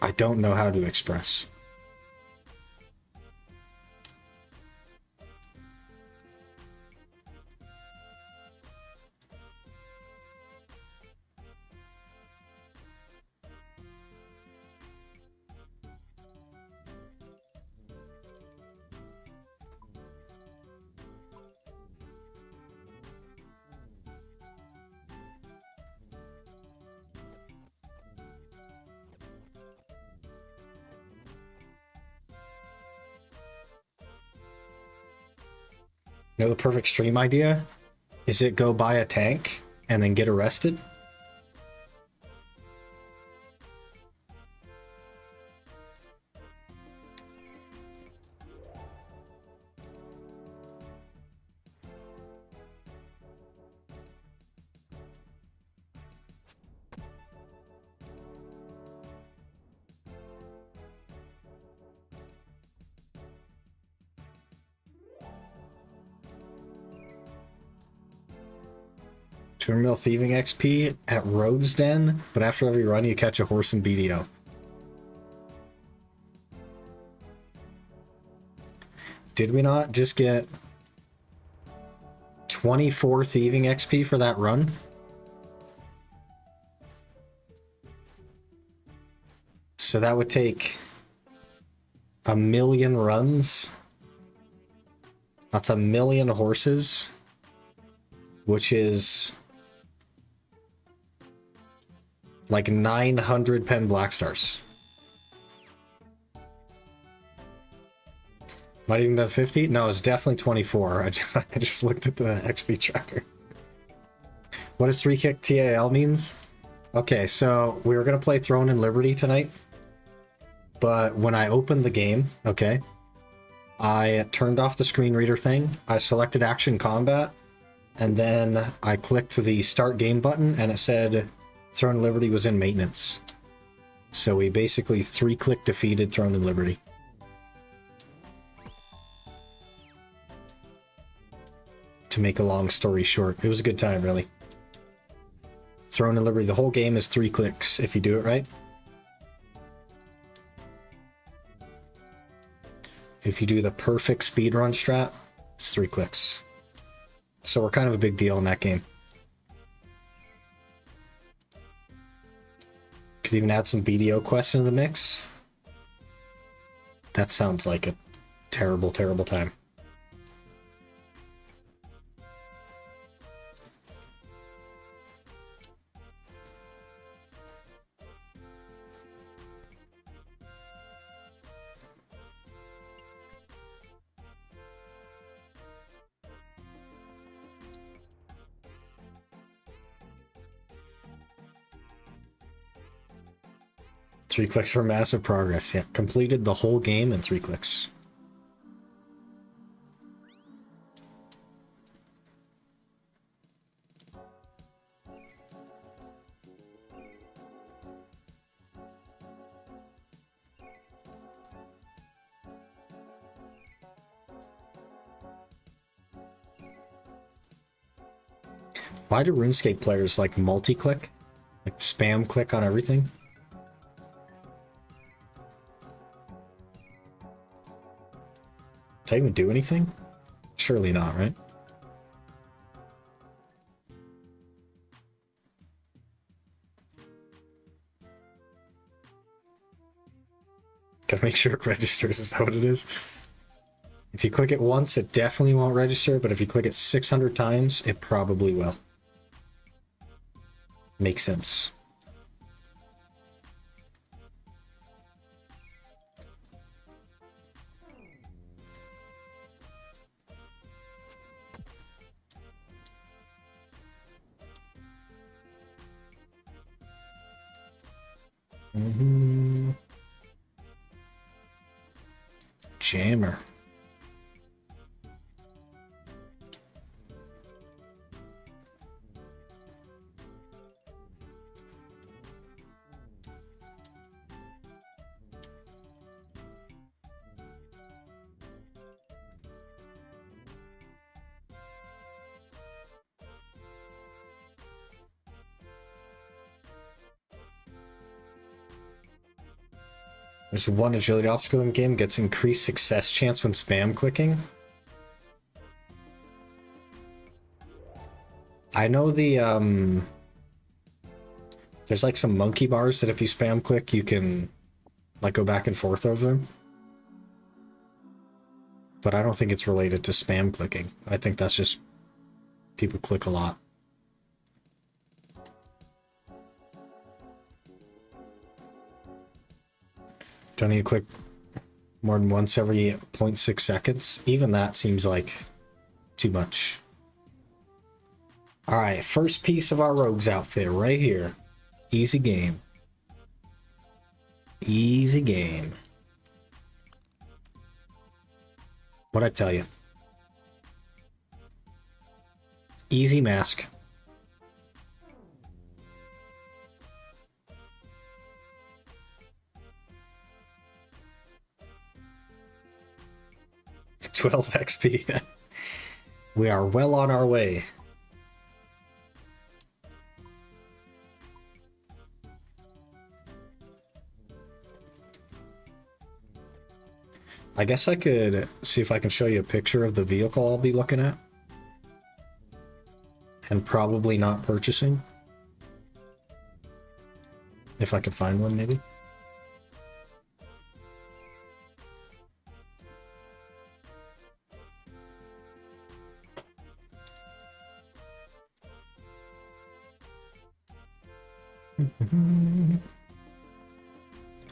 I don't know how to express. You know the perfect stream idea? Is it go buy a tank and then get arrested? Terminal thieving XP at Rogue's Den, but after every run you catch a horse in BDO. Did we not just get 24 thieving XP for that run? So that would take 1,000,000 runs. That's 1,000,000 horses, which is like 900 pen black stars. Might even be 50? No, it's definitely 24. I just looked at the XP tracker. What does 3-kick TAL means? Okay, so we were going to play Throne and Liberty tonight. But when I opened the game, okay, I turned off the screen reader thing. I selected Action Combat. And then I clicked the Start Game button and it said Throne and Liberty was in maintenance. So we basically 3-click defeated Throne and Liberty. To make a long story short, it was a good time, really. Throne and Liberty, the whole game is 3 clicks if you do it right. If you do the perfect speedrun strat, it's 3 clicks. So we're kind of a big deal in that game. Could even add some BDO quests into the mix. That sounds like a terrible, terrible time. Three clicks for massive progress. Yeah, completed the whole game in 3 clicks. Why do RuneScape players like multi-click? Like spam click on everything? Does that even do anything? Surely not, right? Gotta make sure it registers. Is that what it is? If you click it once, it definitely won't register, but if you click it 600 times, it probably will. Makes sense. Jammer. There's one agility obstacle in game, gets increased success chance when spam clicking. I know the, there's like some monkey bars that if you spam click, you can like go back and forth over them. But I don't think it's related to spam clicking. I think that's just people click a lot. Don't need to click more than once every 0.6 seconds. Even that seems like too much. All right, first piece of our rogue's outfit right here. Easy game. Easy game. What'd I tell you? Easy mask. $12 XP. We are well on our way. I guess I could see if I can show you a picture of the vehicle I'll be looking at. And probably not purchasing. If I can find one, maybe.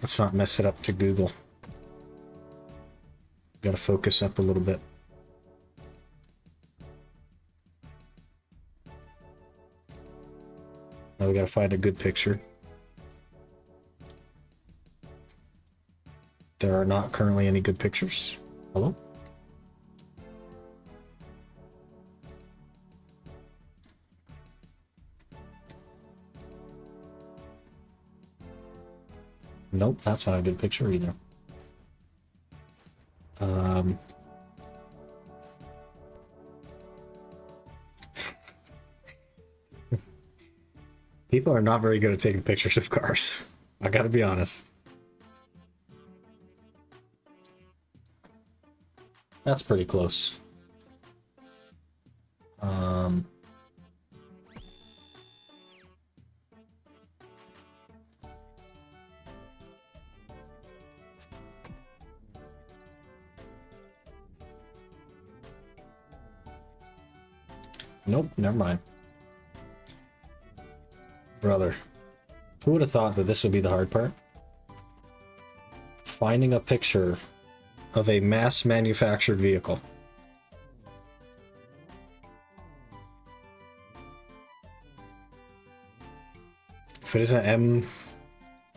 Let's not mess it up to Google. Gotta focus up a little bit. Now we gotta find a good picture. There are not currently any good pictures. Hello? Nope, that's not a good picture either. People are not very good at taking pictures of cars. I gotta be honest. That's pretty close. Nope, never mind. Brother, who would have thought that this would be the hard part? Finding a picture of a mass-manufactured vehicle. If it isn't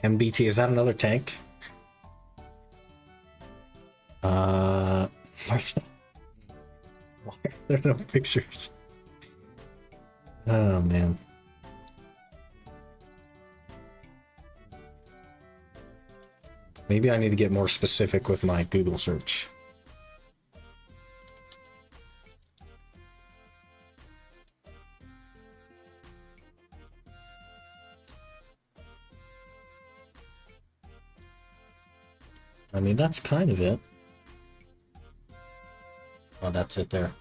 MBT, is that another tank? Why are there no pictures? Oh, man. Maybe I need to get more specific with my Google search. I mean, that's kind of it. Oh, that's it there.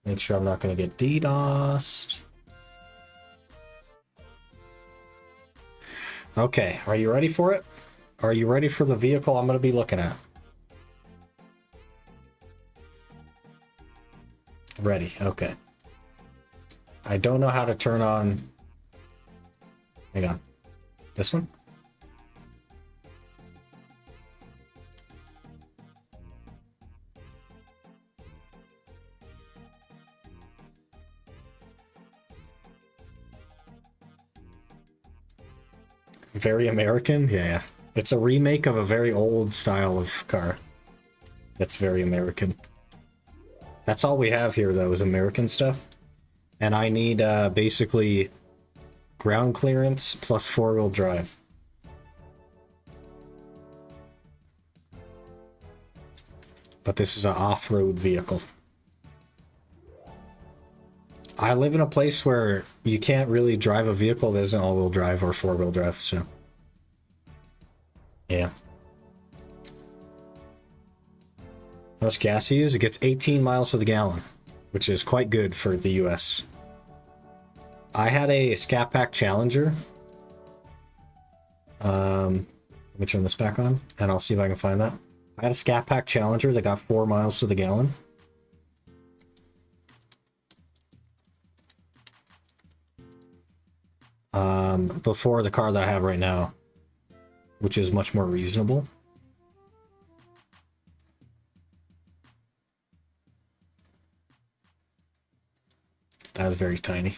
Make sure I'm not going to get DDoSed. Okay, are you ready for it? Are you ready for the vehicle I'm going to be looking at? Ready, okay. I don't know how to turn on... Hang on. This one? Very American? Yeah. It's a remake of a very old style of car. That's very American. That's all we have here, though, is American stuff. And I need, basically, ground clearance plus four-wheel drive. But this is an off-road vehicle. I live in a place where you can't really drive a vehicle that isn't all-wheel drive or four-wheel drive, so... Yeah. How much gas you use? It gets 18 miles to the gallon, which is quite good for the US. I had a Scat Pack Challenger. Let me turn this back on, and I'll see if I can find that. I had a Scat Pack Challenger that got 4 miles to the gallon. Before the car that I have right now, which is much more reasonable. That was very tiny.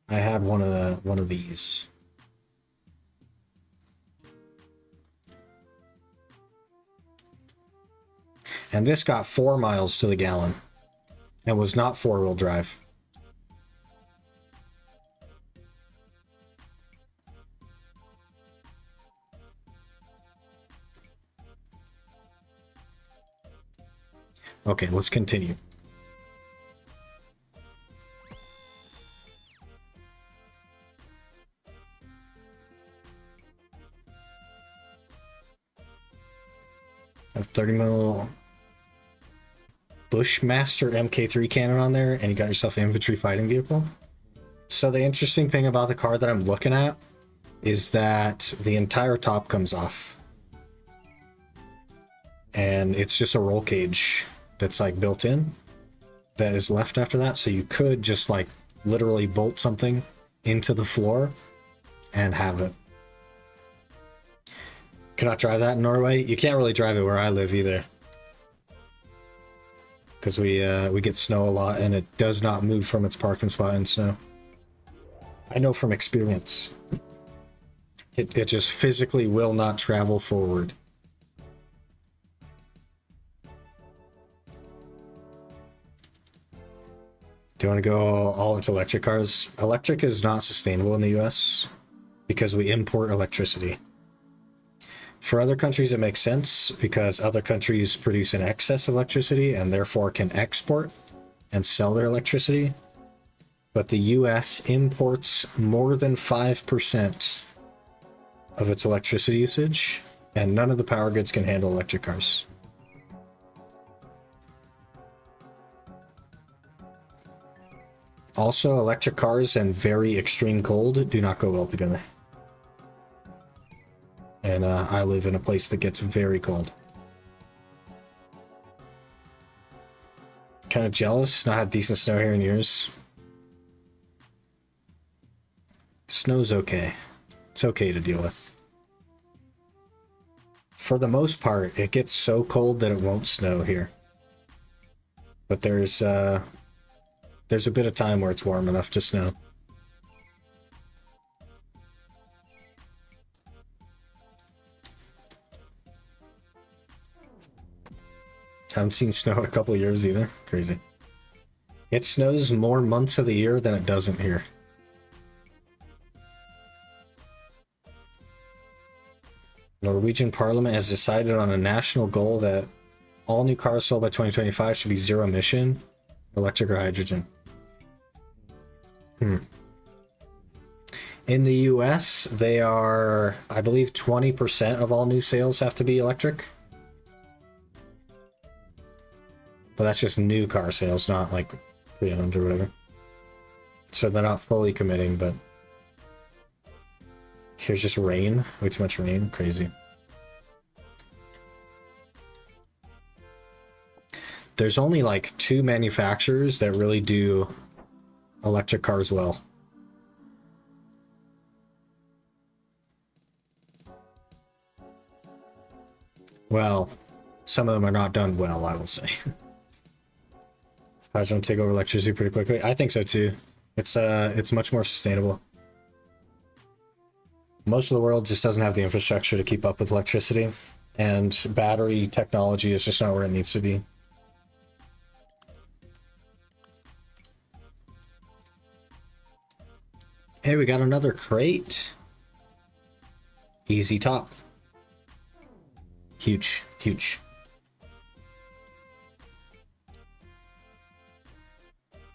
I had one of these. And this got 4 miles to the gallon and was not four-wheel drive. Okay, let's continue. A 30 mil Bushmaster MK3 cannon on there, and you got yourself an infantry fighting vehicle. So the interesting thing about the car that I'm looking at is that the entire top comes off. And it's just a roll cage that's like built in that is left after that. So you could just like literally bolt something into the floor and have it. Cannot drive that in Norway. You can't really drive it where I live either, because we get snow a lot and it does not move from its parking spot in snow. I know from experience. It just physically will not travel forward. Do you want to go all into electric cars? Electric is not sustainable in the US because we import electricity. For other countries, it makes sense because other countries produce an excess of electricity and therefore can export and sell their electricity. But the US imports more than 5% of its electricity usage, and none of the power grids can handle electric cars. Also, electric cars and very extreme cold do not go well together. And I live in a place that gets very cold. Kind of jealous, not had decent snow here in years. Snow's okay. It's okay to deal with. For the most part, it gets so cold that it won't snow here. But there's a bit of time where it's warm enough to snow. Haven't seen snow in a couple of years either. Crazy. It snows more months of the year than it doesn't here. Norwegian Parliament has decided on a national goal that all new cars sold by 2025 should be zero emission, electric or hydrogen. In the US, they are, I believe, 20% of all new sales have to be electric. But that's just new car sales, not like pre-owned or whatever. So they're not fully committing, but Here's just rain. Way too much rain. Crazy. There's only like 2 manufacturers that really do electric cars well. Well, some of them are not done well, I will say. Hydrogen take over electricity pretty quickly. I think so too. It's much more sustainable. Most of the world just doesn't have the infrastructure to keep up with electricity, and battery technology is just not where it needs to be. Hey, we got another crate. Easy top. Huge, huge.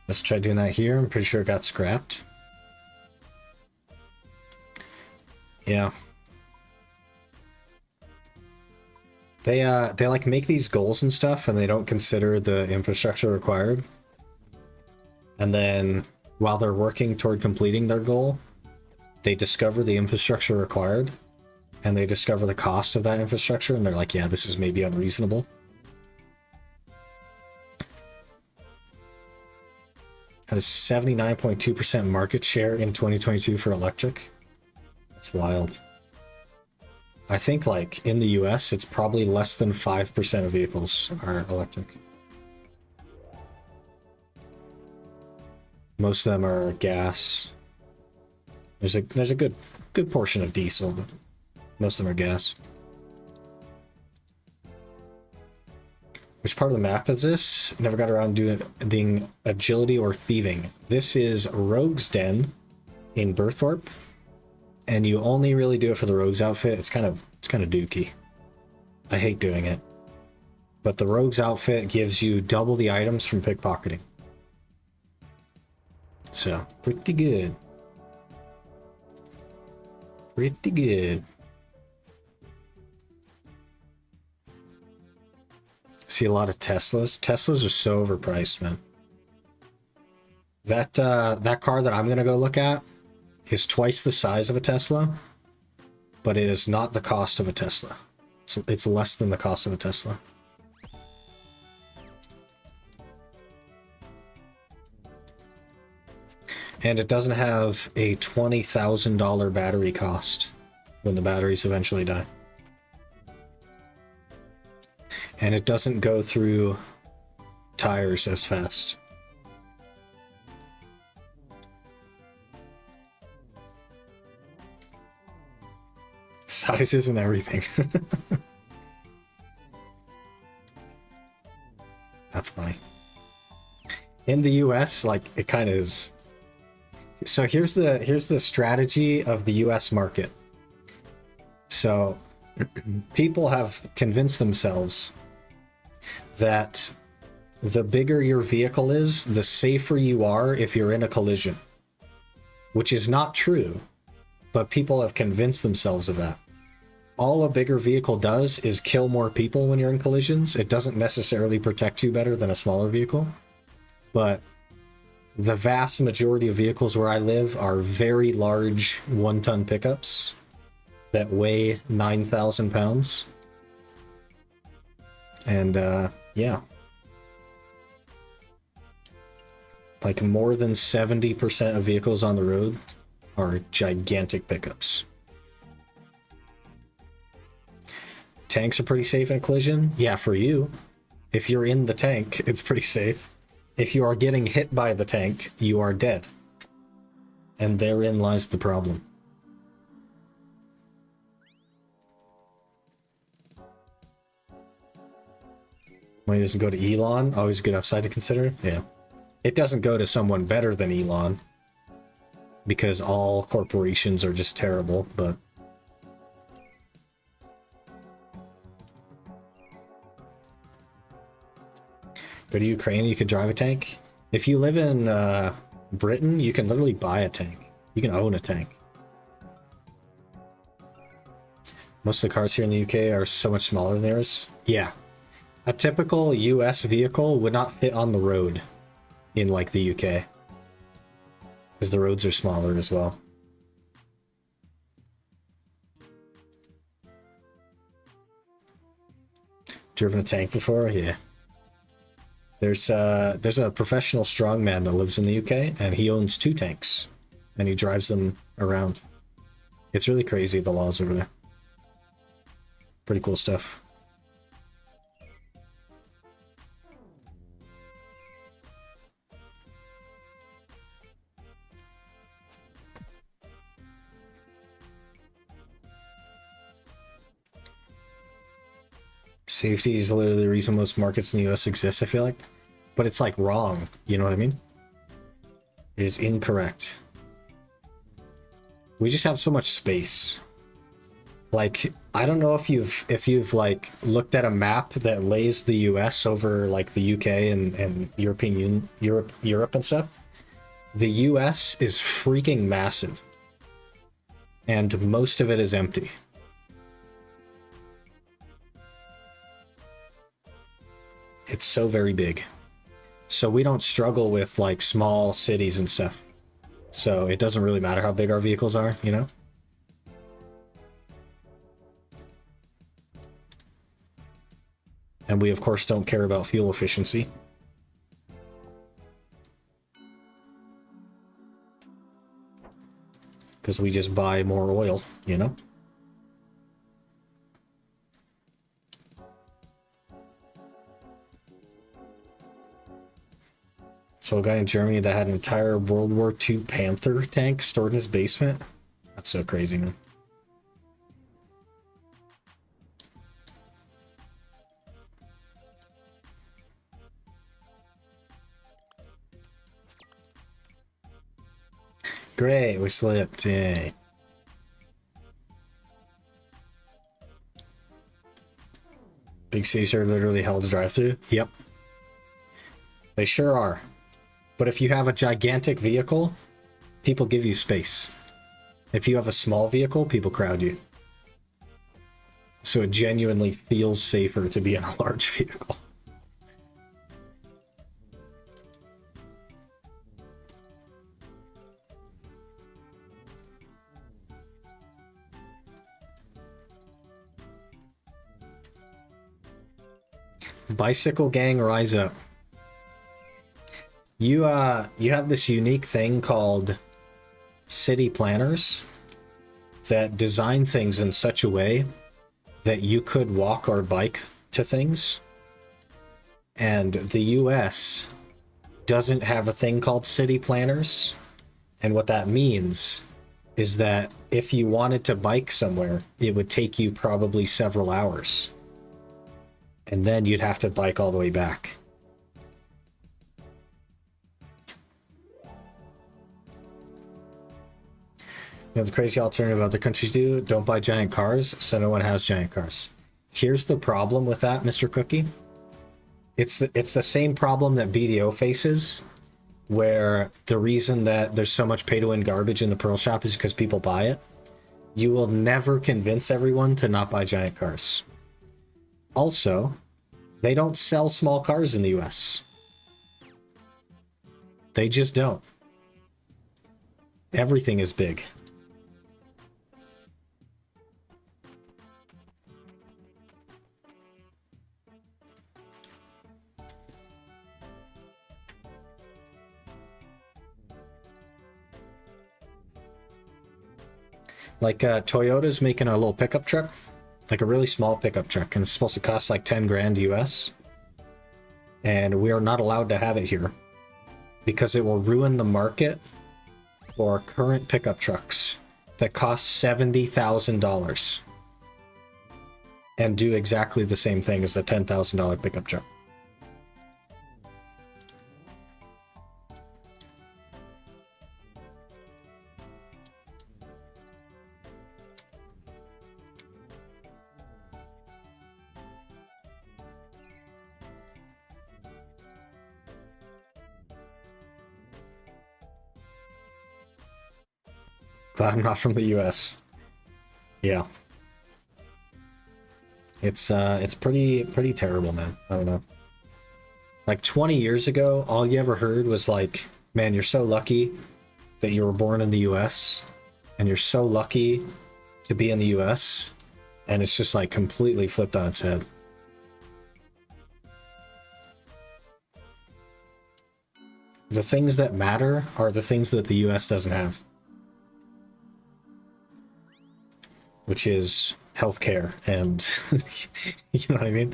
Let's try doing that here. I'm pretty sure it got scrapped. Yeah. They like make these goals and stuff, and they don't consider the infrastructure required. And then while they're working toward completing their goal, they discover the infrastructure required, and they discover the cost of that infrastructure, and they're like, yeah, this is maybe unreasonable. Had a 79.2% market share in 2022 for electric. That's wild. I think like in the US, it's probably less than 5% of vehicles are electric. Most of them are gas. There's a good portion of diesel, but most of them are gas. Which part of the map is this? Never got around doing agility or thieving. This is Rogue's Den in Burthorpe, and you only really do it for the Rogue's outfit. It's kind of dookie. I hate doing it, but the Rogue's outfit gives you double the items from pickpocketing. So, pretty good. Pretty good. See a lot of Teslas. Teslas are so overpriced, man. That car that I'm gonna go look at is twice the size of a Tesla, but it is not the cost of a Tesla. It's less than the cost of a Tesla. And it doesn't have a $20,000 battery cost when the batteries eventually die. And it doesn't go through tires as fast. Size isn't everything. That's funny. In the US, like, it kind of is. So here's the strategy of the US market. So people have convinced themselves that the bigger your vehicle is, the safer you are if you're in a collision, which is not true, but people have convinced themselves of that. All a bigger vehicle does is kill more people when you're in collisions. It doesn't necessarily protect you better than a smaller vehicle, but the vast majority of vehicles where I live are very large 1-ton pickups that weigh 9,000 pounds. And yeah. Like more than 70% of vehicles on the road are gigantic pickups. Tanks are pretty safe in a collision. Yeah, for you. If you're in the tank, it's pretty safe. If you are getting hit by the tank, you are dead. And therein lies the problem. Money doesn't go to Elon. Always a good upside to consider. Yeah. It doesn't go to someone better than Elon, because all corporations are just terrible, but go to Ukraine, you could drive a tank. If you live in Britain, you can literally buy a tank. You can own a tank. Most of the cars here in the UK are so much smaller than theirs. Yeah. A typical US vehicle would not fit on the road in like the UK, because the roads are smaller as well. Driven a tank before? Yeah. There's a professional strongman that lives in the UK, and he owns 2 tanks, and he drives them around. It's really crazy, the laws over there. Pretty cool stuff. Safety is literally the reason most markets in the US exist, I feel like. But it's like wrong, you know what I mean? It is incorrect. We just have so much space. Like, I don't know if you've like looked at a map that lays the US over like the UK and Europe and stuff. The US is freaking massive. And most of it is empty. It's so very big. So we don't struggle with like small cities and stuff. So it doesn't really matter how big our vehicles are, you know? And we of course don't care about fuel efficiency. Because we just buy more oil, you know? So a guy in Germany that had an entire World War II Panther tank stored in his basement? That's so crazy, man. Great, we slipped, yay. Big cities are literally hell to drive through? Yep. They sure are. But if you have a gigantic vehicle, people give you space. If you have a small vehicle, people crowd you. So it genuinely feels safer to be in a large vehicle. Bicycle gang, rise up. You have this unique thing called city planners that design things in such a way that you could walk or bike to things. And the US doesn't have a thing called city planners. And what that means is that if you wanted to bike somewhere, it would take you probably several hours. And then you'd have to bike all the way back. You know, the crazy alternative other countries do, don't buy giant cars, so no one has giant cars. Here's the problem with that, Mr. Cookie. It's the same problem that BDO faces, where the reason that there's so much pay-to-win garbage in the Pearl Shop is because people buy it. You will never convince everyone to not buy giant cars. Also, they don't sell small cars in the US. They just don't. Everything is big. Like Toyota's making a little pickup truck, like a really small pickup truck, and it's supposed to cost like 10 grand US. And we are not allowed to have it here because it will ruin the market for current pickup trucks that cost $70,000 and do exactly the same thing as the $10,000 pickup truck. Glad I'm not from the US. Yeah. It's pretty terrible, man. I don't know. Like 20 years ago, all you ever heard was like, man, you're so lucky that you were born in the US, and you're so lucky to be in the US, and it's just like completely flipped on its head. The things that matter are the things that the US doesn't have, which is healthcare and you know what I mean?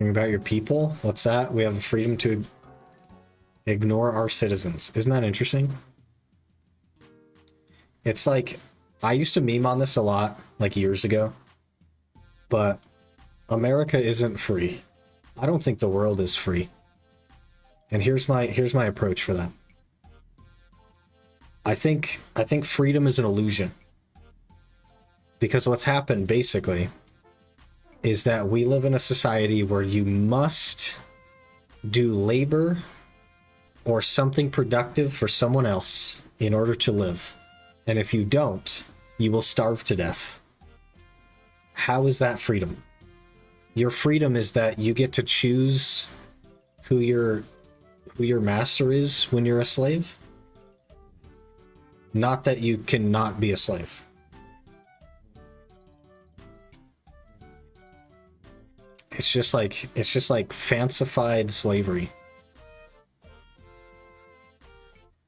About your people? What's that? We have the freedom to ignore our citizens. Isn't that interesting? It's like, I used to meme on this a lot, like years ago, but America isn't free. I don't think the world is free. And here's my approach for that. I think freedom is an illusion. Because what's happened basically is that we live in a society where you must do labor or something productive for someone else in order to live. And if you don't, you will starve to death. How is that freedom? Your freedom is that you get to choose who your master is when you're a slave. Not that you cannot be a slave. It's just like fancified slavery.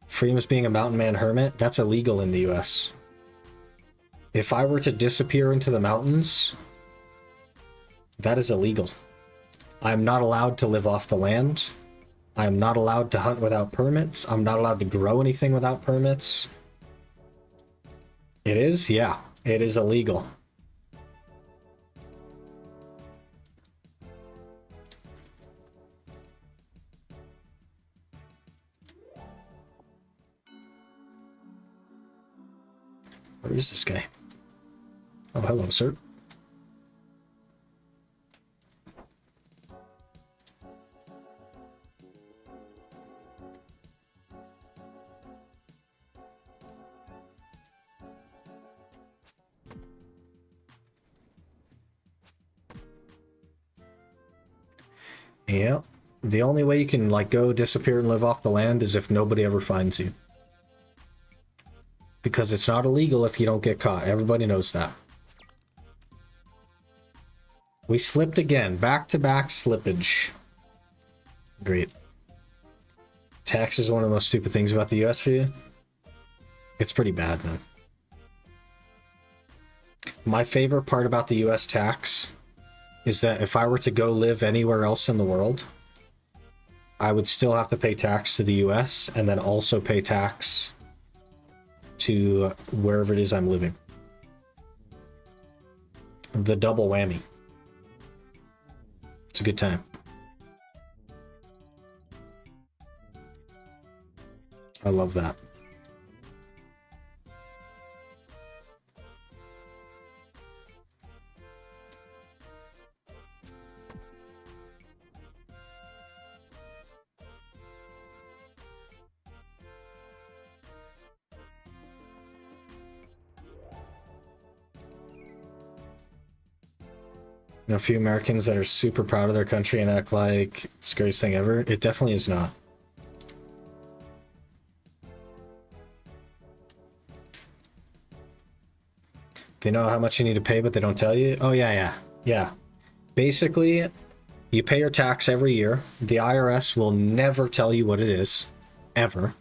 Freedom is being a mountain man hermit. That's illegal in the US. If I were to disappear into the mountains, that is illegal. I'm not allowed to live off the land. I'm not allowed to hunt without permits. I'm not allowed to grow anything without permits. It is? Yeah, it is illegal. Where is this guy? Oh, hello, sir. Yeah. The only way you can, like, go disappear and live off the land is if nobody ever finds you. Because it's not illegal if you don't get caught. Everybody knows that. We slipped again. Back-to-back slippage. Great. Tax is one of the most stupid things about the US for you. It's pretty bad, man. My favorite part about the US tax is that if I were to go live anywhere else in the world, I would still have to pay tax to the US and then also pay tax to wherever it is I'm living. The double whammy. It's a good time. I love that. A few Americans that are super proud of their country and act like it's the greatest thing ever. It definitely is not. They know how much you need to pay, but they don't tell you. Oh, yeah. Basically, you pay your tax every year. The IRS will never tell you what it is, ever.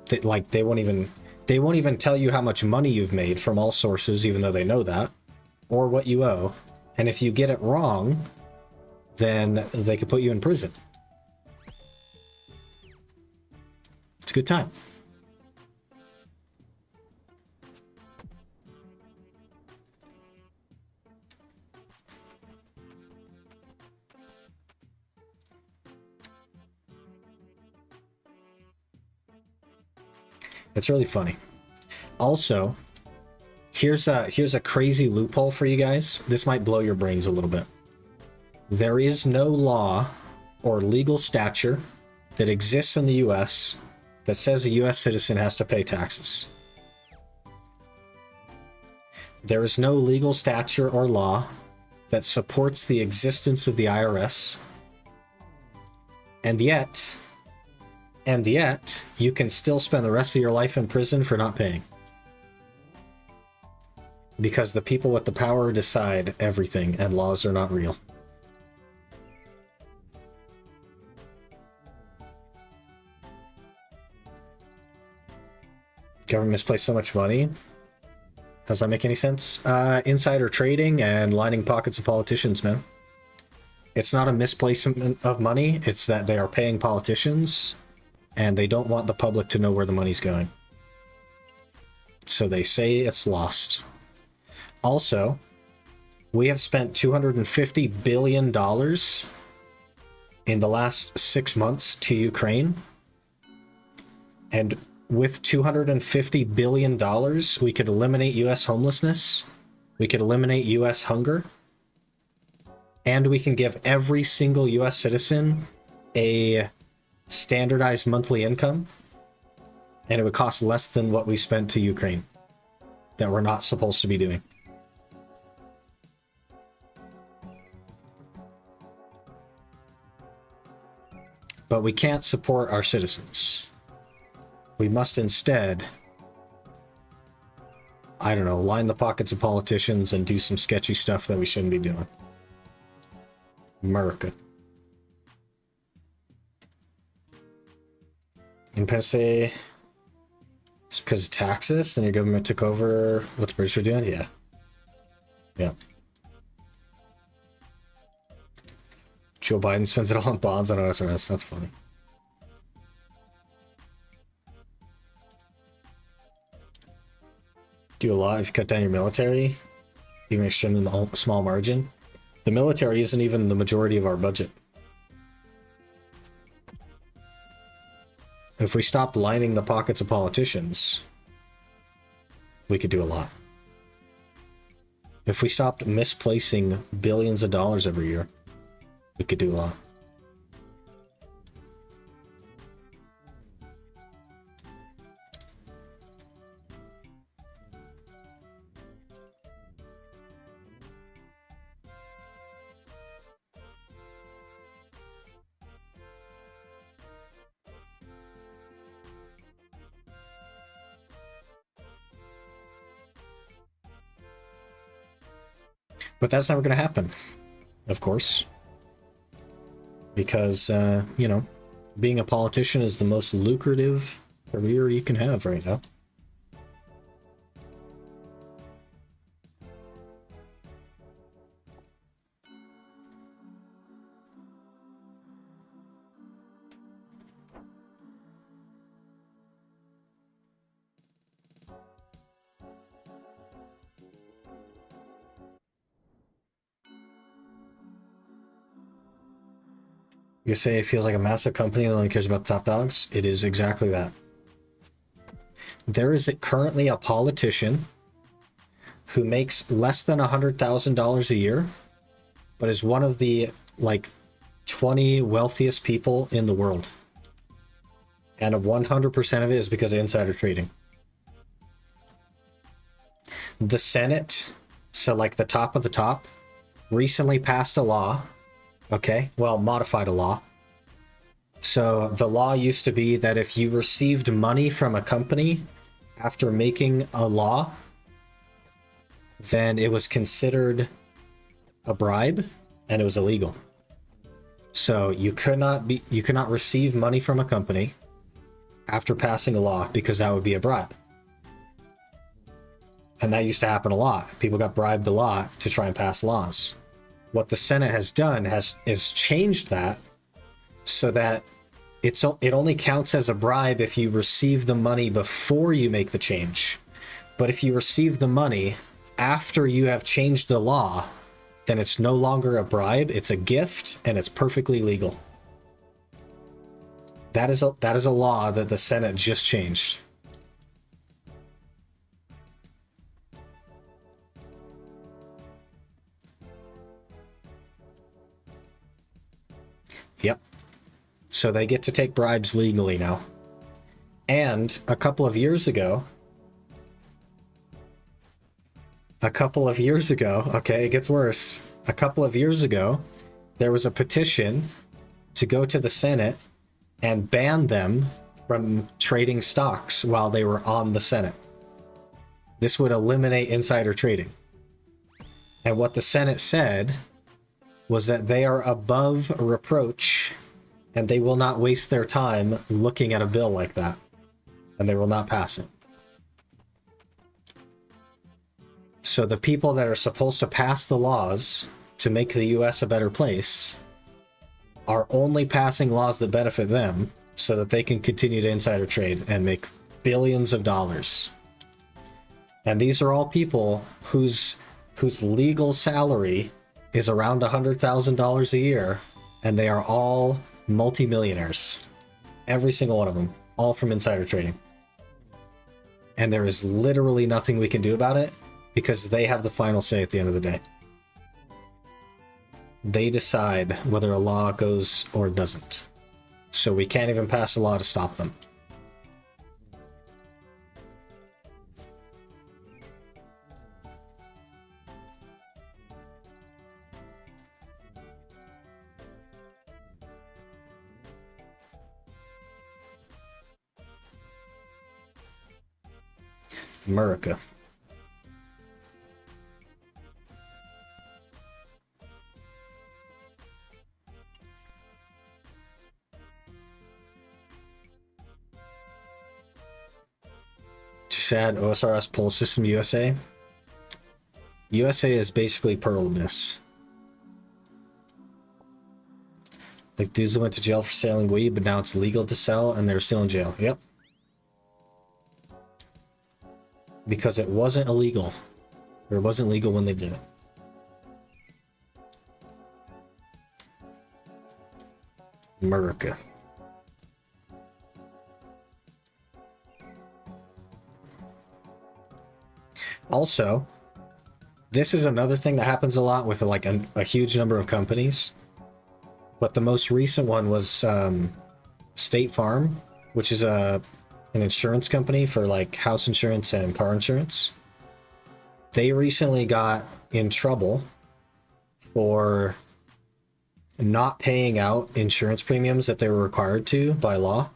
They won't even tell you how much money you've made from all sources, even though they know that, or what you owe. And if you get it wrong, then they could put you in prison. It's a good time. It's really funny. Also, here's a crazy loophole for you guys. This might blow your brains a little bit. There is no law or legal stature that exists in the US that says a US citizen has to pay taxes. There is no legal stature or law that supports the existence of the IRS. And yet, you can still spend the rest of your life in prison for not paying. Because the people with the power decide everything, and laws are not real. Government misplaced so much money. Does that make any sense? Insider trading and lining pockets of politicians, man. It's not a misplacement of money, it's that they are paying politicians, and they don't want the public to know where the money's going. So they say it's lost. Also, we have spent $250 billion in the last 6 months to Ukraine. And with $250 billion, we could eliminate US homelessness, we could eliminate US hunger, and we can give every single US citizen a standardized monthly income, and it would cost less than what we spent to Ukraine that we're not supposed to be doing. But we can't support our citizens. We must instead, I don't know, line the pockets of politicians and do some sketchy stuff that we shouldn't be doing. America. Independence Day, it's because of taxes and your government took over what the British were doing? Yeah. Yeah. Joe Biden spends it all on bonds on OSRS. That's funny. Do a lot if you cut down your military, even extending the small margin. The military isn't even the majority of our budget. If we stopped lining the pockets of politicians, we could do a lot. If we stopped misplacing billions of dollars every year, we could do a lot. But that's never going to happen, of course. Because, you know, being a politician is the most lucrative career you can have right now. You say it feels like a massive company that only cares about the top dogs? It is exactly that. There is currently a politician who makes less than $100,000 a year, but is one of the, like, 20 wealthiest people in the world. And 100% of it is because of insider trading. The Senate, so like the top of the top, recently passed a law. Okay, well, modified a law. So the law used to be that if you received money from a company after making a law, then it was considered a bribe and it was illegal. So you could not receive money from a company after passing a law because that would be a bribe. And that used to happen a lot. People got bribed a lot to try and pass laws. What the Senate has done is changed that so that it only counts as a bribe if you receive the money before you make the change. But if you receive the money after you have changed the law, then it's no longer a bribe, it's a gift, and it's perfectly legal. That is a law that the Senate just changed. Yep. So they get to take bribes legally now. And a couple of years ago, a couple of years ago, okay, it gets worse. A couple of years ago, there was a petition to go to the Senate and ban them from trading stocks while they were on the Senate. This would eliminate insider trading. And what the Senate said was that they are above reproach and they will not waste their time looking at a bill like that. And they will not pass it. So the people that are supposed to pass the laws to make the US a better place are only passing laws that benefit them so that they can continue to insider trade and make billions of dollars. And these are all people whose legal salary is around $100,000 a year, and they are all multimillionaires. Every single one of them, all from insider trading. And there is literally nothing we can do about it because they have the final say at the end of the day. They decide whether a law goes or doesn't. So we can't even pass a law to stop them. America. Just add OSRS poll system USA. USA is basically Pearl Abyss. Like dudes that went to jail for selling weed, but now it's legal to sell and they're still in jail. Yep. Because it wasn't illegal. Or it wasn't legal when they did it. America. Also, this is another thing that happens a lot with like a huge number of companies. But the most recent one was State Farm, which is an insurance company for like house insurance and car insurance. They recently got in trouble for not paying out insurance premiums that they were required to by law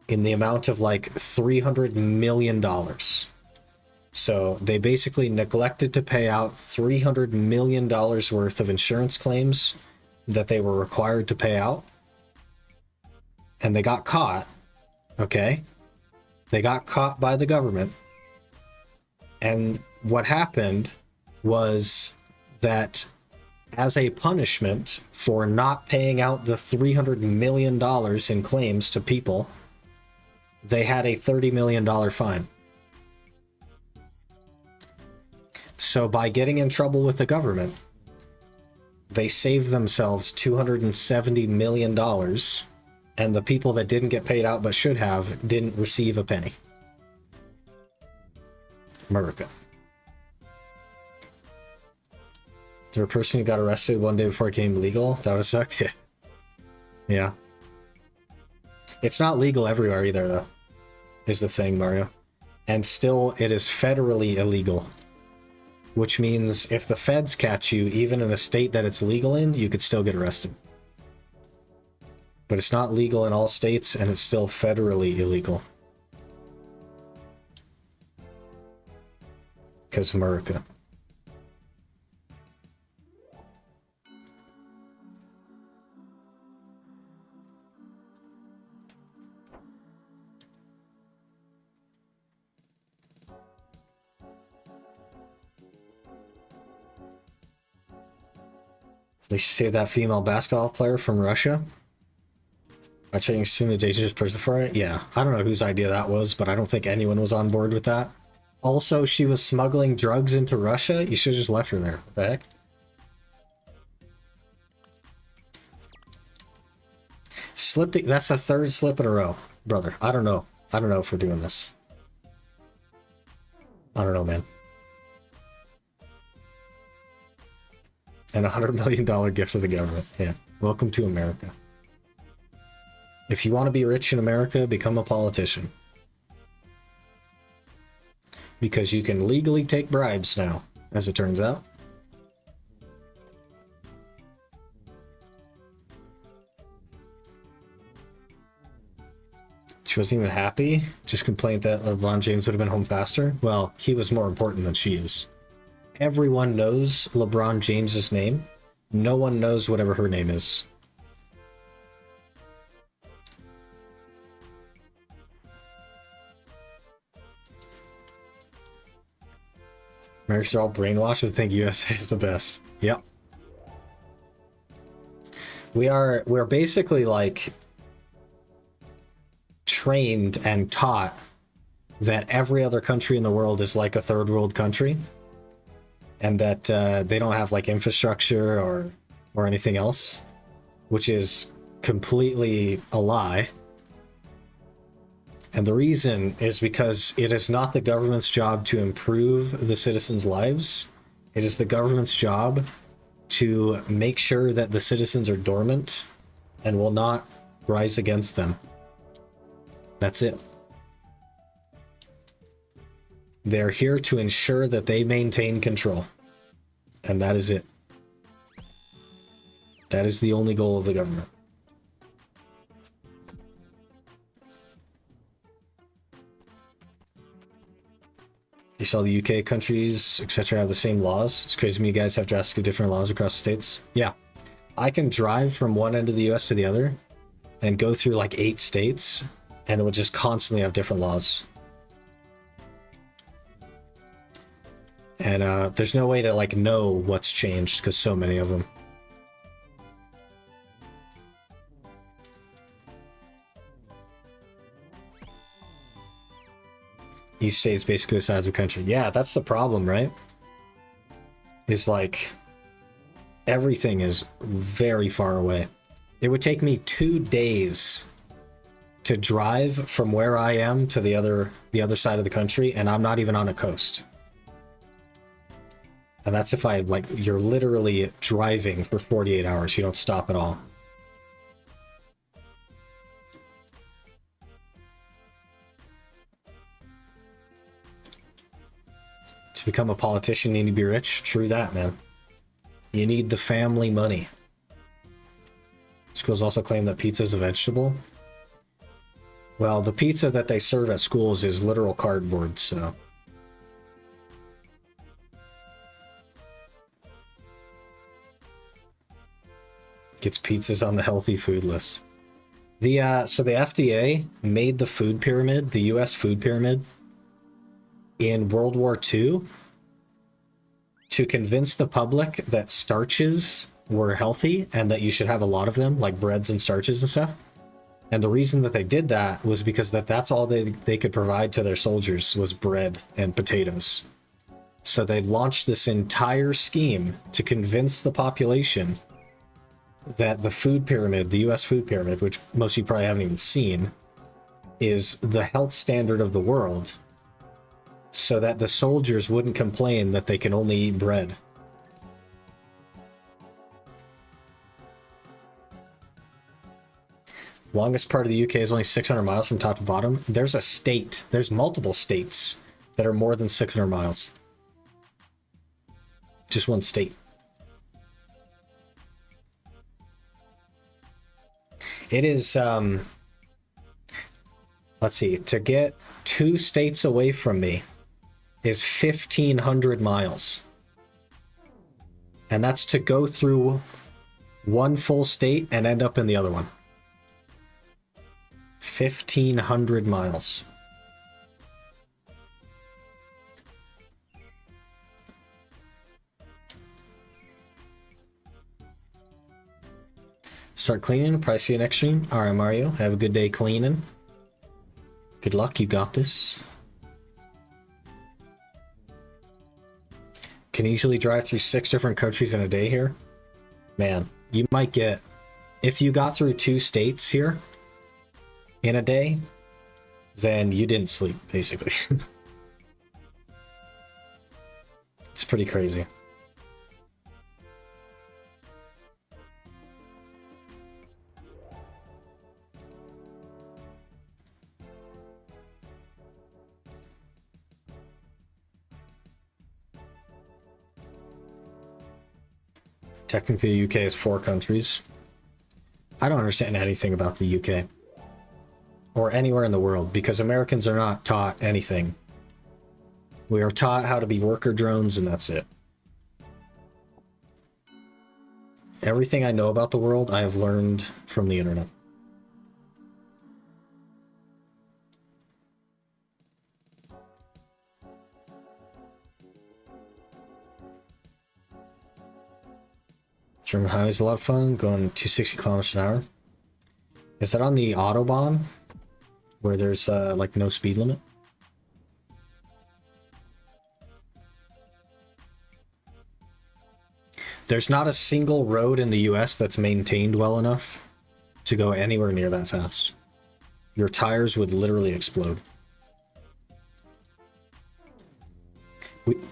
in the amount of like $300 million. So they basically neglected to pay out $300 million worth of insurance claims that they were required to pay out. And they got caught. Okay? They got caught by the government. And what happened was that as a punishment for not paying out the $300 million in claims to people, they had a $30 million fine. So by getting in trouble with the government, they saved themselves $270 million, and the people that didn't get paid out but should have didn't receive a penny. America. Is there a person who got arrested one day before it became legal? That would have sucked. Yeah. Yeah. It's not legal everywhere either, though, is the thing, Mario. And still, it is federally illegal. Which means if the feds catch you, even in a state that it's legal in, you could still get arrested. But it's not legal in all states, and it's still federally illegal. Because America. They should save that female basketball player from Russia. By changing assume the dangerous person for it? Yeah, I don't know whose idea that was, but I don't think anyone was on board with that. Also, she was smuggling drugs into Russia? You should have just left her there. What the heck? That's the third slip in a row, brother. I don't know. I don't know if we're doing this. I don't know, man. And $100 million gift to the government. Yeah. Welcome to America. If you want to be rich in America, become a politician. because you can legally take bribes now, as it turns out. She wasn't even happy, just complained that LeBron James would have been home faster. Well, he was more important than she is. Everyone knows LeBron James's name. No one knows whatever her name is. Americans are all brainwashed and think USA is the best. Yep. We're basically like trained and taught that every other country in the world is like a third world country, and that they don't have like infrastructure or anything else, which is completely a lie. And the reason is because it is not the government's job to improve the citizens' lives. It is the government's job to make sure that the citizens are dormant and will not rise against them. That's it. They're here to ensure that they maintain control. And that is it. That is the only goal of the government. You saw the UK countries, etc. have the same laws. It's crazy to me you guys have drastically different laws across the states. Yeah. I can drive from one end of the US to the other and go through like 8 states, and it would just constantly have different laws. And there's no way to like know what's changed because so many of them. Each state's basically the size of a country. Yeah, that's the problem, right? Is like everything is very far away. It would take me 2 days to drive from where I am to the other side of the country, and I'm not even on a coast. And that's if I like, you're literally driving for 48 hours. You don't stop at all. To become a politician, you need to be rich. True that, man. You need the family money. Schools also claim that pizza is a vegetable. Well, the pizza that they serve at schools is literal cardboard, so... Gets pizzas on the healthy food list. So the FDA made the food pyramid, the US food pyramid, in World War II to convince the public that starches were healthy and that you should have a lot of them, like breads and starches and stuff. And the reason that they did that was because that's all they could provide to their soldiers was bread and potatoes. So they launched this entire scheme to convince the population that the food pyramid, the US food pyramid, which most of you probably haven't even seen, is the health standard of the world, so that the soldiers wouldn't complain that they can only eat bread. Longest part of the UK is only 600 miles from top to bottom. There's multiple states that are more than 600 miles. Just one state. It is, let's see, to get 2 states away from me is 1,500 miles. And that's to go through one full state and end up in the other one. 1,500 miles. Start cleaning. Probably see you next stream. Alright, Mario. Have a good day cleaning. Good luck. You got this. Can easily drive through 6 different countries in a day here. Man, you might get... If you got through 2 states here in a day, then you didn't sleep, basically. It's pretty crazy. Technically, the UK is 4 countries. I don't understand anything about the UK. Or anywhere in the world, because Americans are not taught anything. We are taught how to be worker drones, and that's it. Everything I know about the world, I have learned from the internet. German highway is a lot of fun, going 260 kilometers an hour. Is that on the Autobahn, where there's like no speed limit? There's not a single road in the US that's maintained well enough to go anywhere near that fast. Your tires would literally explode.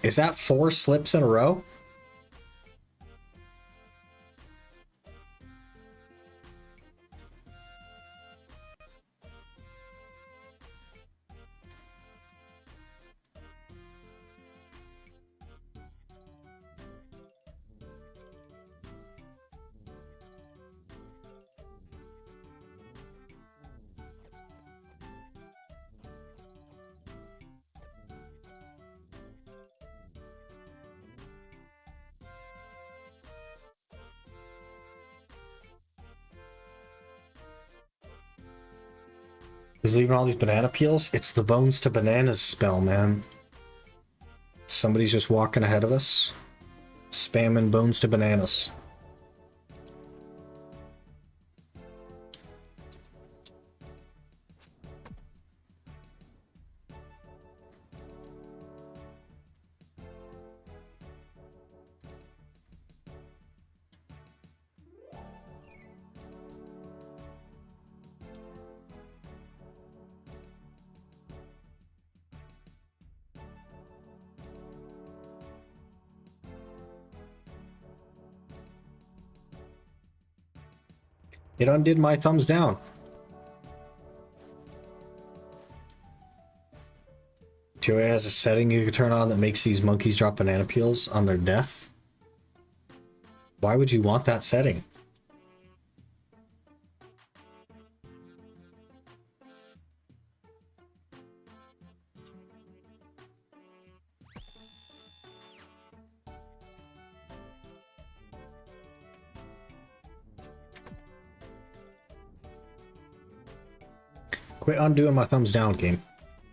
Is that 4 slips in a row? Who's leaving all these banana peels? It's the bones to bananas spell, man. Somebody's just walking ahead of us, spamming bones to bananas. It undid my thumbs down. TOA has a setting you can turn on that makes these monkeys drop banana peels on their death. Why would you want that setting? Quit undoing my thumbs down, game.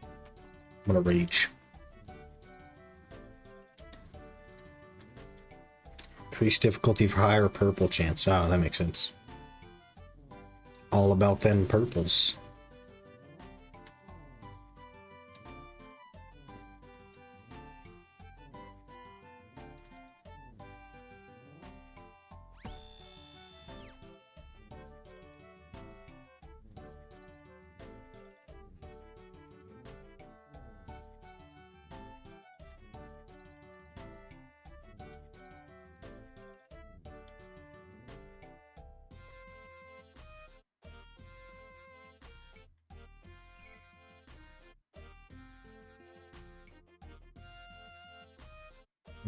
I'm gonna rage. Increase difficulty for higher purple chance. Oh, that makes sense. All about them purples.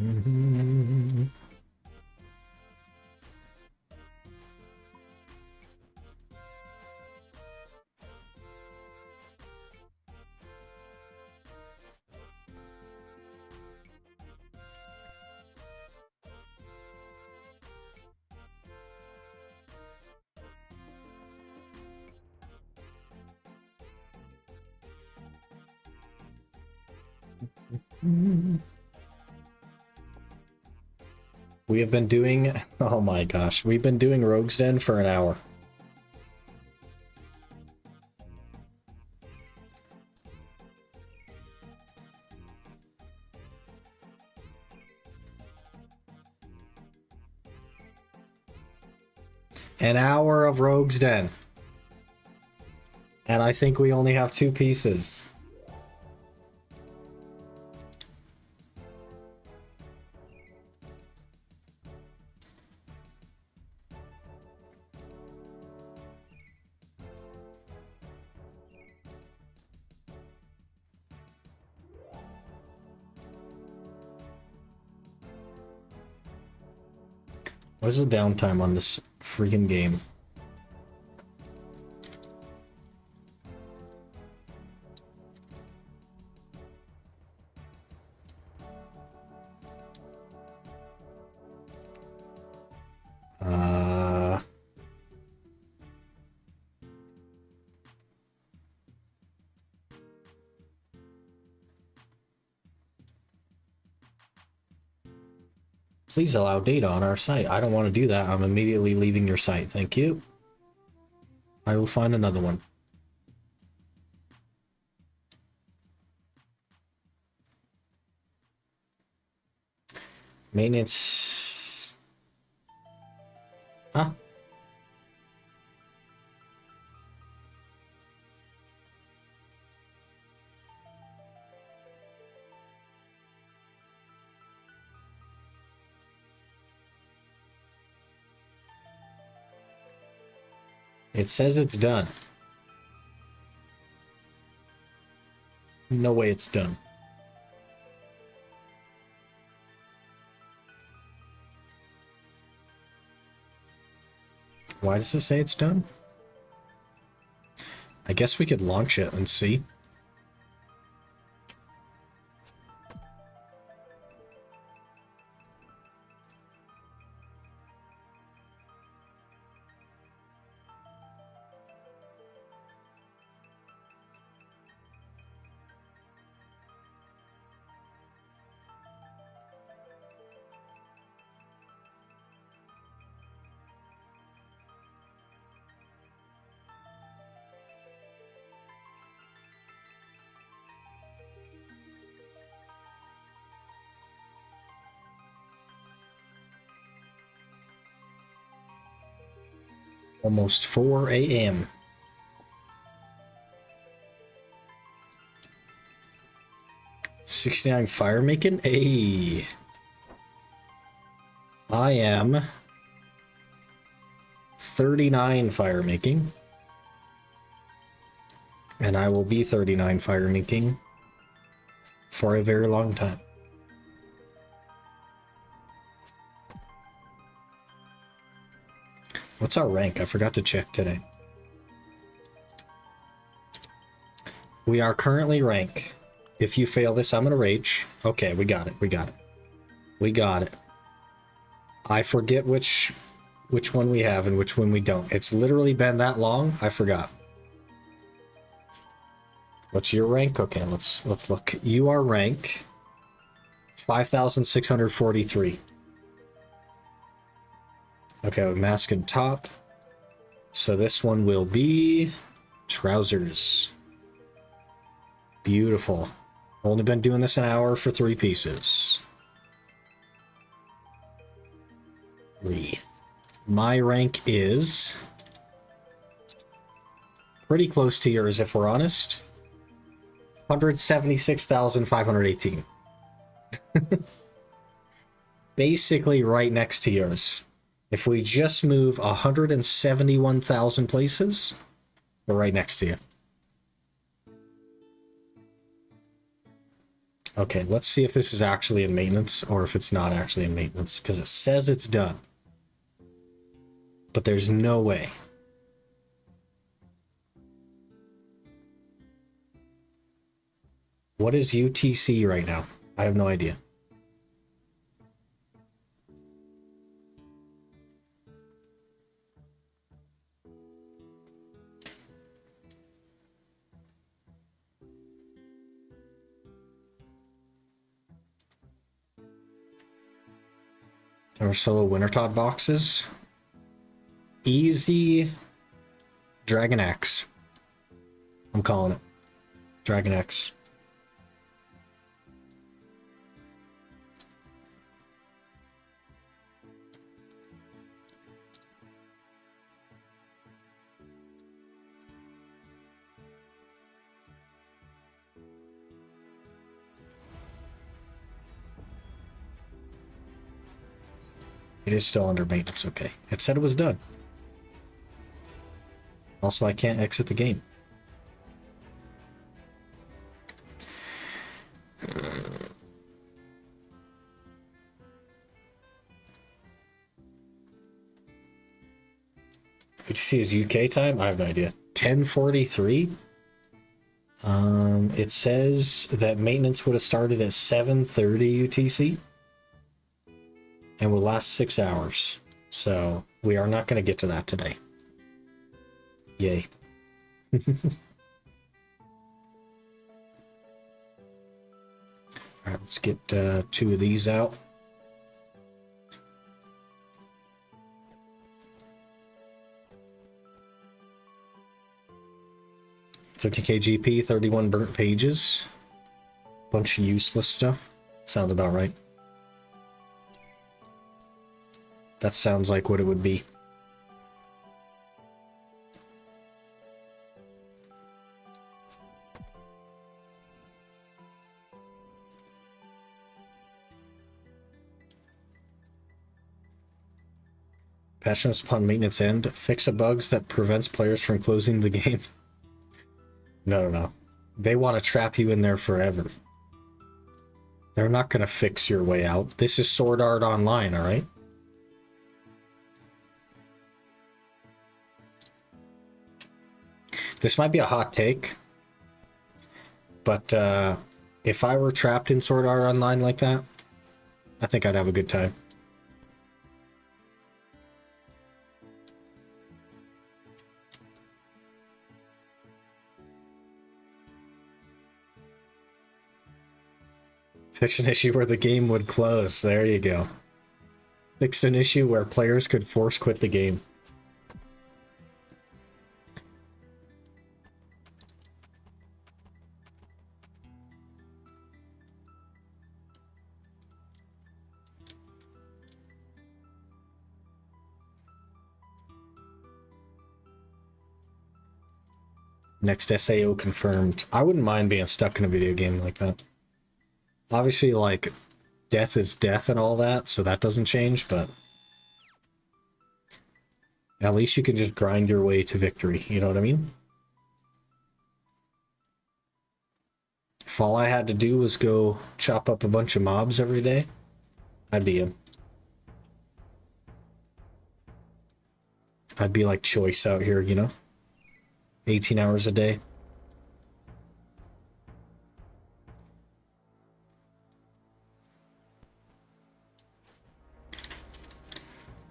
Mm-hmm. We have been doing, oh my gosh, we've been doing Rogue's Den for an hour. An hour of Rogue's Den. And I think we only have 2 pieces. What is the downtime on this freaking game? Please allow data on our site. I don't want to do that. I'm immediately leaving your site. Thank you. I will find another one. Maintenance. Ah. It says it's done. No way it's done. Why does it say it's done? I guess we could launch it and see. Almost 4 a.m. $69 fire making? Hey. I am 39 fire making. And I will be 39 fire making for a very long time. What's our rank? I forgot to check today. We are currently rank. If you fail this, I'm gonna rage. Okay, we got it. We got it. We got it. I forget which one we have and which one we don't. It's literally been that long. I forgot. What's your rank? Okay, let's look. You are rank 5,643. Okay, mask and top. So this one will be trousers. Beautiful. Only been doing this an hour for 3 pieces. 3. My rank is pretty close to yours, if we're honest. 176,518. Basically right next to yours. If we just move 171,000 places, we're right next to you. Okay, let's see if this is actually in maintenance or if it's not actually in maintenance, because it says it's done. But there's no way. What is UTC right now? I have no idea. Our solo Wintertod boxes. Easy Dragon X. I'm calling it. Dragon X. It is still under maintenance, okay. It said it was done. Also, I can't exit the game. see his UK time? I have no idea. 10:43. It says that maintenance would have started at 7:30 UTC and will last 6 hours. So we are not going to get to that today. Yay. All right, let's get 2 of these out. $30K GP, 31 burnt pages. Bunch of useless stuff. Sounds about right. That sounds like what it would be. Patch notes upon maintenance end. Fix a bugs that prevents players from closing the game. No. They want to trap you in there forever. They're not going to fix your way out. This is Sword Art Online, alright? This might be a hot take, but if I were trapped in Sword Art Online like that, I think I'd have a good time. Fixed an issue where the game would close. There you go. Fixed an issue where players could force quit the game. Next SAO confirmed. I wouldn't mind being stuck in a video game like that. Obviously, like, death is death and all that, so that doesn't change, but at least you can just grind your way to victory, you know what I mean? If all I had to do was go chop up a bunch of mobs every day, I'd be in. I'd be like Choice out here, you know? 18 hours a day.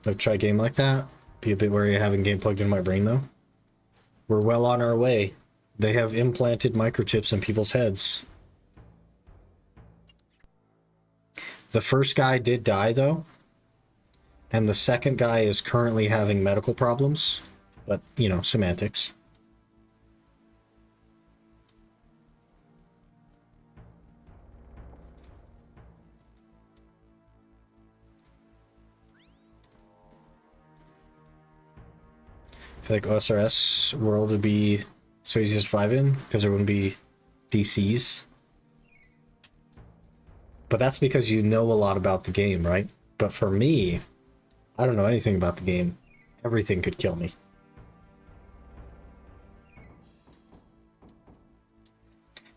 I've tried a game like that. Be a bit wary of having game plugged in my brain, though. We're well on our way. They have implanted microchips in people's heads. The first guy did die, though. And the second guy is currently having medical problems. But, you know, semantics. I feel like OSRS world would be so easy to survive in because there wouldn't be DCs. But that's because you know a lot about the game, right? But for me, I don't know anything about the game. Everything could kill me.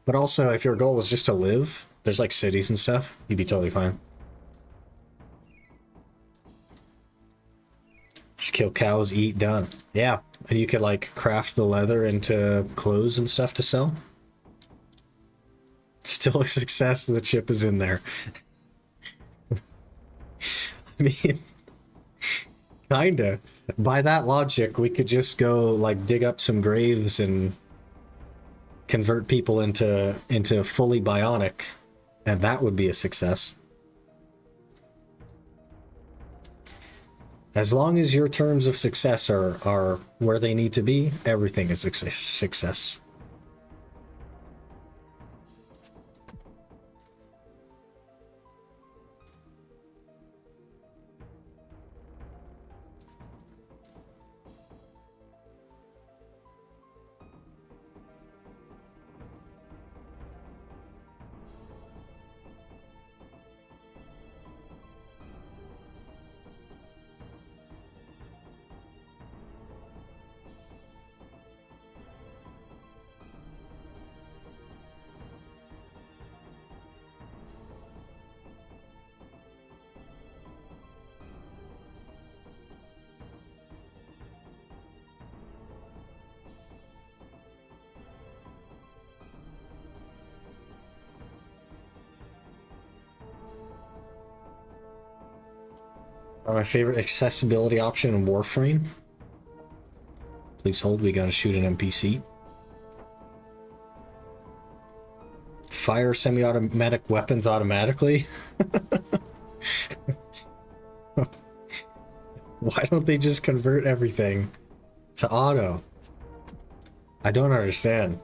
But also, if your goal was just to live, there's like cities and stuff, you'd be totally fine. Just kill cows, eat, done. Yeah, and you could like craft the leather into clothes and stuff to sell. Still a success, the chip is in there. I mean, kinda. By that logic, we could just go like dig up some graves and convert people into fully bionic, and that would be a success. As long as your terms of success are where they need to be, everything is a success. My favorite accessibility option in Warframe. Please hold, we gotta shoot an NPC. Fire semi-automatic weapons automatically? Why don't they just convert everything to auto? I don't understand.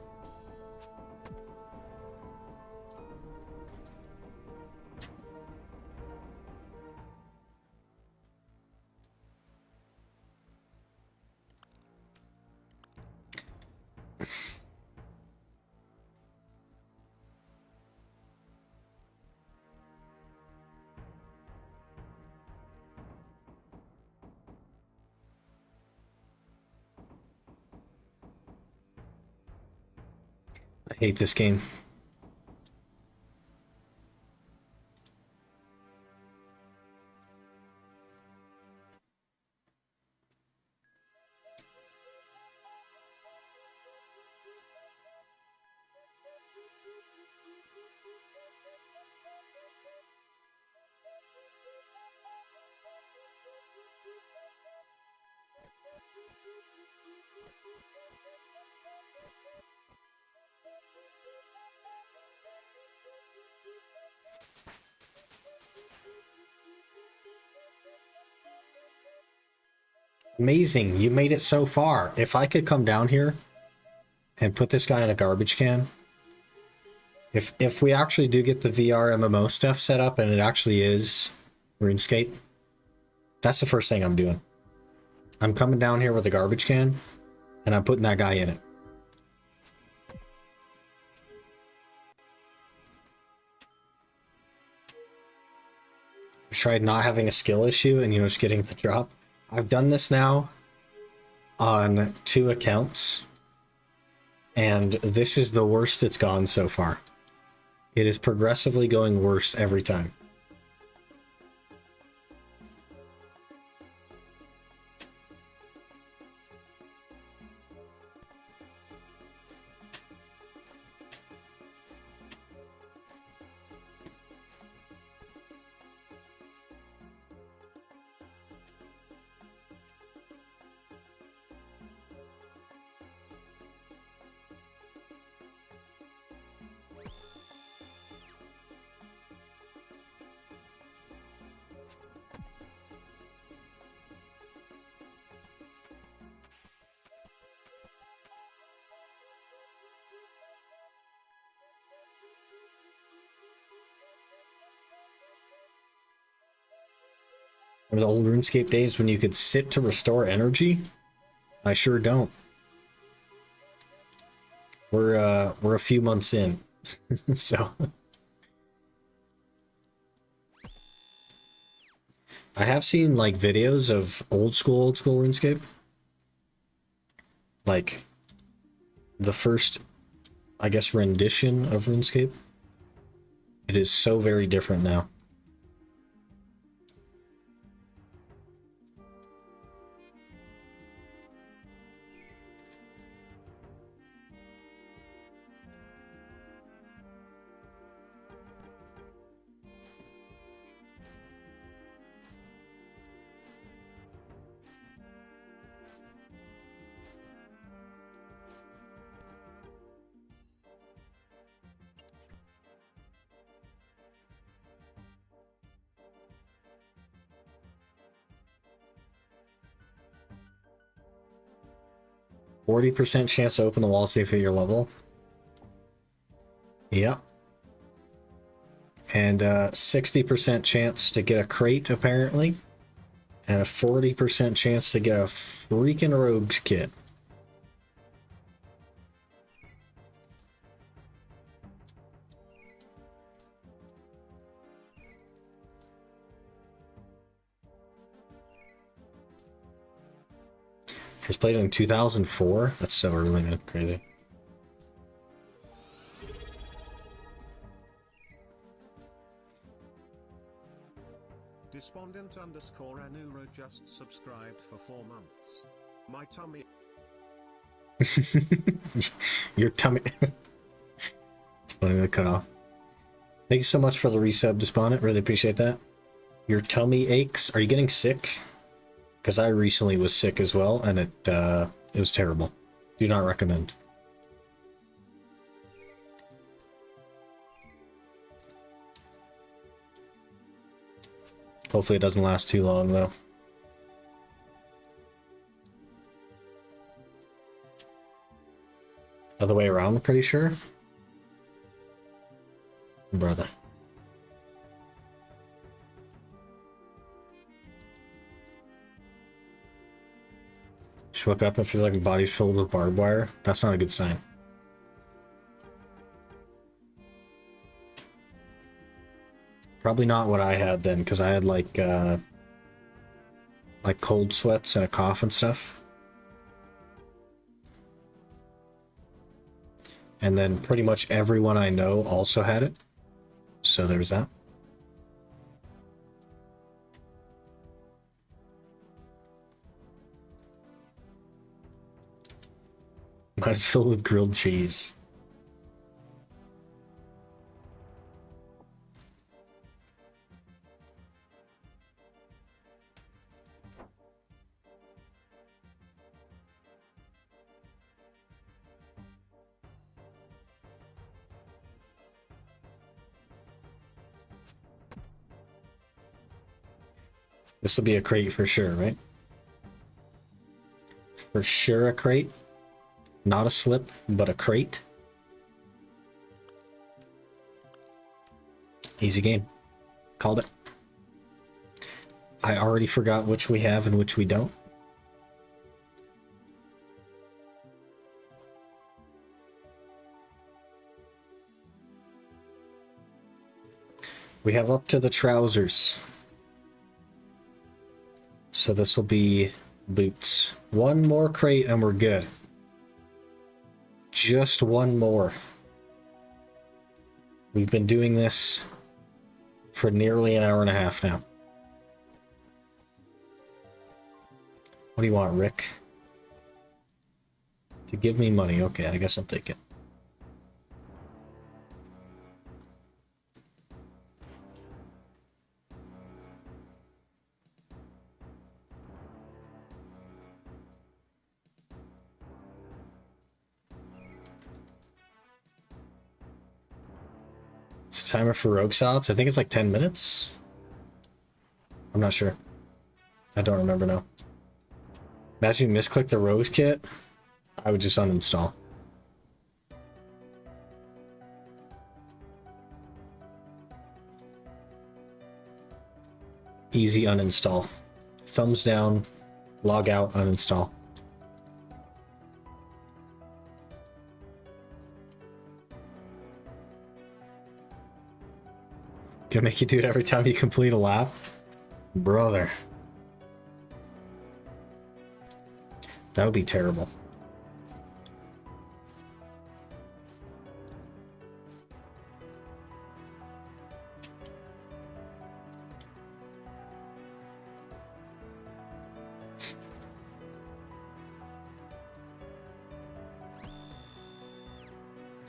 I hate this game. Amazing, you made it so far. If I could come down here and put this guy in a garbage can, if we actually do get the VR MMO stuff set up and it actually is RuneScape, that's the first thing I'm doing. I'm coming down here with a garbage can and I'm putting that guy in it. I've tried not having a skill issue and, you know, just getting the drop. I've done this now on 2 accounts, and this is the worst it's gone so far. It is progressively going worse every time. Remember the old RuneScape days when you could sit to restore energy? I sure don't. We're a few months in, so I have seen like videos of old school RuneScape, like the first, I guess, rendition of RuneScape. It is so very different now. 40% chance to open the wall safe at your level. Yep. And 60% chance to get a crate, apparently. And a 40% chance to get a freaking rogues kit. First played in 2004? That's so early, man. Crazy. Despondent underscore Anuro just subscribed for 4 months. My tummy. Your tummy. It's funny to cut off. Thank you so much for the resub, Despondent. Really appreciate that. Your tummy aches. Are you getting sick? Because I recently was sick as well, and it was terrible. Do not recommend. Hopefully it doesn't last too long, though. Other way around, I'm pretty sure. Brother. She woke up and feels like her body's filled with barbed wire. That's not a good sign. Probably not what I had then, because I had like cold sweats and a cough and stuff. And then pretty much everyone I know also had it. So there's that. Mine's filled with grilled cheese. This will be a crate for sure, right? For sure a crate. Not a slip, but a crate. Easy game. Called it. I already forgot which we have and which we don't. We have up to the trousers. So this will be boots. One more crate and we're good. Just one more. We've been doing this for nearly an hour and a half now. What do you want, Rick? To give me money. Okay, I guess I'll take it. Timer for rogue slots. I think it's like 10 minutes. I'm not sure. I don't remember now. Imagine you misclick the rogues kit. I would just uninstall. Easy uninstall. Thumbs down, log out, uninstall. Gonna make you do it every time you complete a lap? Brother. That would be terrible.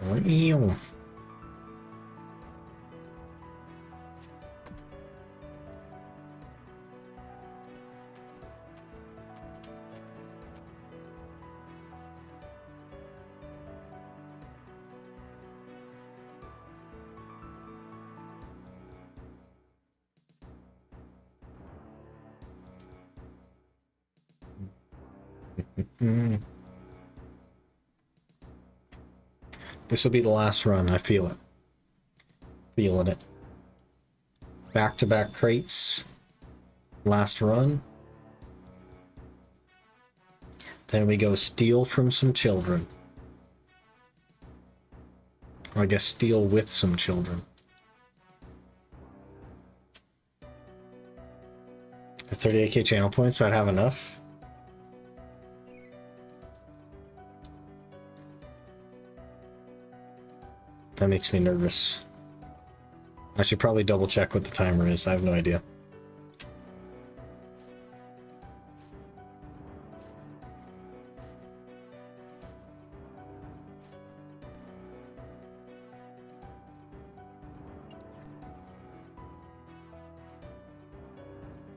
Real. This will be the last run. I feel it. Feeling it. Back-to-back crates. Last run. Then we go steal from some children. Or I guess steal with some children. At 38k channel points, so I'd have enough. That makes me nervous. I should probably double check what the timer is. I have no idea.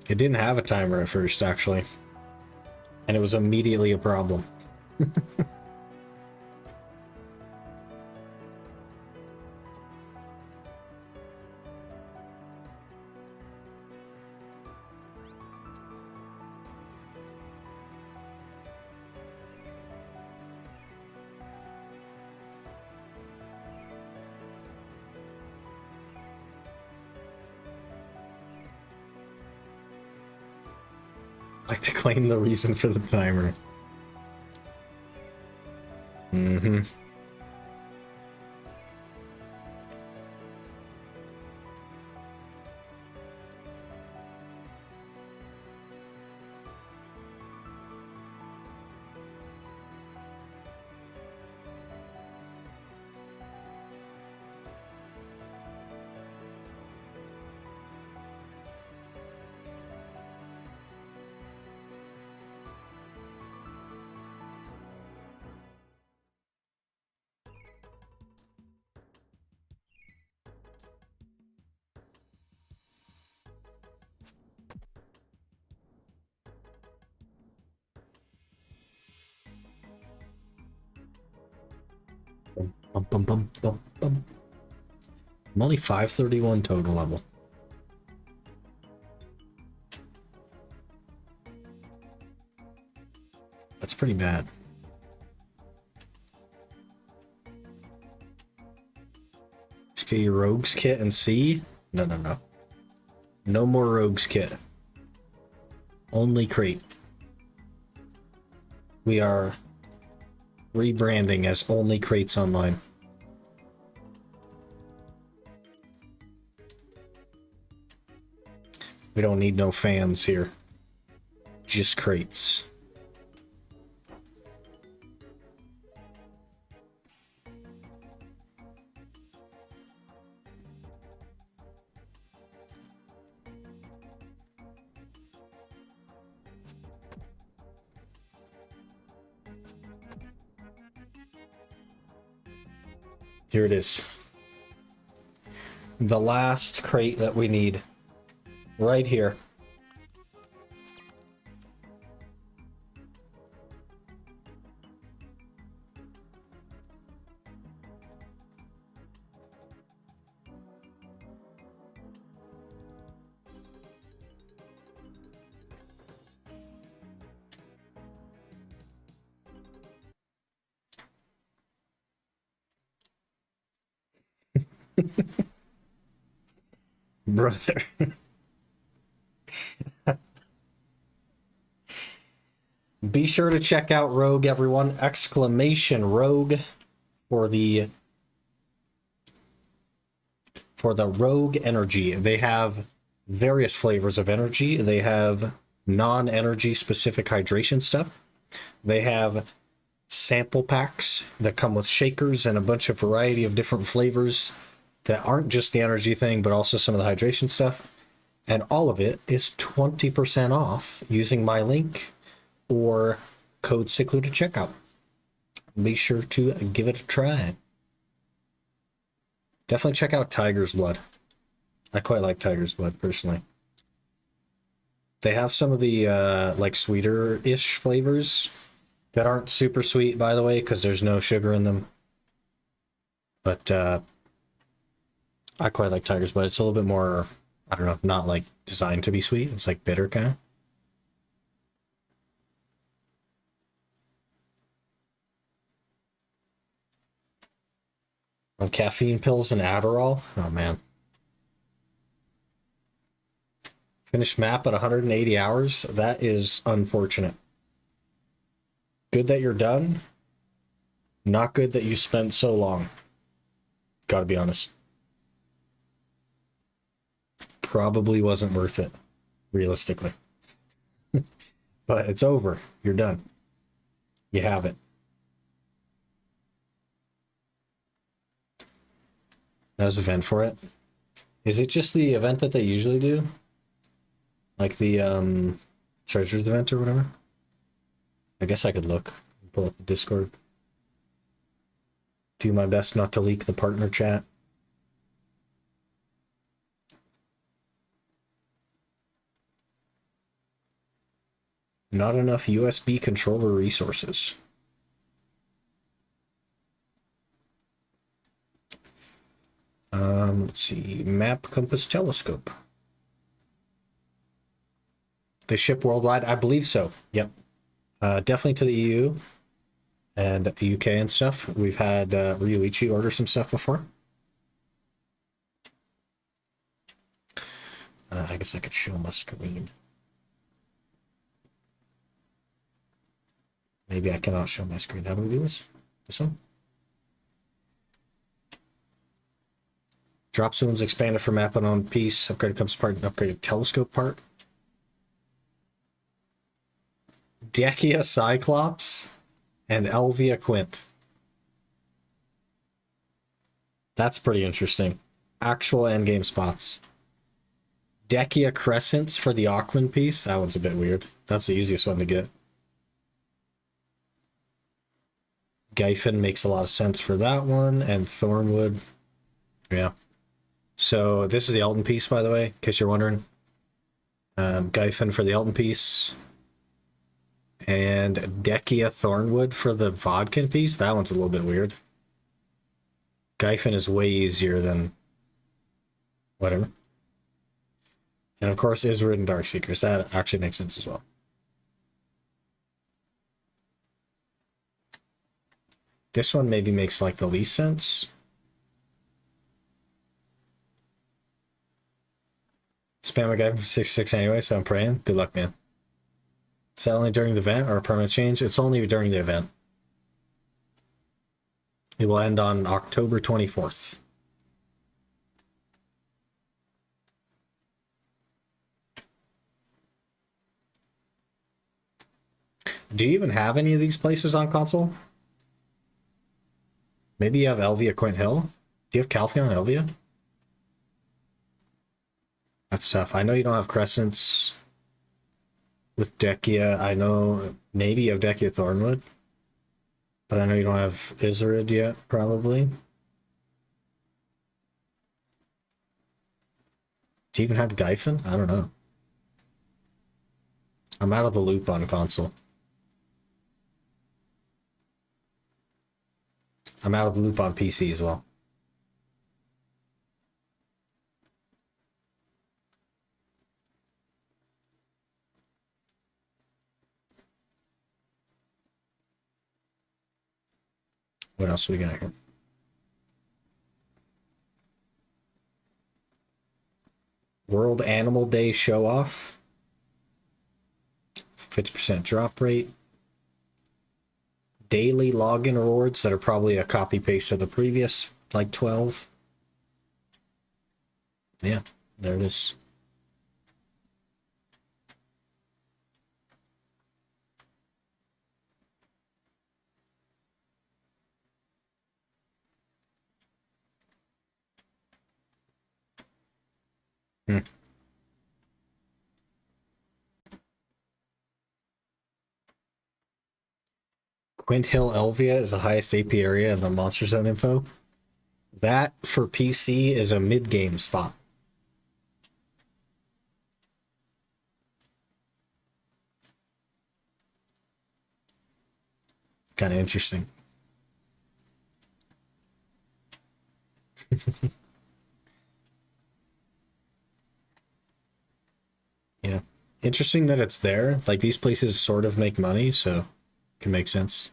It didn't have a timer at first, actually. And it was immediately a problem. Like to claim the reason for the timer. Mm-hmm. Bum, bum, bum, bum, bum. I'm only 531 total level. That's pretty bad. Just get your rogues kit and see? No, no, no. No more rogues kit. Only crate. We are rebranding as only crates online. We don't need no fans here. Just crates. Here it is. The last crate that we need. Right here. Brother. Be sure to check out Rogue, everyone. Exclamation Rogue for the Rogue energy. They have various flavors of energy. They have non-energy specific hydration stuff. They have sample packs that come with shakers and a bunch of variety of different flavors that aren't just the energy thing, but also some of the hydration stuff. And all of it is 20% off using my link or code Secluded checkout. Be sure to give it a try. Definitely check out Tiger's Blood. I quite like Tiger's Blood personally. They have some of the like sweeter-ish flavors that aren't super sweet, by the way, because there's no sugar in them. But I quite like Tiger's Blood. It's a little bit more, I don't know, not like designed to be sweet. It's like bitter kind of. On caffeine pills and Adderall? Oh, man. Finished map at 180 hours? That is unfortunate. Good that you're done. Not good that you spent so long. Gotta be honest. Probably wasn't worth it, realistically. But it's over. You're done. You have it. That was the event for it. Is it just the event that they usually do? Like the treasures event or whatever? I guess I could look. Pull up the Discord. Do my best not to leak the partner chat. Not enough USB controller resources. Let's see. Map, compass, telescope. They ship worldwide? I believe so. Yep. Definitely to the EU and the UK and stuff. We've had Ryuichi order some stuff before. I guess I could show my screen. Maybe I cannot show my screen. How do we do this? This one? Drop zones expanded for map and on piece. Upgraded compass part and upgraded telescope part. Dechia Cyclops and Elvia Quint. That's pretty interesting. Actual endgame spots. Dechia Crescents for the Aquan piece. That one's a bit weird. That's the easiest one to get. Gyphon makes a lot of sense for that one. And Thornwood. Yeah. So this is the Elton piece, by the way, in case you're wondering. Gyphon for the Elton piece. And Dechia Thornwood for the Vodkin piece. That one's a little bit weird. Gyphon is way easier than whatever. And of course, Izzard and Darkseekers. That actually makes sense as well. This one maybe makes like the least sense. Spam a guy from 66 anyway, so I'm praying. Good luck, man. Is that only during the event or a permanent change? It's only during the event. It will end on October 24th. Do you even have any of these places on console? Maybe you have Elvia Quint Hill? Do you have Calpheon Elvia? That's tough. I know you don't have Crescents with Dechia. I know maybe you have Dechia Thornwood. But I know you don't have Izzard yet, probably. Do you even have Gyphon? I don't know. I'm out of the loop on console. I'm out of the loop on PC as well. What else do we got here? World Animal Day show off. 50% drop rate. Daily login rewards that are probably a copy paste of the previous like 12. Yeah, there it is. Quint Hill Elvia is the highest AP area in the Monster Zone info. That for PC is a mid-game spot. Kind of interesting. Yeah. Interesting that it's there. Like, these places sort of make money, so it can make sense.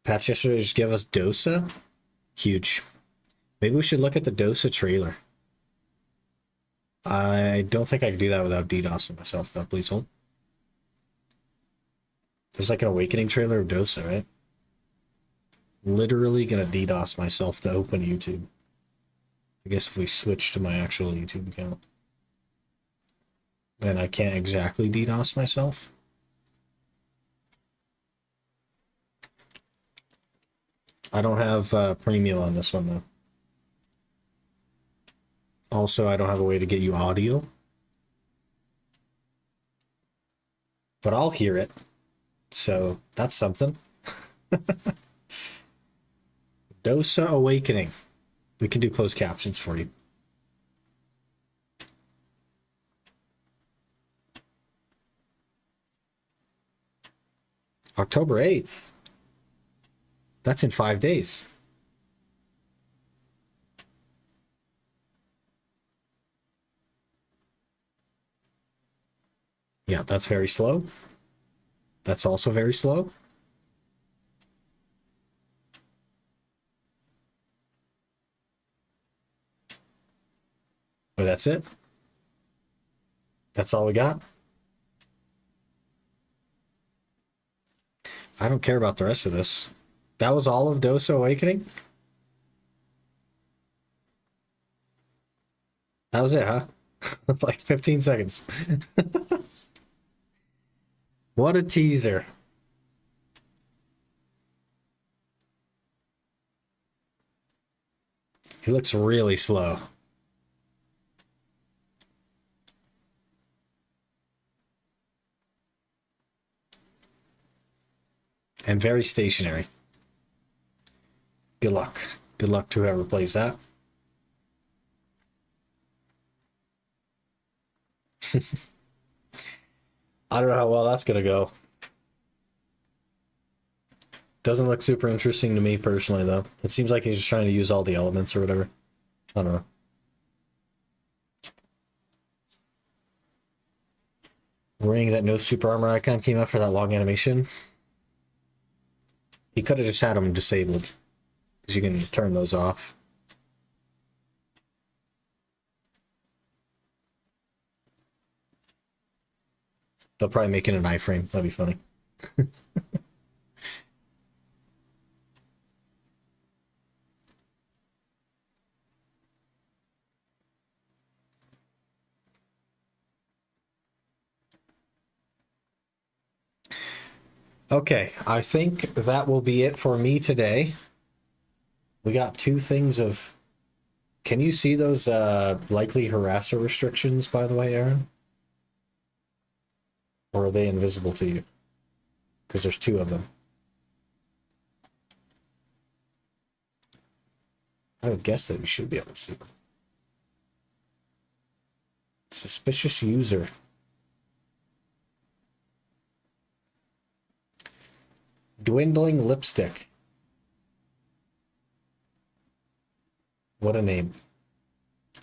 Patch yesterday just give us Dosa? Huge. Maybe we should look at the Dosa trailer. I don't think I can do that without DDoSing myself, though. Please hold. There's like an Awakening trailer of Dosa, right? Literally gonna DDoS myself to open YouTube. I guess if we switch to my actual YouTube account, then I can't exactly DDoS myself. I don't have premium on this one, though. Also, I don't have a way to get you audio. But I'll hear it. So, that's something. Dosa Awakening. We can do closed captions for you. October 8th. That's in 5 days. Yeah, that's very slow. That's also very slow. But that's it. That's all we got. I don't care about the rest of this. That was all of Dosa Awakening? That was it, huh? Like 15 seconds. What a teaser. He looks really slow. And very stationary. Good luck. Good luck to whoever plays that. I don't know how well that's going to go. Doesn't look super interesting to me personally, though. It seems like he's just trying to use all the elements or whatever. I don't know. Worrying that no super armor icon came up for that long animation. He could have just had them disabled, because you can turn those off. They'll probably make it an iframe. That'd be funny. Okay, I think that will be it for me today. We got 2 things of... Can you see those likely harasser restrictions, by the way, Aaron? Or are they invisible to you? Because there's 2 of them. I would guess that we should be able to see them. Suspicious user. Dwindling lipstick. What a name.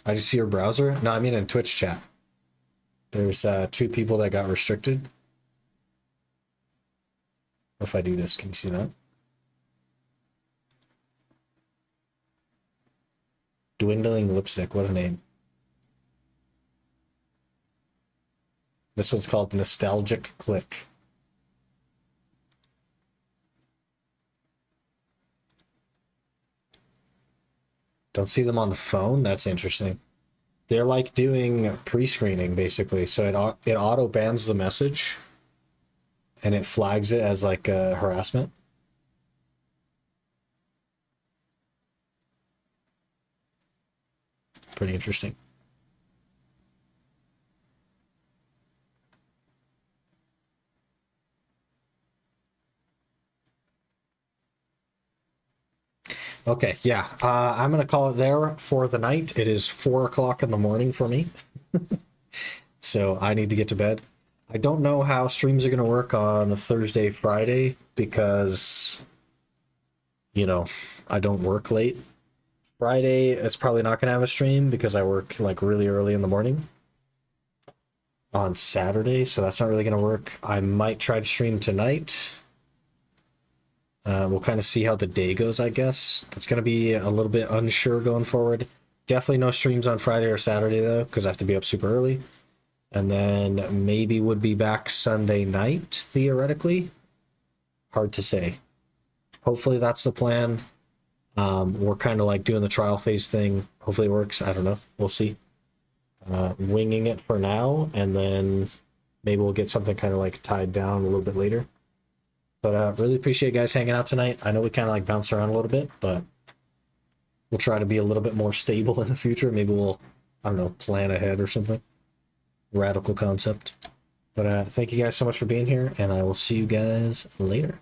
I just see your browser? No, I mean in Twitch chat. There's 2 people that got restricted. If I do this, can you see that? Dwindling lipstick, what a name. This one's called Nostalgic Click. Don't see them on the phone? That's interesting. They're like doing pre-screening, basically. So it auto bans the message, and it flags it as like harassment. Pretty interesting. Okay, yeah. I'm going to call it there for the night. It is 4 o'clock in the morning for me. So I need to get to bed. I don't know how streams are going to work on a Thursday, Friday, because, you know, I don't work late. Friday, it's probably not going to have a stream because I work like really early in the morning on Saturday, so that's not really going to work. I might try to stream tonight. We'll kind of see how the day goes, I guess. That's going to be a little bit unsure going forward. Definitely no streams on Friday or Saturday, though, because I have to be up super early. And then maybe would be back Sunday night, theoretically. Hard to say. Hopefully that's the plan. We're kind of like doing the trial phase thing. Hopefully it works. I don't know. We'll see. Winging it for now, and then maybe we'll get something kind of like tied down a little bit later. But really appreciate you guys hanging out tonight. I know we kind of like bounce around a little bit, but we'll try to be a little bit more stable in the future. Maybe we'll, I don't know, plan ahead or something. Radical concept. But thank you guys so much for being here, and I will see you guys later.